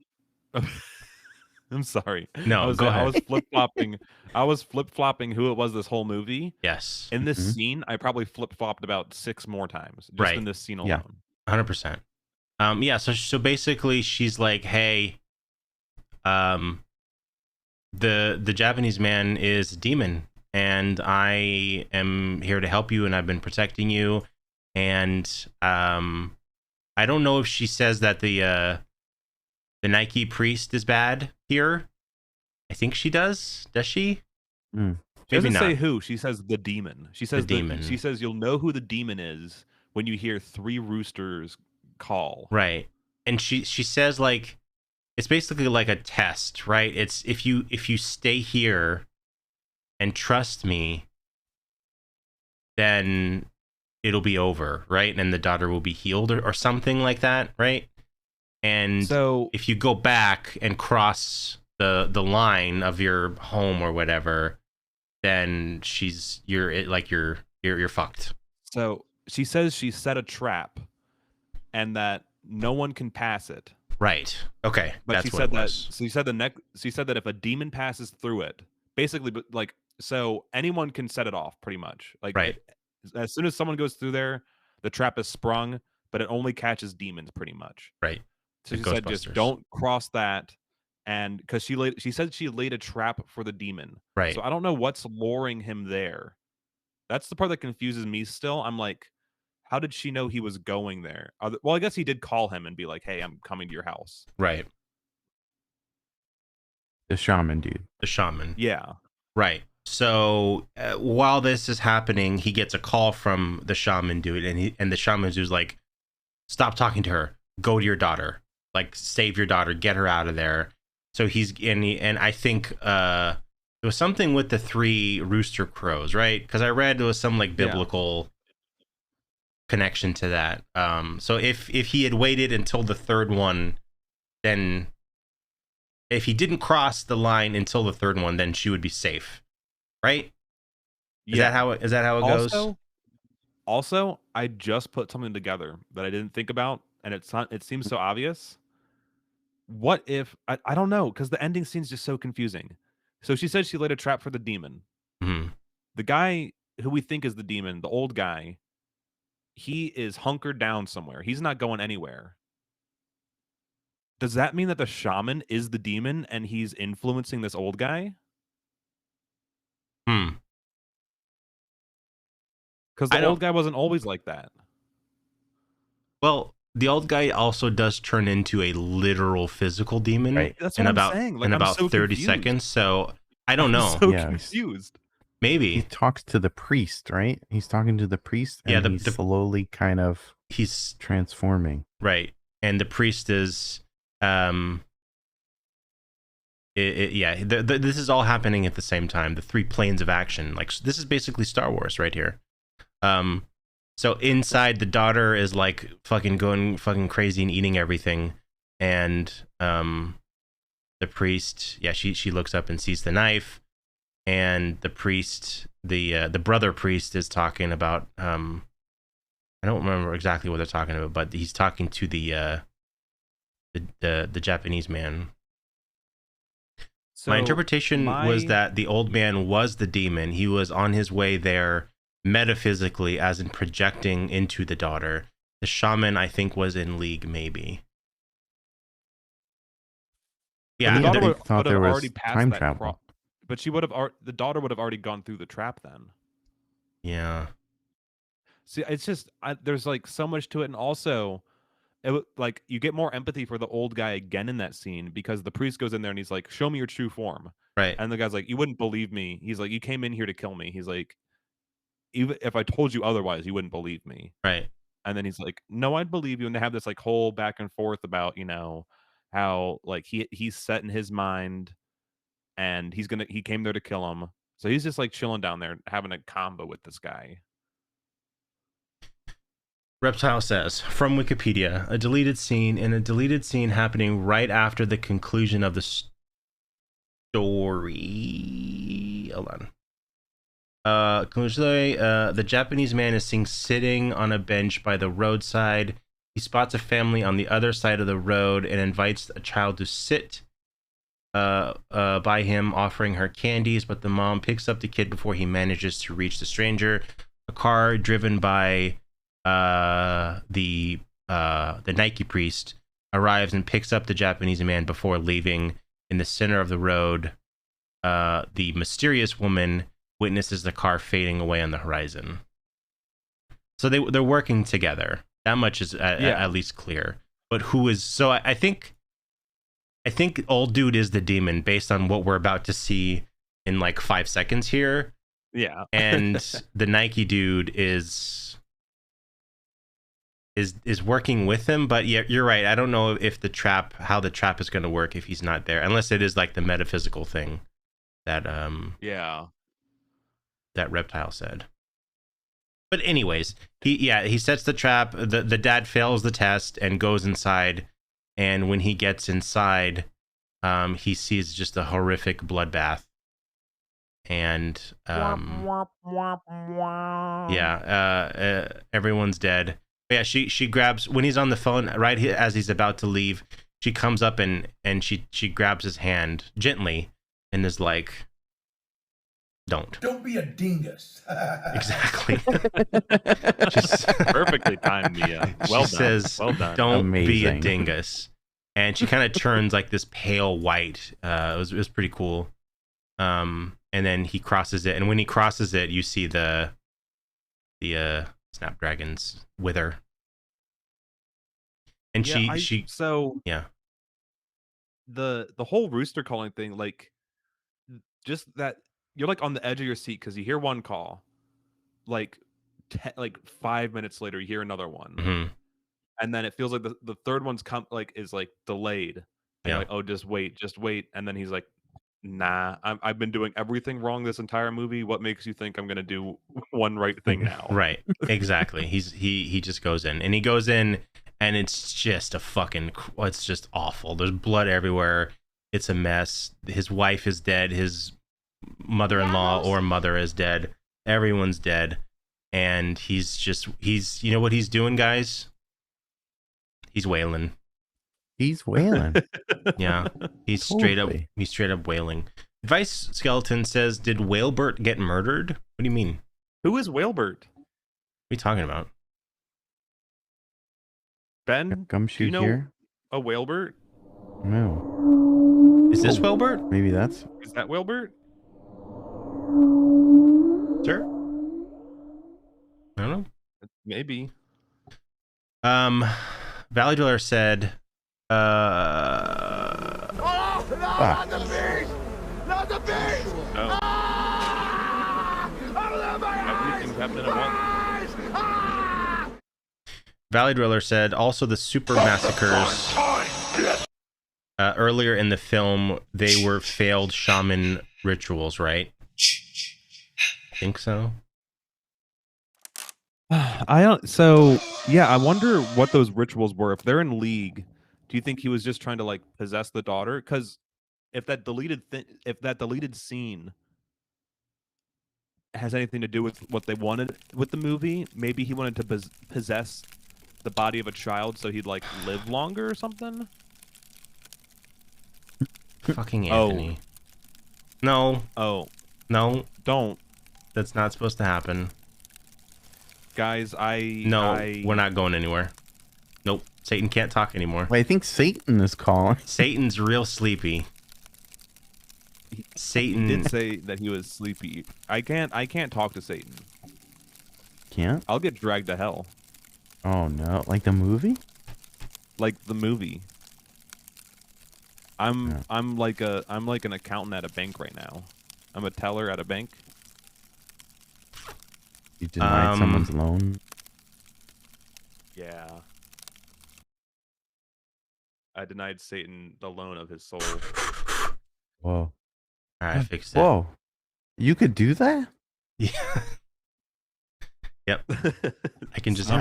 I'm sorry. No, go ahead. I was flip flopping. I was flip flopping who it was this whole movie. Yes. In this Mhm. scene, I probably flip flopped about 6 more times just Right. in this scene Yeah. alone. 100%. Yeah. So basically, she's like, hey, the Japanese man is a demon, and I am here to help you, and I've been protecting you, and I don't know if she says that the Nike priest is bad here. I think she does. Does she? Mm. She Maybe doesn't not. say who. She says the demon. She says demon. She says you'll know who the demon is when you hear 3 roosters call. Right. And she says, like, it's basically like a test, right? It's if you stay here and trust me, then it'll be over, right? And the daughter will be healed or something like that, right? And So if you go back and cross the line of your home or whatever, then you're fucked. So she says she set a trap, and that no one can pass it. Right. Okay. But That's she what said it that. was. She said that if a demon passes through it, basically, but like, so anyone can set it off, pretty much. Like, Right. As soon as someone goes through there, the trap is sprung, but it only catches demons, pretty much. Right. So The she said, just Ghostbusters. don't cross that, and because she said she laid a trap for the demon. Right. So I don't know what's luring him there. That's the part that confuses me still. I'm like, how did she know he was going there? Well, I guess he did call him and be like, hey, I'm coming to your house. Right. The shaman dude. The shaman. Yeah. Right. So while this is happening, he gets a call from the shaman dude, and the shaman dude's like, "Stop talking to her. Go to your daughter. Like, save your daughter. Get her out of there." So and I think it was something with the 3 rooster crows, right? Because I read there was some like biblical connection to that. So if he had waited until the 3rd one, then if he didn't cross the line until the 3rd one, then she would be safe. Right? Is that how it goes? Also, I just put something together that I didn't think about, and it seems so obvious. What if I don't know, because the ending scene's just so confusing. So she said she laid a trap for the demon. Mm-hmm. The guy who we think is the demon, the old guy, he is hunkered down somewhere. He's not going anywhere. Does that mean that the shaman is the demon and he's influencing this old guy? Because the old guy wasn't always like that. Well, the old guy also does turn into a literal physical demon, Right. That's what I'm saying. Like, in I'm about so 30 confused. seconds. So I don't know. So Yeah, confused. Maybe He talks to the priest, right? He's talking to the priest, and Yeah, he's slowly kind of he's transforming. right, and the priest is this is all happening at the same time. The three planes of action. Like, this is basically Star Wars right here. So inside, the daughter is like going fucking crazy and eating everything, and the priest, she looks up and sees the knife, and the priest, the brother priest, is talking about I don't remember exactly what they're talking about, but he's talking to the Japanese man. So my interpretation was that the old man was the demon. He was on his way there metaphysically, as in projecting into the daughter. The shaman, I think, was in league, maybe. Yeah, the daughter would thought have there was already passed time that travel. but she would have the daughter would have already gone through the trap then. Yeah. See, it's just there's like so much to it, and also like you get more empathy for the old guy again in that scene, because the priest goes in there and he's like, "Show me your true form." Right. And the guy's like, "You wouldn't believe me." He's like, "You came in here to kill me." He's like, "Even if I told you otherwise, you wouldn't believe me." Right. And then he's like, "No, I'd believe you." And they have this like whole back and forth about, how like he's set in his mind, and he came there to kill him. So he's just like chilling down there having a combo with this guy. Reptile says, from Wikipedia, a deleted scene happening right after the conclusion of the story. Hold on. The Japanese man is seen sitting on a bench by the roadside. He spots a family on the other side of the road and invites a child to sit by him, offering her candies, but the mom picks up the kid before he manages to reach the stranger. A car driven by the Nike priest arrives and picks up the Japanese man before leaving. In the center of the road, the mysterious woman witnesses the car fading away on the horizon. So they're working together. That much is at least clear. But who is... So I think old dude is the demon based on what we're about to see in like 5 seconds here. Yeah. And the Nike dude is working with him, but yeah, you're right. I don't know if how the trap is going to work if he's not there, unless it is like the metaphysical thing that that Reptile said. But anyways, he sets the trap. The dad fails the test and goes inside, and when he gets inside, he sees just a horrific bloodbath, and everyone's dead. Yeah, she grabs, when he's on the phone, right as he's about to leave, she comes up and she grabs his hand gently and is like, Don't be a dingus. Exactly. Just perfectly timed, Mia. Well she done. says, well done. Don't be a Amazing. dingus. And she kind of turns like this pale white. It was pretty cool. And then he crosses it, and when he crosses it, you see the snapdragons wither. And the whole rooster calling thing, like, just that you're like on the edge of your seat because you hear one call, like 5 minutes later you hear another one, mm-hmm. and then it feels like the third one's is like delayed. And you're like, oh, just wait, and then he's like, nah, I've been doing everything wrong this entire movie. What makes you think I'm gonna do one right thing now? Right, exactly. He just goes in, and it's just it's just awful. There's blood everywhere. It's a mess. His wife is dead. His mother-in-law or mother is dead. Everyone's dead, and he's you know what he's doing, guys? He's wailing. He's wailing. Yeah, he's straight up wailing. Vice Skeleton says, "Did Whalebert get murdered?" What do you mean? Who is Whalebert? What are you talking about? Ben, Gumshoe do you know here? a Whalebert? No. Is this Whalebert? Maybe that's... Is that Whalebert? Sure. I don't know. Maybe. Valley Dweller said, Oh, no, not the beast! Not the beast! Oh. Ah! Everything's happening at once. Ah! Valley Driller said, also the super massacres. earlier in the film, they were failed shaman rituals, right? I think so. I don't. So yeah, I wonder what those rituals were. If they're in league, do you think he was just trying to like possess the daughter? Because if that deleted scene has anything to do with what they wanted with the movie, maybe he wanted to possess the body of a child so he'd like live longer or something. Fucking Anthony. No. Oh. No. Don't. That's not supposed to happen. Guys, we're not going anywhere. Nope. Satan can't talk anymore. Well, I think Satan is calling. Satan's real sleepy. Satan He did say that he was sleepy. I can't talk to Satan. Can't? I'll get dragged to hell. Oh no. Like the movie? Like the movie. I'm like an accountant at a bank right now. I'm a teller at a bank. You denied someone's loan? Yeah. I denied Satan the loan of his soul. Whoa. I fixed it. Whoa. You could do that? Yeah. Yep. I can just he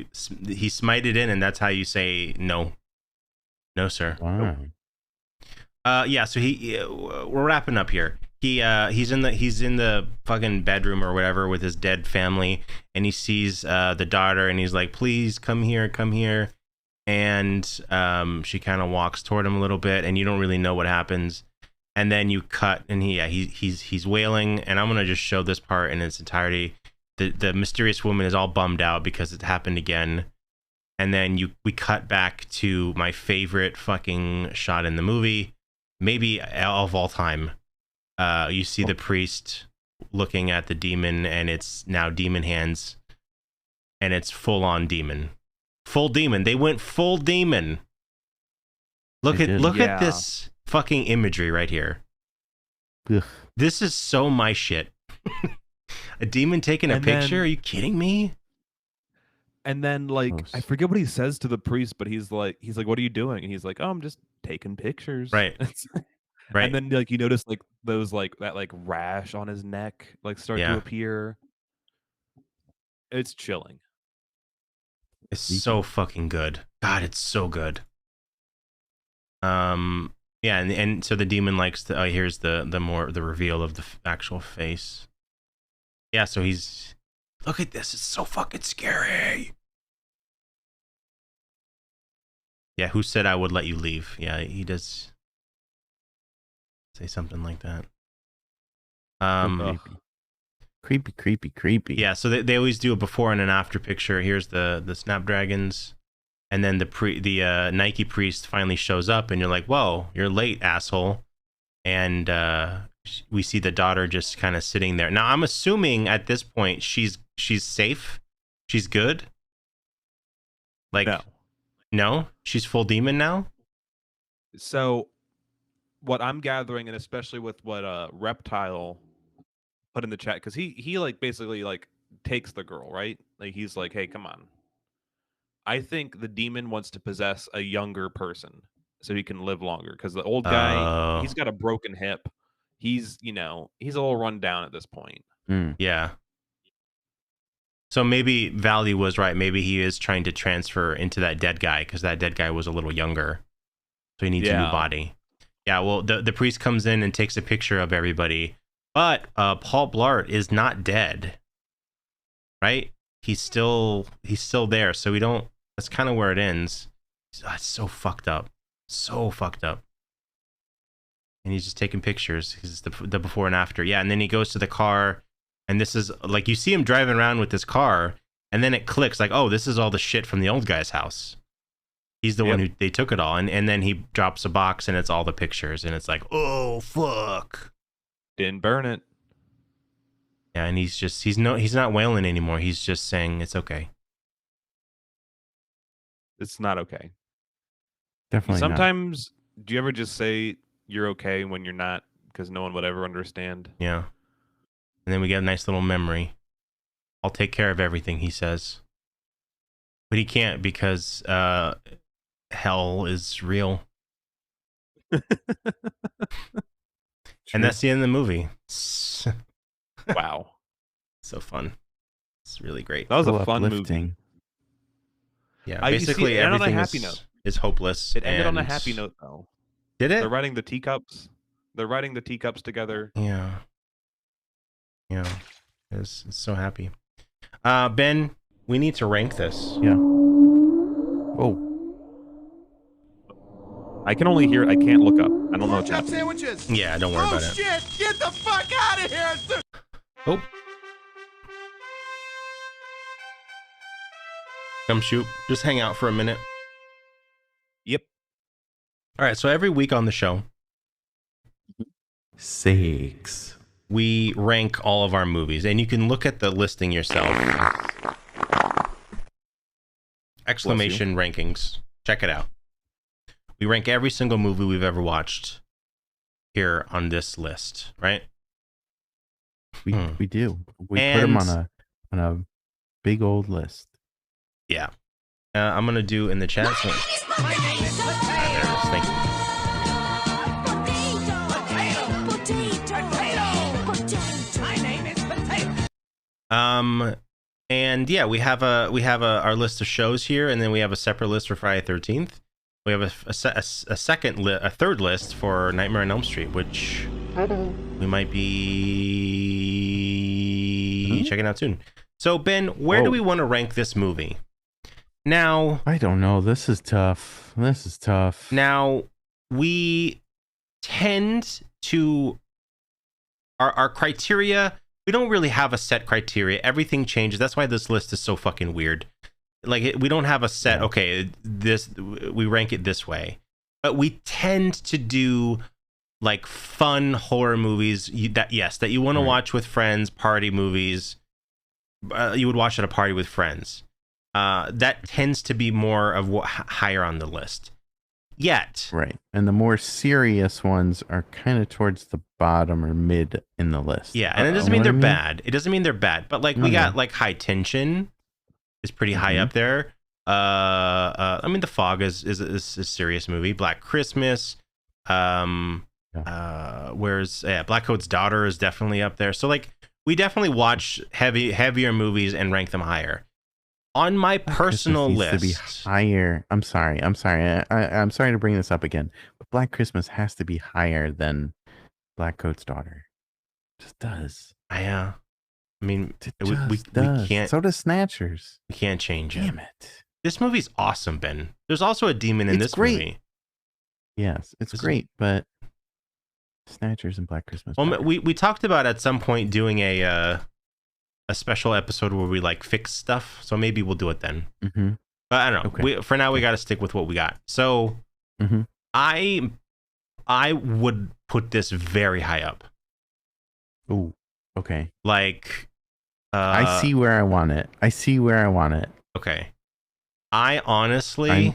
smited in, and that's how you say no. No, sir. Wow. Yeah, so we're wrapping up here. He's in the fucking bedroom or whatever with his dead family, and he sees the daughter, and he's like, please come here. And she kind of walks toward him a little bit, and you don't really know what happens. And then you cut, and he's wailing, and I'm gonna just show this part in its entirety. The mysterious woman is all bummed out because it happened again. And then we cut back to my favorite fucking shot in the movie, maybe of all time. You see the priest looking at the demon, and it's now demon hands, and it's full on demon. Full demon. They went full demon. Look at this fucking imagery right here. Ugh. This is so my shit. A demon taking a picture? Are you kidding me? And then like Gross. I forget what he says to the priest, but he's like, what are you doing? And he's like, oh, I'm just taking pictures. Right. Right. And then like you notice like those like that like rash on his neck like start to appear. It's chilling. It's so fucking good. God, it's so good. Yeah, and so the demon likes to here's the reveal of the actual face. Yeah, so he's look at this, it's so fucking scary. Yeah, who said I would let you leave? Yeah, he does say something like that. Creepy. Yeah, so they always do a before and an after picture. Here's the snapdragons, and then the Nike priest finally shows up, and you're like, whoa, you're late, asshole. And we see the daughter just kind of sitting there. Now I'm assuming at this point she's safe, she's good. Like no, she's full demon now. So what I'm gathering, and especially with what Reptile put in the chat, because he like basically like takes the girl, right? Like he's like, hey, come on. I think the demon wants to possess a younger person so he can live longer, because the old guy, he's got a broken hip. He's a little run down at this point. Yeah. So maybe Valley was right. Maybe he is trying to transfer into that dead guy, because that dead guy was a little younger. So he needs a new body. Yeah, well, the priest comes in and takes a picture of everybody. But Paul Blart is not dead. Right? He's still there. So we don't... That's kind of where it ends. It's so fucked up. So fucked up. And he's just taking pictures. Because it's the before and after. Yeah, and then he goes to the car... And this is, like, you see him driving around with this car, and then it clicks, like, oh, this is all the shit from the old guy's house. He's the one who, they took it all. And then he drops a box, and it's all the pictures, and it's like, oh, fuck. Didn't burn it. Yeah, and he's not wailing anymore. He's just saying, it's okay. It's not okay. Definitely Sometimes, do you ever just say you're okay when you're not, because no one would ever understand? Yeah. And then we get a nice little memory. I'll take care of everything, he says. But he can't, because hell is real. And True. that's the end of the movie. Wow. So fun. It's really great. That was So a fun movie. uplifting. Yeah, You see, basically it ended on a everything happy note. is hopeless. It ended on a and- happy note, though. Did it? They're writing the teacups. They're writing the teacups together. Yeah. Yeah. It's so happy. Ben, we need to rank this. Yeah. Oh, I can only hear it. I can't look up. I don't know what's Pork chop happening. sandwiches. Yeah, don't worry Oh about it. shit! Get the fuck out of here! Oh. Gumshoe, just hang out for a minute. Yep. All right, so every week on the show, 6. we rank all of our movies, and you can look at the listing yourself. Exclamation rankings. Check it out. We rank every single movie we've ever watched here on this list, right? We do. We put them And- on a big old list. Yeah. I'm going to do in the chat. So, there it is. Thank you. And yeah, we have our list of shows here, and then we have a separate list for Friday 13th. We have a third list for Nightmare on Elm Street, which we might be checking out soon. So Ben, where do we want to rank this movie? Now, I don't know. This is tough. Now, we tend to our criteria. We don't really have a set criteria. Everything changes. That's why this list is so fucking weird. Like, we don't have a set. Okay, we rank it this way, but we tend to do like fun horror movies that you want to watch with friends, party movies. You would watch at a party with friends. That tends to be more of what higher on the list. Yet, Right. And the more serious ones are kind of towards the bottom or mid in the list. yeah, and it doesn't mean they're bad. It doesn't mean they're bad, but like we got like High Tension is pretty high up there. I mean, The Fog is a serious movie. Black Christmas. Black Coat's Daughter is definitely up there. So like we definitely watch heavier movies and rank them higher. On my personal list, to be higher. I'm sorry. I'm sorry to bring this up again, but Black Christmas has to be higher than Black Coat's Daughter. It just does. I mean, We can't. So does Snatchers. We can't change it. Damn it. This movie's awesome, Ben. There's also a demon in It's this great. movie. Yes, it's great, but Snatchers and Black Christmas. Well, better. we talked about at some point doing a special episode where we like fix stuff. So maybe we'll do it then. Mm-hmm. But I don't know. Okay. For now, we got to stick with what we got. So Mhm. I would put this very high up. Ooh, okay. Like, I see where I want it. Okay. I honestly,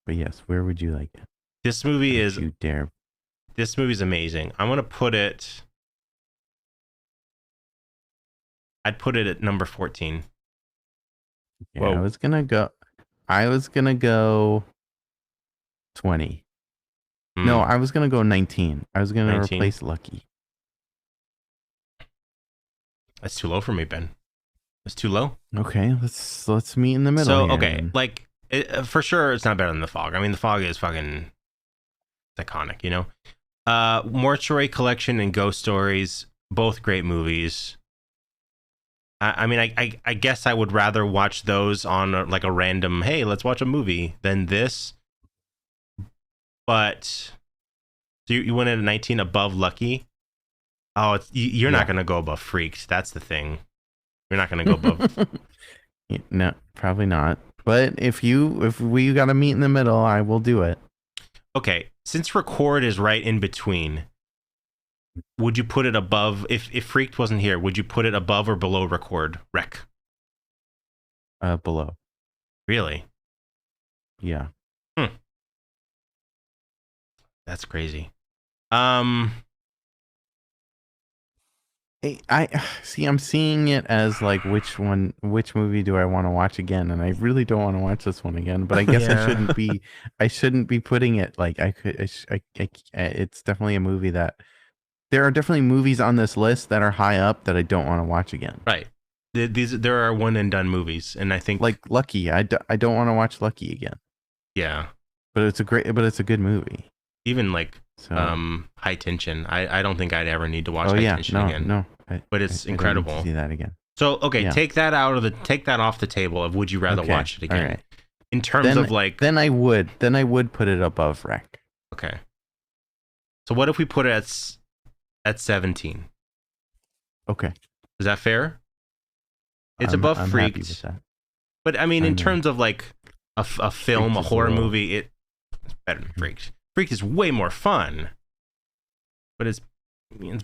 But yes, where would you like it? this movie Don't is you dare. this movie's amazing. I'm gonna put it. I'd put it at number 14. Yeah, Whoa. I was gonna go 20. No, I was gonna go 19. I was gonna 19? replace Lucky. That's too low for me, Ben. It's too low. Okay, let's meet in the middle. So here okay, then. like for sure, it's not better than The Fog. I mean, The Fog is fucking iconic, you know. Mortuary Collection and Ghost Stories, both great movies. I mean, I guess I would rather watch those on like a random, hey, let's watch a movie than this. But so you went at a 19 above Lucky. Oh, you're not gonna go above Freaked. That's the thing. You're not gonna go above. Yeah, no, probably not. But if we gotta meet in the middle, I will do it. Okay, since Record is right in between, would you put it above? If Freaked wasn't here, would you put it above or below Record? Rec. Below. Really? Yeah. That's crazy. I see. I'm seeing it as like which movie do I want to watch again, and I really don't want to watch this one again. But I guess Yeah. I shouldn't be putting it like I could. It's definitely a movie that there are definitely movies on this list that are high up that I don't want to watch again. Right. There are one and done movies, and I think Like Lucky. I don't want to watch Lucky again. Yeah. But it's a good movie. Even like So. High Tension. I don't think I'd ever need to watch Oh High yeah, Tension no, again. no. But it's I don't need incredible. to see that again. So okay, Yeah. take that off the table of would you rather Okay, watch it again? all right. In terms of like then I would put it above Wreck. Okay. So what if we put it at 17? Okay. Is that fair? It's I'm above happy Freaked. with that. But I mean, in I'm terms of like a film, Freaked a is horror a little- movie, it's better than Freaked. Freaked is way more fun, but it's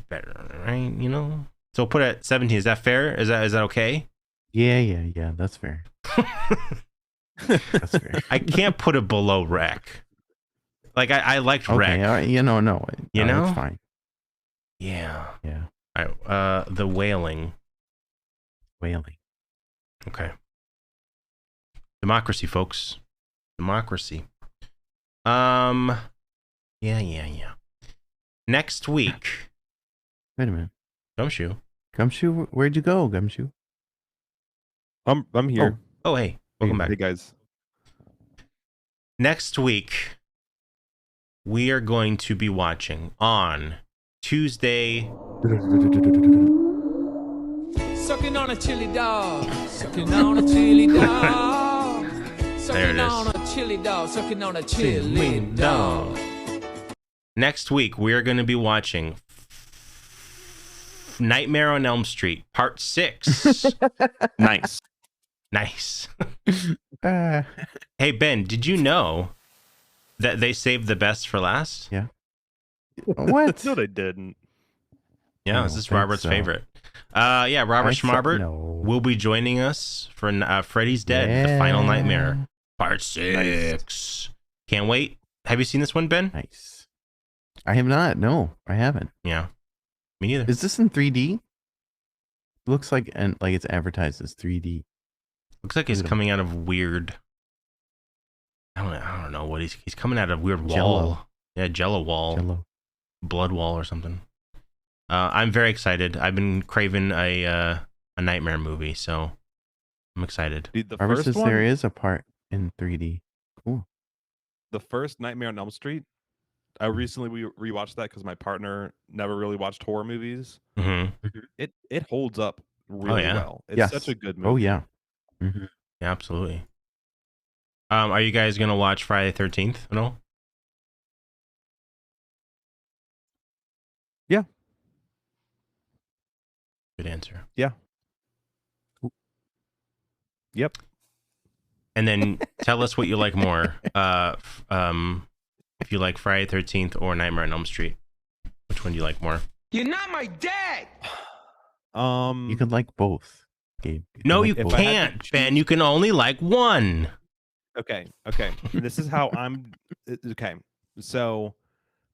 better, right? You know. So put it at 17. Is that fair? Is that okay? Yeah. That's fair. That's fair. I can't put it below Wreck. Like I liked Okay, Wreck. all right, no. You know? It's fine. Yeah. Yeah. All right. The Wailing. Okay. Democracy, folks. Democracy. Yeah. Next week. Wait a minute. Gumshoe. Gumshoe, where'd you go, Gumshoe? I'm here. Oh, hey. Welcome back. Hey guys. Next week, we are going to be watching on Tuesday. Sucking on a chili dog. Sucking on a chili dog. There it Sucking is. on a chili dog. Sucking on a chili dog. Next week, we are going to be watching Nightmare on Elm Street, Part 6. Nice. Nice. Hey, Ben, did you know that they saved the best for last? Yeah. What? No, they didn't. Yeah, I this don't is think Robert's so. favorite. Yeah, Robert Schmarbert No. will be joining us for Freddy's Dead, The Final Nightmare, Part 6. Can't wait. Have you seen this one, Ben? Nice. I have not. No, I haven't. Yeah, me neither. Is this in 3D? Looks like it's advertised as 3D. Looks like he's coming out of weird. I don't know what he's coming out of weird wall. Jello. Yeah, Jello wall, Jello. blood wall or something. I'm very excited. I've been craving a nightmare movie, so I'm excited. Dude, the Robert first says one, there is a part in 3D. Cool. the first Nightmare on Elm Street. I recently rewatched that because my partner never really watched horror movies. Mm-hmm. It holds up really yeah? well. It's Yes. such a good movie. Oh yeah. Mm-hmm. Yeah, absolutely. Are you guys gonna watch Friday the 13th at all? Yeah. Good answer. Yeah. Yep. And then tell us what you like more. If you like Friday the 13th or Nightmare on Elm Street, which one do you like more? You're not my dad. You can like both, Gabe. No, can you like if both. I had to can't, Ben. You can only like one. Okay. This is how I'm. Okay. So,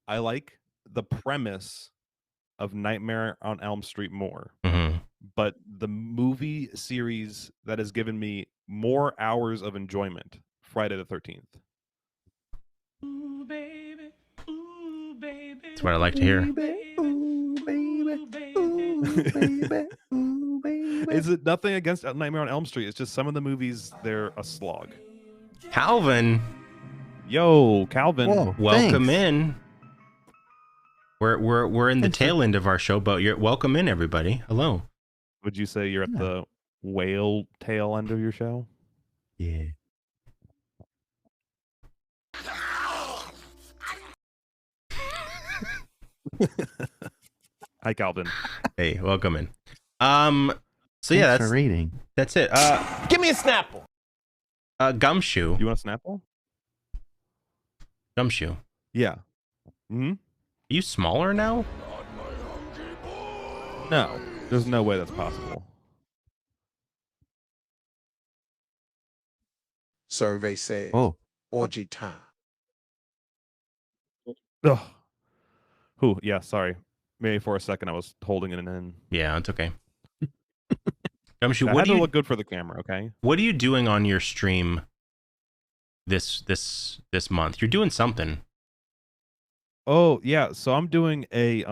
I like the premise of Nightmare on Elm Street more, Mm-hmm. but the movie series that has given me more hours of enjoyment, Friday the 13th. Ooh, baby. Ooh, baby. That's what I like to hear. Is it nothing against Nightmare on Elm Street? It's just some of the movies they're a slog. Calvin, Yo, Calvin. Whoa, welcome thanks. in. We're in the Thanks for- tail end of our show, but you're welcome in, everybody. Hello. Would you say you're at the whale tail end of your show? Yeah. Hi, Calvin. Hey, welcome in. So yeah, Thanks for reading. that's it. Give me a Snapple. Gumshoe. You want a Snapple? Gumshoe. Yeah. Hmm. Are you smaller now? No, there's no way that's possible. Survey said Oh, orgy time. Ugh. Who? Yeah. Sorry. Maybe for a second I was holding it in. Yeah, it's okay. Gumshoe, I what had do to you look good for the camera, okay? What are you doing on your stream this month? You're doing something. Oh yeah, so I'm doing a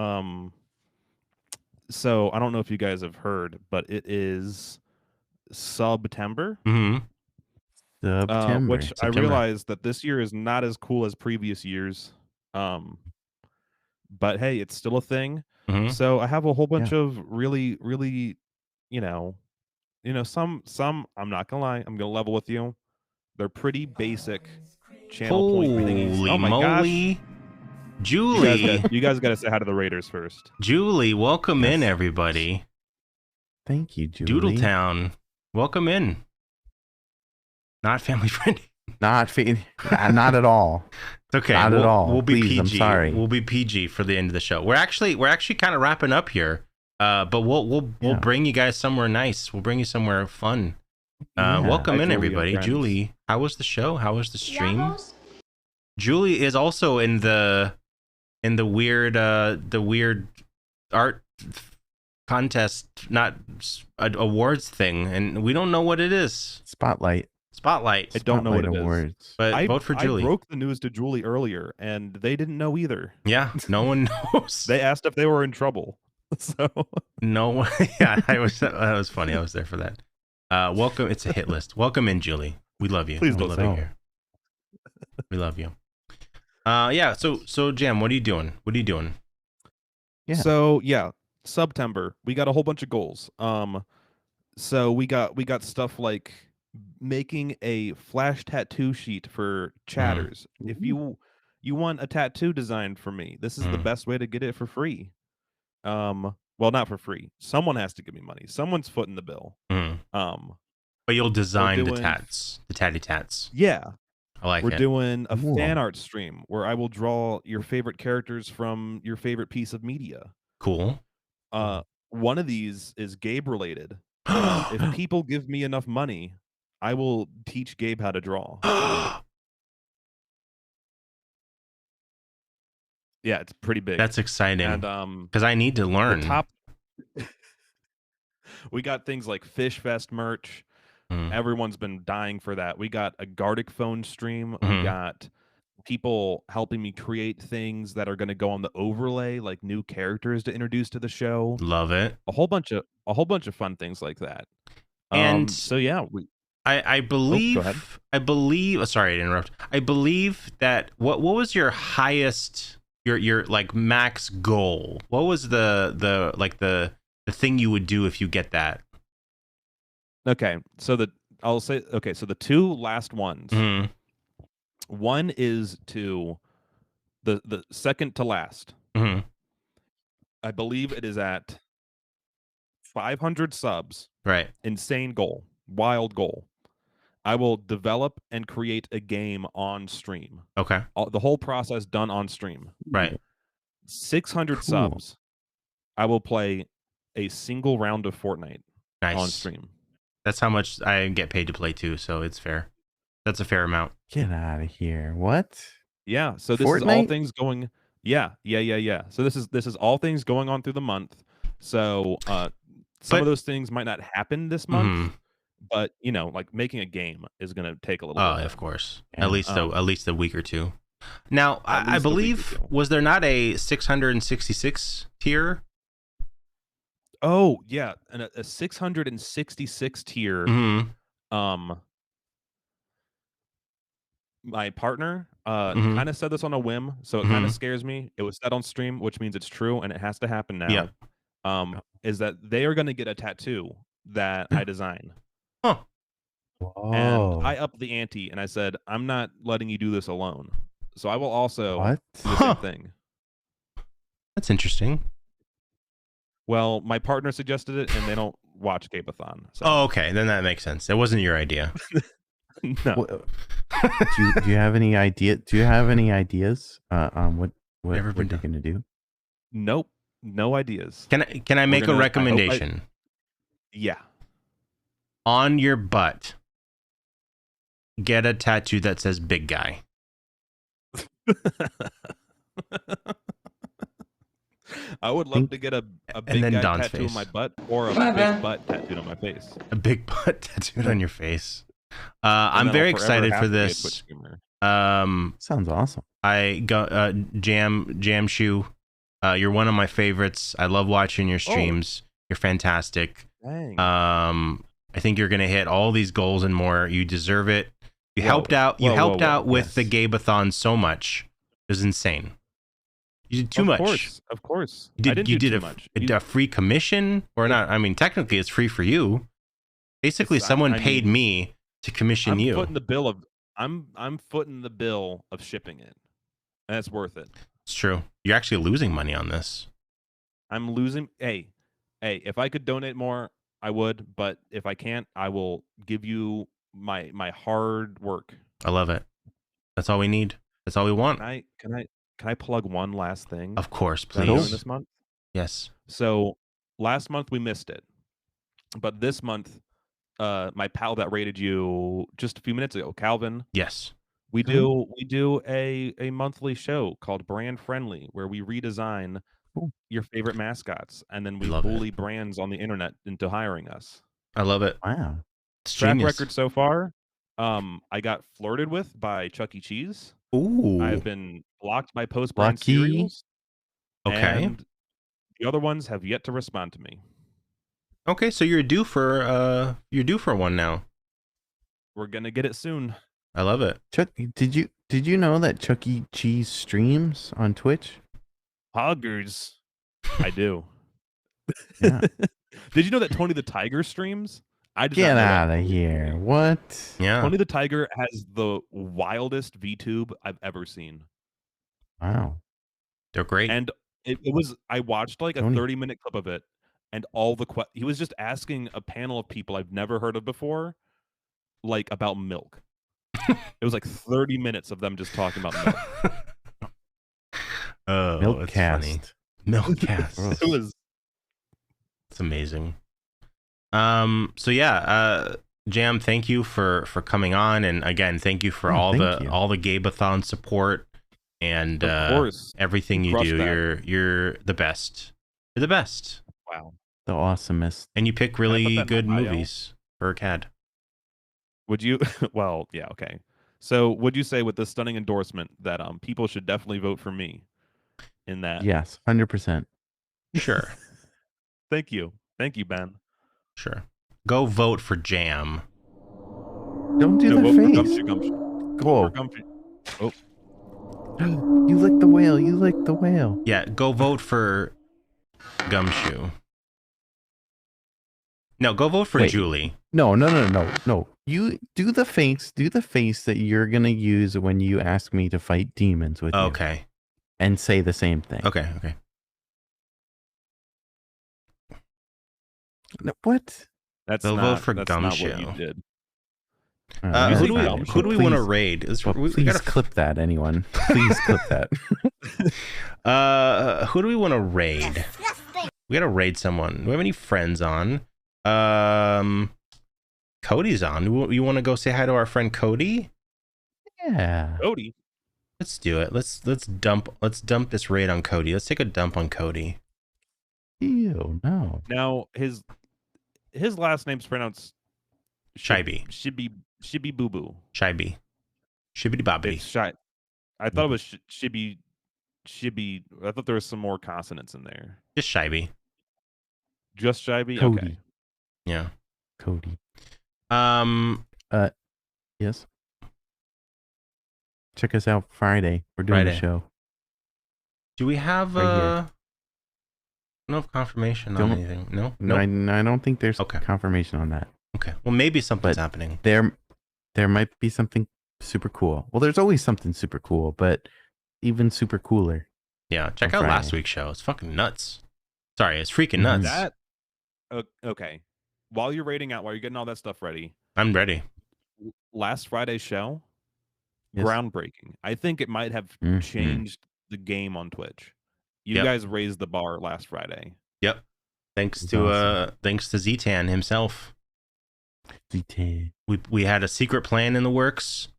So I don't know if you guys have heard, but it is September. Mm-hmm. September. Which I September. realized that this year is not as cool as previous years. But hey, it's still a thing. Mhm. So I have a whole bunch of really, really, you know, some I'm not gonna lie, I'm gonna level with you. They're pretty basic channel point thingies. Holy Oh my moly. gosh. Julie. You guys gotta say hi to the Raiders first. Julie, welcome in, Yes. everybody. Thank you, Julie. Doodletown, welcome in. Not family friendly. Not at all. It's okay. Not at all. We'll be Please, PG. I'm sorry. We'll be PG for the end of the show. We're actually kind of wrapping up here. But we'll bring you guys somewhere nice. We'll bring you somewhere fun. Welcome Hi, in, Julie and everybody. friends. Julie, how was the show? How was the stream? Julie is also in the weird art contest, not awards thing, and we don't know what it is. Spotlight. Spotlight. I don't know what it Awards. is. But vote for Julie. I broke the news to Julie earlier, and they didn't know either. Yeah, no one knows. They asked if they were in trouble. So No one. Yeah, that was funny. I was there for that. Welcome. It's a hit list. Welcome in, Julie. We love you. Please we don't love say you no. here. We love you. Yeah. So Jam, what are you doing? What are you doing? Yeah. So yeah, September. We got a whole bunch of goals. So we got stuff like making a flash tattoo sheet for chatters. If you want a tattoo designed for me, this is the best way to get it for free. Well, not for free. Someone has to give me money. Someone's footing the bill. But you'll design the tatty tats. Yeah. I like We're it. doing a Cool. fan art stream where I will draw your favorite characters from your favorite piece of media. Cool. One of these is Gabe related. If people give me enough money, I will teach Gabe how to draw. Yeah, it's pretty big. That's exciting. And because I need to learn. We got things like Fish Fest merch. Everyone's been dying for that. We got a Gardic phone stream. We got people helping me create things that are going to go on the overlay, like new characters to introduce to the show. Love it. A whole bunch of fun things like that. And so yeah, I believe. go ahead. I believe. Sorry to interrupt. I believe that what was your highest, your like max goal? What was the thing you would do if you get that? Okay, so the two last ones. One is to the second to last. I believe it is at 500 subs. Right. Insane goal. Wild goal. I will develop and create a game on stream. Okay. The whole process done on stream. Right. 600 Cool. subs. I will play a single round of Fortnite on stream. That's how much I get paid to play too, so it's fair. That's a fair amount. Get out of here. What? Yeah. So this is all Fortnite? things going. Yeah. So this is all things going on through the month. So some of those things might not happen this month, but like making a game is going to take a little. Oh, bit. Of course. Yeah. At least a week or two. Now, I believe, was there not a 666 tier? Oh yeah, and a 666 tier. My partner kind of said this on a whim, so it kind of scares me. It was said on stream, which means it's true and it has to happen now. Yeah. Is that they are going to get a tattoo that I design. Huh. Whoa. And I upped the ante and I said, I'm not letting you do this alone. So I will also What? do the same thing. That's interesting. Well, my partner suggested it, and they don't watch Cape-a-thon. So. Oh, okay. Then that makes sense. It wasn't your idea. No. Do you have any idea? Do you have any ideas on what Never been you're done. gonna do? Nope. No ideas. Can I make a recommendation? Yeah. On your butt, get a tattoo that says "big guy." I would love to get a big then guy Don's tattoo on face. my butt or a big butt tattooed on my face. A big butt tattooed on your face. And I'm then very I'll forever excited have for to be a this. Twitch streamer. Sounds awesome. I go Jam Shoe. You're one of my favorites. I love watching your streams. You're fantastic. Dang. I think you're gonna hit all these goals and more. You deserve it. You helped out. You Whoa, helped whoa, out whoa. with the Gabeathon so much. It was insane. You did too much. Of course. You I did. didn't You do did too much. a free commission or not? I mean, technically, it's free for you. Basically, It's- someone I paid mean, me to commission I'm you. footing the bill of I'm footing the bill of shipping it, and it's worth it. It's true. You're actually losing money on this. I'm losing. Hey, if I could donate more, I would. But if I can't, I will give you my hard work. I love it. That's all we need. That's all we want. Can I plug one last thing? Of course, that I'm doing please. this month. Yes. So last month we missed it, but this month, my pal that rated you just a few minutes ago, Calvin. Yes. We do a monthly show called Brand Friendly where we redesign your favorite mascots and then we Love it. bully brands on the internet into hiring us. I love it. Wow. It's Track genius. record so far. I got flirted with by Chuck E. Cheese. Ooh. I've been blocked by post-brand Lucky. cereals. Okay. And the other ones have yet to respond to me. Okay, so you're due for one now. We're gonna get it soon. I love it. Chuck, did you know that Chuck E. Cheese streams on Twitch? Hoggers. I do. Yeah. Did you know that Tony the Tiger streams? I did Get not know that. out of here. What? Yeah. Tony the Tiger has the wildest VTube I've ever seen. Wow. They're great. And it was, I watched like a Tony. 30-minute clip of it, and all the he was just asking a panel of people I've never heard of before, like about milk. It was like 30 minutes of them just talking about milk. Oh, Milk it's cast. funny. Milkcast. It was It's amazing. So yeah, Jam, thank you for coming on, and again, thank you for all thank the you. Gabeathon support and Of course. everything you Crushed do. that. You're the best. You're the best, wow. The awesomest. and you pick I put really that in good my bio? movies for a CAD. Would you? Well, yeah, okay. So, would you say with this stunning endorsement that people should definitely vote for me in that? Yes, 100%. Sure, Thank you, Ben. sure. Go vote for Jam. Don't do No, the vote for face. Gumshoe. Go. For Gumshoe. Oh, You licked the whale. You licked the whale. Yeah, go vote for Gumshoe. No, go vote for Wait. Julie. No. You do the face. Do the face that you're gonna use when you ask me to fight demons with you. Okay. And say the same thing. Okay. No, what? that's They'll not, vote for that's not what you Gumshoe. did. Alright, Who do fine. we want to Please- raid? well, We please gotta clip that, anyone. Please clip that. Who do we want to raid? We gotta raid someone. Do we have any friends on? Cody's on. You want to go say hi to our friend Cody? Yeah. Cody. Let's do it. Let's dump this raid on Cody. Let's take a dump on Cody. Ew, no. Now his last name's pronounced Shibby. Shibby Boo Boo. Shibby. Shibbity bobbity. It's shy. I thought it was Shibby. I thought there was some more consonants in there. Just Shibby. Just Shibby. Cody. Okay. Yeah. Cody. Yes. Check us out Friday. We're doing Friday. a show. Do we have Right here. no confirmation Don't- on anything? No. No, I don't think there's Okay. confirmation on that. Okay. Well, maybe something's But- happening. There might be something super cool. Well, there's always something super cool, but even super cooler. Yeah. Check on out last Friday. week's show. It's fucking nuts. Sorry, it's freaking Mhm. nuts. That. Okay. While you're getting all that stuff ready. I'm ready. Last Friday's show, Yes. groundbreaking. I think it might have Mhm. changed the game on Twitch. You Yep. guys raised the bar last Friday. Yep. Thanks That's to awesome. thanks to Zetan himself. DT. We had a secret plan in the works,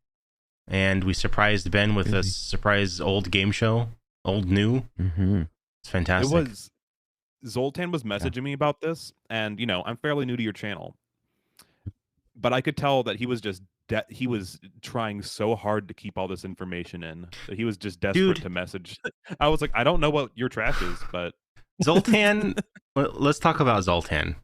and we surprised Ben with a Really? surprise old game show, old new. Mm-hmm. It's fantastic. It was Zoltan was messaging me about this, and I'm fairly new to your channel, but I could tell that he was just he was trying so hard to keep all this information in that he was just desperate to message. I was like, I don't know what your trash is, but Zoltan. Let's talk about Zoltan.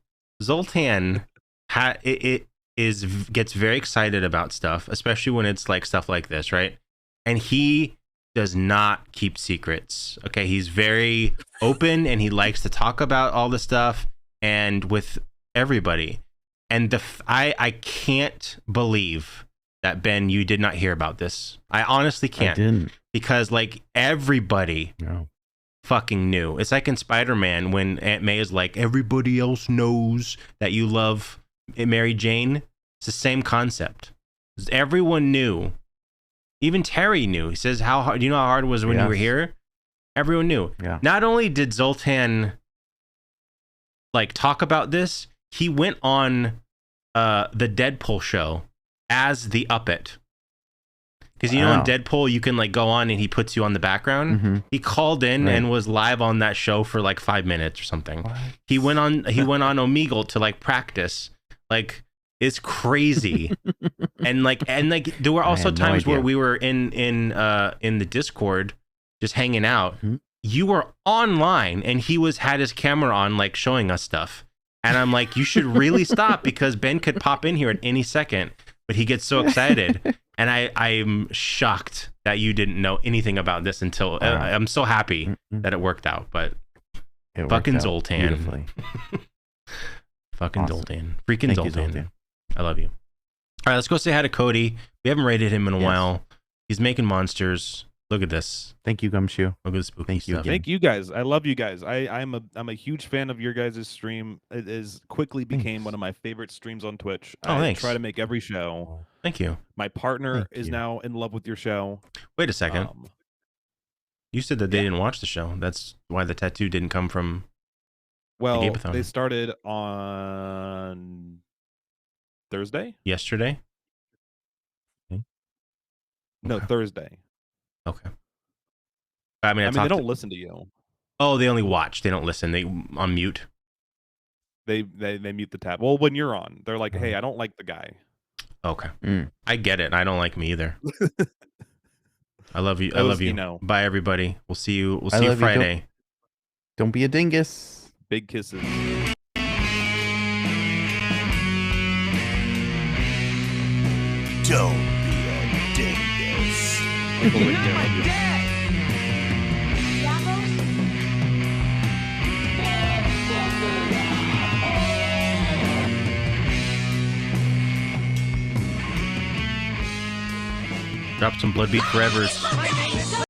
Zoltan gets very excited about stuff, especially when it's like stuff like this, right? And he does not keep secrets. Okay, he's very open and he likes to talk about all the stuff and with everybody. And I can't believe that, Ben, you did not hear about this. I honestly can't. I didn't. Because like everybody fucking knew. It's like in Spider-Man when Aunt May is like, everybody else knows that you love Mary Jane. It's the same concept. Everyone knew. Even Terry knew. He says, "How hard? Do you know how hard it was when you were here?" Everyone knew. Yeah. Not only did Zoltan like talk about this, he went on the Deadpool show as the Uppet. Because in Deadpool you can like go on and he puts you on the background. Mm-hmm. He called in and was live on that show for like 5 minutes or something. What? He went on Omegle to like practice. Like, it's crazy. and like there were also times where we were in the Discord just hanging out. Mm-hmm. You were online and he had his camera on like showing us stuff. And I'm like, you should really stop because Ben could pop in here at any second, but he gets so excited. And I'm shocked that you didn't know anything about this until I'm so happy that it worked out. But fucking Zoltan. Fucking awesome. Zoltan. Freaking Zoltan. I love you. All right, let's go say hi to Cody. We haven't rated him in a while. He's making monsters. Look at this. Thank you, Gumshoe. Look at the spooky stuff. Thank you guys. I love you guys. I'm a huge fan of your guys' stream. It quickly became one of my favorite streams on Twitch. I try to make every show. Thank you. My partner is now in love with your show. Wait a second. You said that they didn't watch the show. That's why the tattoo didn't come from. Well, they started on Thursday. Yesterday. No, Thursday. Okay. I mean, they don't listen to you. Oh, they only watch. They don't listen. They on mute. They mute the tab. Well, when you're on, they're like, "Hey, I don't like the guy." Okay. I get it. I don't like me either. I love you. I love you. Bye, everybody. We'll see you. We'll see you Friday. Don't be a dingus. Big kisses. Don't be a dingus. Drop some Bloodbeat Forevers.